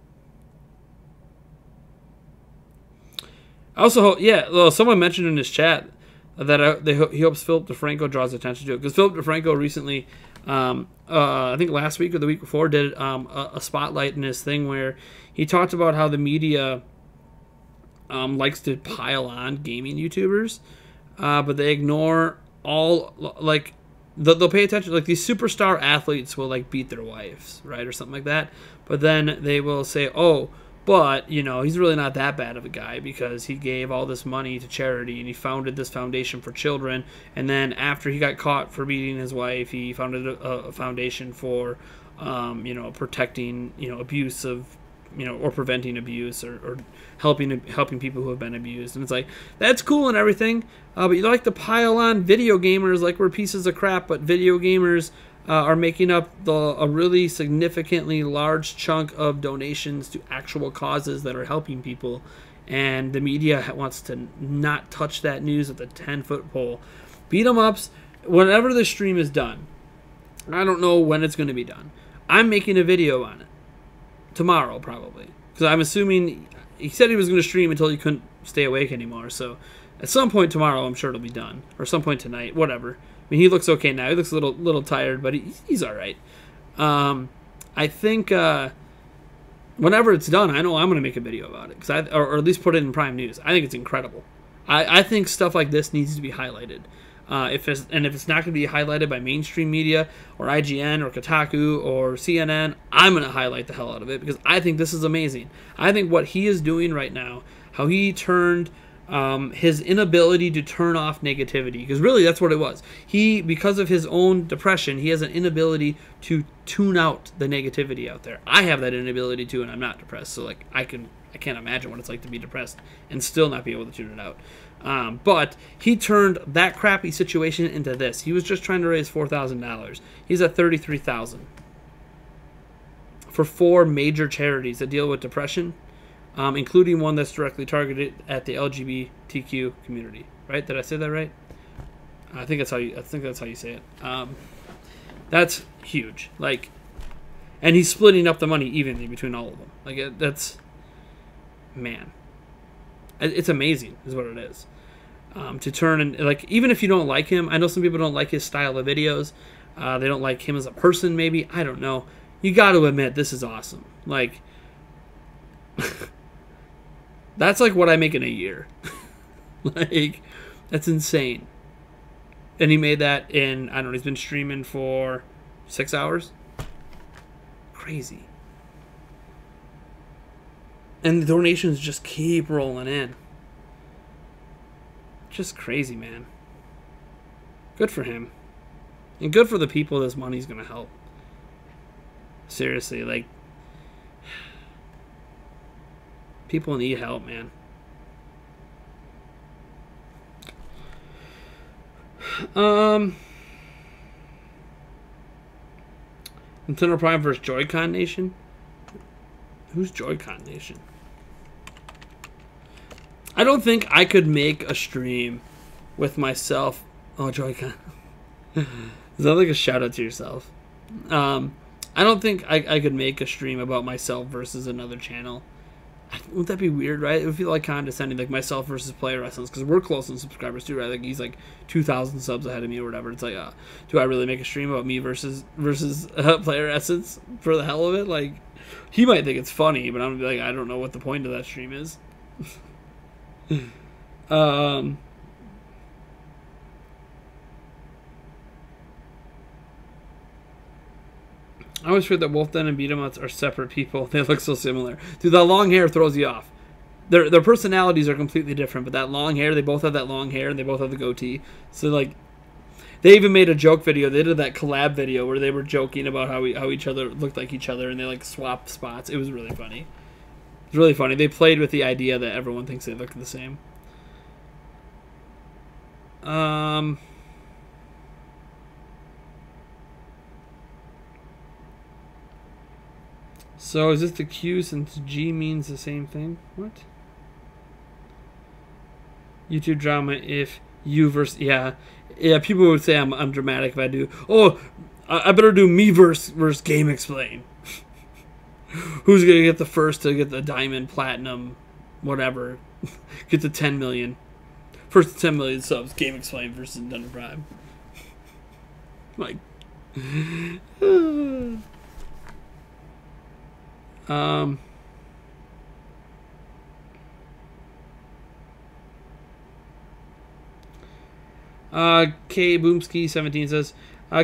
Also, yeah, well, someone mentioned in his chat that he hopes Philip DeFranco draws attention to it, because Philip DeFranco recently, I think last week or the week before, did a spotlight in his thing where he talked about how the media likes to pile on gaming YouTubers, but they ignore all, like, they'll pay attention, like these superstar athletes will like beat their wives, right, or something like that, but then they will say, oh, but, you know, he's really not that bad of a guy because he gave all this money to charity and he founded this foundation for children, and then after he got caught for beating his wife, he founded a foundation for, you know, protecting, you know, abuse of, you know, or preventing abuse, or helping people who have been abused. And it's like, that's cool and everything, but you like to pile on video gamers like we're pieces of crap, but video gamers are making up a really significantly large chunk of donations to actual causes that are helping people, and the media wants to not touch that news with a 10-foot pole. Beat 'em Ups, whenever the stream is done, I don't know when it's going to be done, I'm making a video on it. Tomorrow, probably. Because I'm assuming... He said he was going to stream until he couldn't stay awake anymore, so... At some point tomorrow, I'm sure it'll be done. Or some point tonight, whatever. I mean, he looks okay now. He looks a little tired, but he's alright. I think... whenever it's done, I know I'm going to make a video about it. Or at least put it in Prime News. I think it's incredible. I think stuff like this needs to be highlighted. If it's not going to be highlighted by mainstream media or IGN or Kotaku or CNN, I'm going to highlight the hell out of it because I think this is amazing. I think what he is doing right now, how he turned his inability to turn off negativity, because really that's what it was. Because of his own depression, he has an inability to tune out the negativity out there. I have that inability too, and I'm not depressed, so like I can't imagine what it's like to be depressed and still not be able to tune it out. But he turned that crappy situation into this. He was just trying to raise $4,000. He's at $33,000 for 4 major charities that deal with depression, including one that's directly targeted at the LGBTQ community. Right? Did I say that right? I think that's how you say it. That's huge. Like, and he's splitting up the money evenly between all of them. Like, that's, man, it's amazing, is what it is. To turn and, like, even if you don't like him, I know some people don't like his style of videos. They don't like him as a person, maybe. I don't know. You got to admit, this is awesome. Like, that's like what I make in a year. Like, that's insane. And he made that in, I don't know, he's been streaming for 6 hours. Crazy. And the donations just keep rolling in. Just crazy, man. Good for him. And good for the people this money's going to help. Seriously, like, people need help, man. Nintendo Prime versus Joy-Con Nation? Who's Joy-Con Nation? I don't think I could make a stream with myself. Oh, Joy-Con. Is that like a shout out to yourself? I don't think I could make a stream about myself versus another channel. Wouldn't that be weird, right? It would feel like condescending, like myself versus Player Essence, because we're close in subscribers too, right? Like he's like 2,000 subs ahead of me or whatever. It's like, do I really make a stream about me versus Player Essence for the hell of it? Like, he might think it's funny, but I'm gonna be like, I don't know what the point of that stream is. I always heard that Wolf Den and Beat 'em Ups are separate people. They look so similar. Dude, that long hair throws you off. Their personalities are completely different, but that long hair, they both have that long hair, and they both have the goatee. So, like, they even made a joke video. They did that collab video where they were joking about how each other looked like each other, and they, like, swapped spots. It was really funny. It was really funny. They played with the idea that everyone thinks they look the same. So is this the Q since G means the same thing? What? YouTube drama if you versus... Yeah, people would say I'm dramatic if I do. Oh, I better do me versus Game Explain. Who's going to get the first to get the diamond, platinum, whatever. Get the 10 million. First to 10 million subs, Game Explain versus Nintendo Prime. Like... K Boomski 17 says,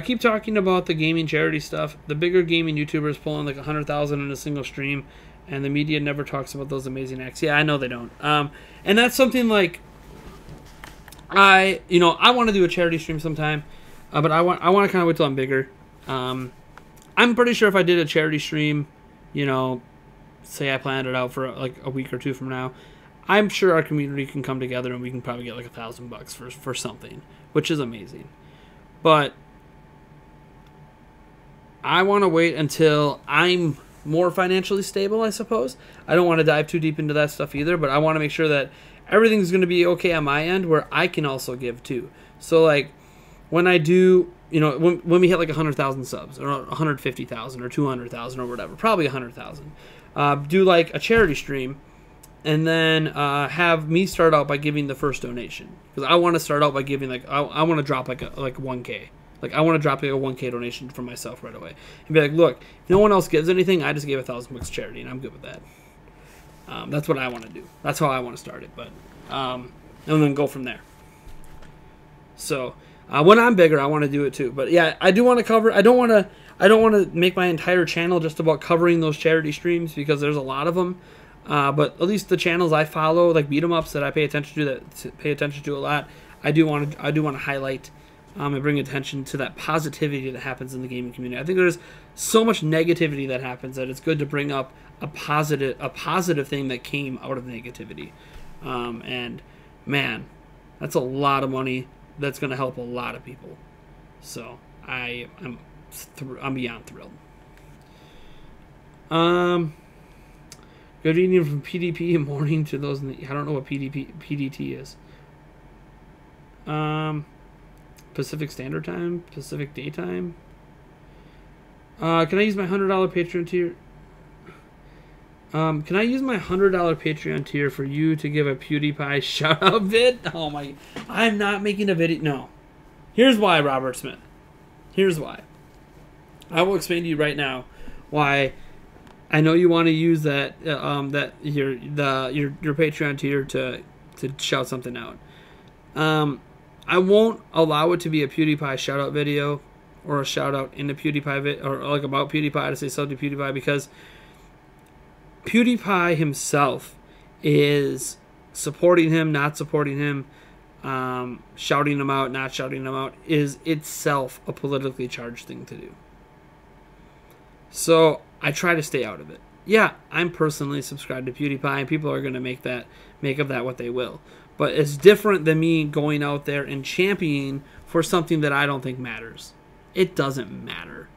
keep talking about the gaming charity stuff. The bigger gaming YouTubers pulling like 100,000 in a single stream, and the media never talks about those amazing acts. Yeah, I know they don't. And that's something like I want to do a charity stream sometime, but I want to kind of wait till I'm bigger. I'm pretty sure if I did a charity stream, say I planned it out for like a week or two from now, I'm sure our community can come together and we can probably get like $1,000 for something, which is amazing. But I want to wait until I'm more financially stable, I suppose. I don't want to dive too deep into that stuff either, but I want to make sure that everything's going to be okay on my end where I can also give too. So like when I do, when we hit like 100,000 subs or 150,000 or 200,000 or whatever, probably 100,000. Do like a charity stream, and then have me start out by giving the first donation, because I want to start out by giving like I want to drop like 1K, like I want to drop like a 1K donation for myself right away, and be like, look, if no one else gives anything, I just gave $1,000 to charity, and I'm good with that. That's what I want to do. That's how I want to start it, but and then go from there. So when I'm bigger, I want to do it too. But yeah, I do want to cover. I don't want to make my entire channel just about covering those charity streams, because there's a lot of them. But at least the channels I follow, like beat 'em ups that I pay attention to a lot, I do want to highlight and bring attention to that positivity that happens in the gaming community. I think there's so much negativity that happens that it's good to bring up a positive thing that came out of negativity. And man, That's a lot of money. That's going to help a lot of people. So I'm beyond thrilled. Good evening from PDP in morning to those in the, I don't know what PDT is. Pacific Standard Time, Pacific Daytime. Can I use my $100 Patreon tier? Can I use my $100 Patreon tier for you to give a PewDiePie shout out vid? Oh my, I'm not making a video. No. Here's why, Robert Smith. Here's why. I will explain to you right now why I know you want to use that your Patreon tier to shout something out. I won't allow it to be a PewDiePie shout out video or a shout out in the PewDiePie or like about PewDiePie to say something to PewDiePie, because PewDiePie himself is supporting him, not supporting him, shouting him out, not shouting him out, is itself a politically charged thing to do. So I try to stay out of it. Yeah, I'm personally subscribed to PewDiePie, and people are going to make of that what they will. But it's different than me going out there and championing for something that I don't think matters. It doesn't matter.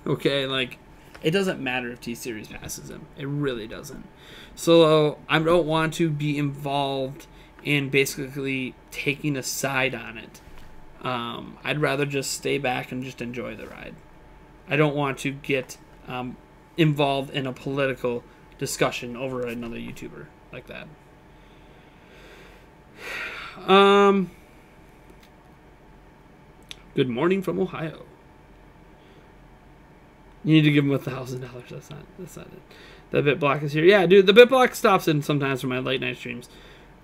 Okay, like, it doesn't matter if T-Series passes him. It really doesn't. So I don't want to be involved in basically taking a side on it. I'd rather just stay back and just enjoy the ride. I don't want to get involved in a political discussion over another YouTuber like that. Good morning from Ohio. You need to give him $1,000. That's not it. The BitBlock is here. Yeah, dude, the BitBlock stops in sometimes for my late night streams.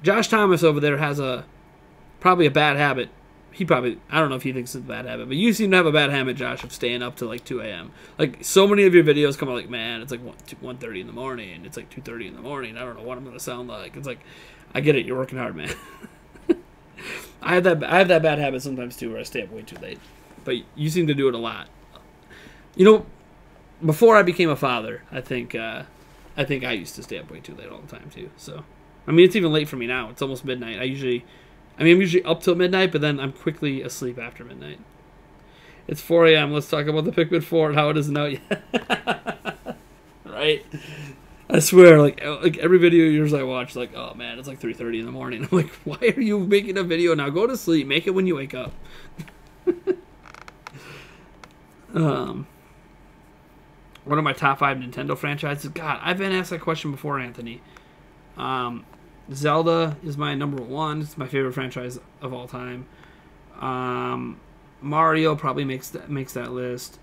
Josh Thomas over there has probably a bad habit. I don't know if he thinks it's a bad habit, but you seem to have a bad habit, Josh, of staying up till like 2 a.m. Like, so many of your videos come out like, man, it's like 1:30 in the morning. It's like 2:30 in the morning. I don't know what I'm going to sound like. It's like, I get it. You're working hard, man. I have that bad habit sometimes too, where I stay up way too late. But you seem to do it a lot. You know, before I became a father, I think I used to stay up way too late all the time too. So, I mean, it's even late for me now. It's almost midnight. I'm usually up till midnight, but then I'm quickly asleep after midnight. It's 4 a.m. Let's talk about the Pikmin 4 and how it isn't out yet. Right? I swear, like every video of yours I watch, like, oh man, it's like 3:30 in the morning. I'm like, why are you making a video now? Go to sleep. Make it when you wake up. One of my top 5 Nintendo franchises. God, I've been asked that question before, Anthony. Zelda is my number 1. It's my favorite franchise of all time. Mario probably makes that list.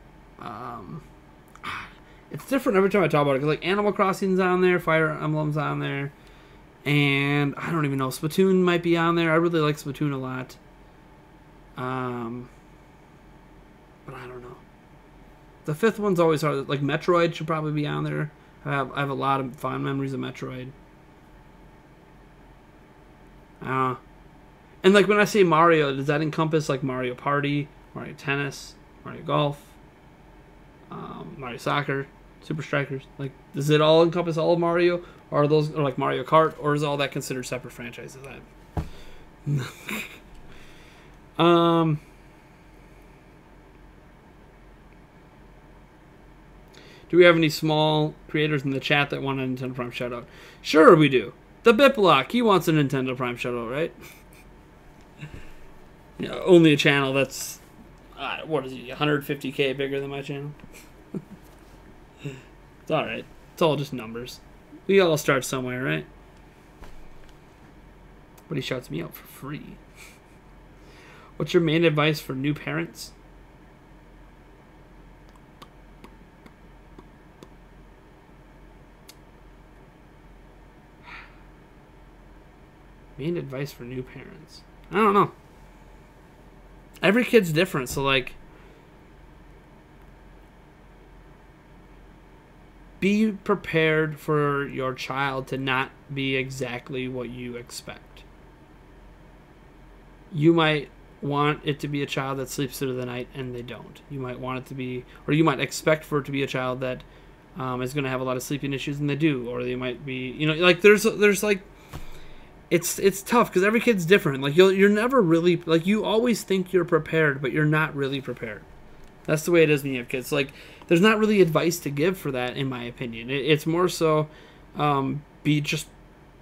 It's different every time I talk about it, because like Animal Crossing's on there, Fire Emblem's on there, and I don't even know, Splatoon might be on there. I really like Splatoon a lot. But I don't know. The 5th one's always hard. Like Metroid should probably be on there. I have a lot of fond memories of Metroid. And like when I say Mario, does that encompass like Mario Party, Mario Tennis, Mario Golf, Mario Soccer, Super Strikers? Like, does it all encompass all of Mario, or are those, or like Mario Kart, or is all that considered separate franchises? Do we have any small creators in the chat that want a Nintendo Prime shoutout? Sure, we do. The BitBlock, he wants a Nintendo Prime shoutout, right? Yeah, only a channel that's, what is he, 150K bigger than my channel? It's alright. It's all just numbers. We all start somewhere, right? But he shouts me out for free. What's your main advice for new parents? Main advice for new parents. I don't know. Every kid's different, so like, be prepared for your child to not be exactly what you expect. You might want it to be a child that sleeps through the night, and they don't. You might want it to be, or you might expect for it to be a child that is going to have a lot of sleeping issues, and they do. Or they might be, you know, like there's like, it's tough because every kid's different. Like you're never really like you always think you're prepared, but you're not really prepared. That's the way it is when you have kids. Like there's not really advice to give for that, in my opinion. It's more so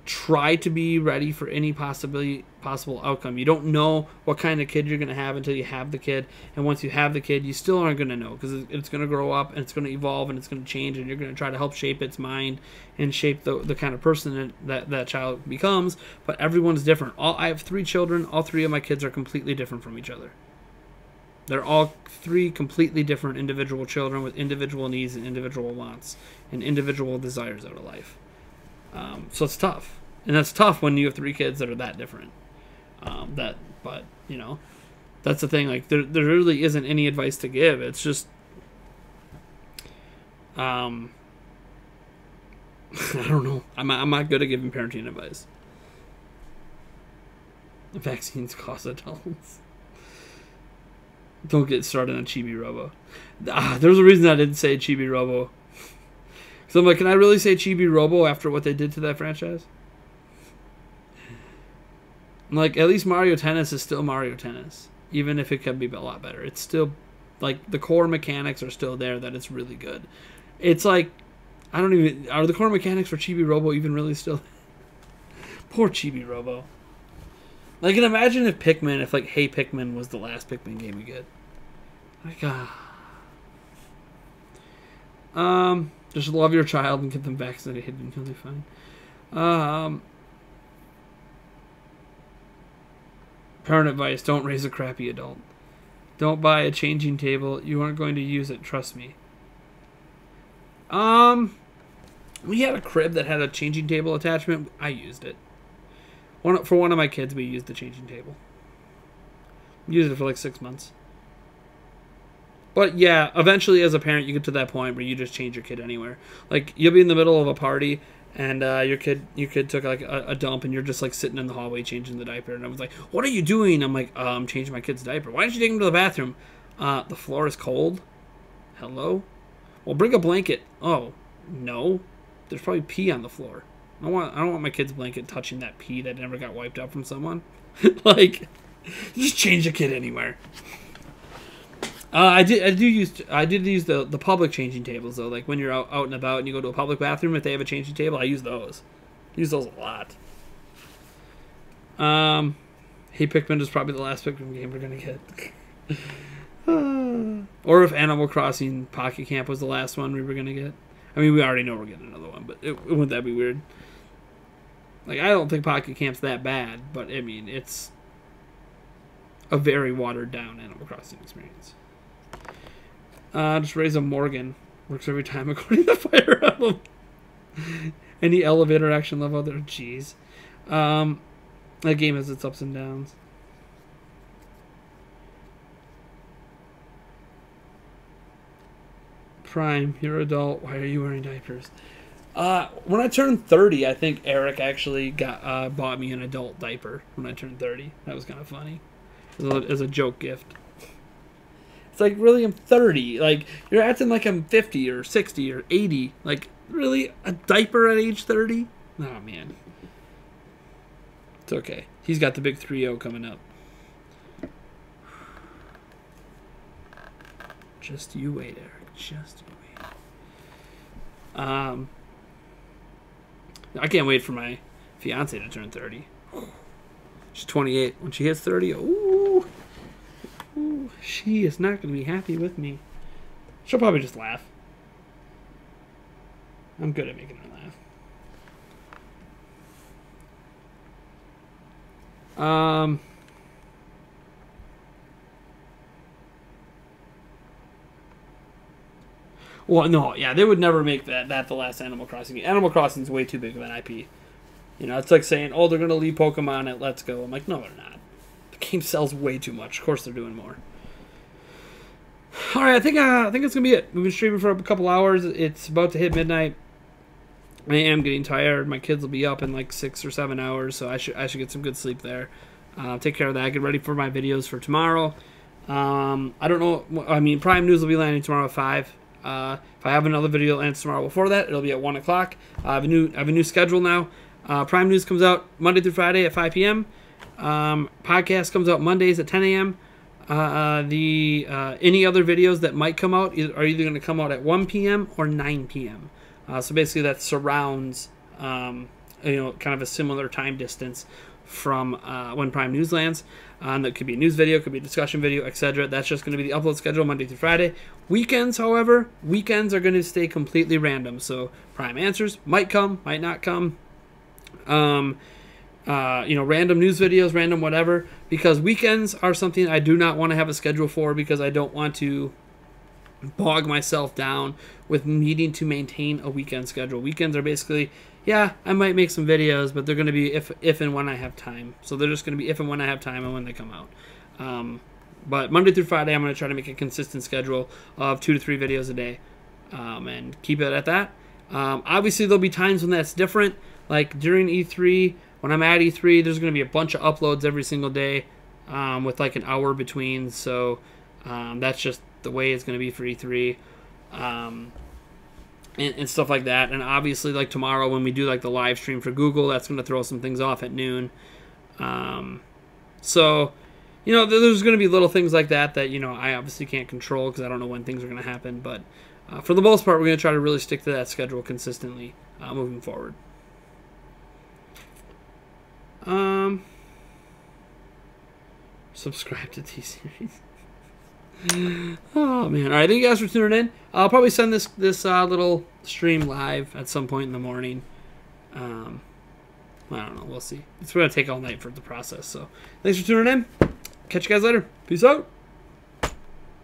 try to be ready for any possible outcome. You don't know what kind of kid you're going to have until you have the kid, and once you have the kid, you still aren't going to know because it's going to grow up and it's going to evolve and it's going to change, and you're going to try to help shape its mind and shape the kind of person that child becomes. But everyone's different. I have 3 children. All 3 of my kids are completely different from each other. They're all 3 completely different individual children with individual needs and individual wants and individual desires out of life. So it's tough, and that's tough when you have 3 kids that are that different. But you know, that's the thing. Like there really isn't any advice to give. It's just, I don't know. I'm not good at giving parenting advice. Vaccines cause adults. Don't get started on Chibi Robo. There's a reason I didn't say Chibi Robo. So I'm like, can I really say Chibi Robo after what they did to that franchise? Like, at least Mario Tennis is still Mario Tennis. Even if it can be a lot better. It's still, like, the core mechanics are still there that it's really good. It's like, are the core mechanics for Chibi Robo even really still? Poor Chibi Robo. Like, and imagine if Hey Pikmin was the last Pikmin game we get. Like, just love your child and get them vaccinated and you'll be fine. Parent advice, don't raise a crappy adult. Don't buy a changing table. You aren't going to use it, trust me. We had a crib that had a changing table attachment. I used it. For one of my kids, we used the changing table. We used it for like 6 months. But yeah, eventually as a parent, you get to that point where you just change your kid anywhere. Like, you'll be in the middle of a party, and your kid took like a dump, and you're just like sitting in the hallway changing the diaper. And I was like, "What are you doing?" I'm like, "I'm changing my kid's diaper." "Why didn't you take him to the bathroom?" The floor is cold." "Hello?" "Well, bring a blanket." "Oh, no. There's probably pee on the floor. I don't want my kid's blanket touching that pee that never got wiped out from someone." Like, just change the kid anywhere. I did use the public changing tables though. Like when you're out and about and you go to a public bathroom, if they have a changing table, I use those. I use those a lot. Hey Pikmin is probably the last Pikmin game we're gonna get. Or if Animal Crossing Pocket Camp was the last one we were gonna get. I mean, we already know we're getting another one, but wouldn't that be weird? Like, I don't think Pocket Camp's that bad, but I mean, it's a very watered down Animal Crossing experience. Just raise a Morgan. Works every time according to Fire Emblem. Any elevator action level there? Jeez. That game has its ups and downs. Prime, you're adult. Why are you wearing diapers? When I turned 30, I think Eric actually bought me an adult diaper when I turned 30. That was kind of funny. As a joke gift. It's like, really, I'm 30. Like, you're acting like I'm 50 or 60 or 80. Like, really? A diaper at age 30? Oh, man. It's okay. He's got the big 3-0 coming up. Just you wait, Eric. Just you wait. I can't wait for my fiance to turn 30. She's 28. When she hits 30, ooh, she is not going to be happy with me. She'll probably just laugh. I'm good at making her laugh. Well, no, yeah, they would never make that the last Animal Crossing game. Animal Crossing is way too big of an IP. You know, it's like saying, oh, they're going to leave Pokemon at Let's Go. I'm like, no, they're not. The game sells way too much. Of course they're doing more. All right, I think it's going to be it. We've been streaming for a couple hours. It's about to hit midnight. I am getting tired. My kids will be up in like 6 or 7 hours, so I should get some good sleep there. Take care of that. Get ready for my videos for tomorrow. I don't know. I mean, Prime News will be landing tomorrow at 5. If I have another video that lands tomorrow before that, it'll be at 1 o'clock. I have a new schedule now. Prime News comes out Monday through Friday at 5 p.m. Podcast comes out Mondays at 10 a.m. Any other videos that might come out are either going to come out at 1 p.m. or 9 p.m. So basically that surrounds, kind of a similar time distance from when Prime News lands. That could be a news video, could be a discussion video, etc. That's just going to be the upload schedule Monday through Friday. Weekends, however, are going to stay completely random. So Prime Answers might come, might not come. Random news videos, random whatever, because weekends are something I do not want to have a schedule for, because I don't want to bog myself down with needing to maintain a weekend schedule. Weekends are basically, yeah, I might make some videos, but they're going to be if and when I have time. So they're just going to be if and when I have time and when they come out. But Monday through Friday, I'm going to try to make a consistent schedule of 2 to 3 videos a day, and keep it at that. Obviously, there'll be times when that's different, like during E3. When I'm at E3, there's going to be a bunch of uploads every single day, with like an hour between. So that's just the way it's going to be for E3, and stuff like that. And obviously, like tomorrow when we do like the live stream for Google, that's going to throw some things off at noon. So, there's going to be little things like that I obviously can't control, because I don't know when things are going to happen. But for the most part, we're going to try to really stick to that schedule consistently moving forward. Subscribe to T-Series. Oh man! All right, thank you guys for tuning in. I'll probably send this little stream live at some point in the morning. I don't know. We'll see. It's going to take all night for the process. So, thanks for tuning in. Catch you guys later. Peace out.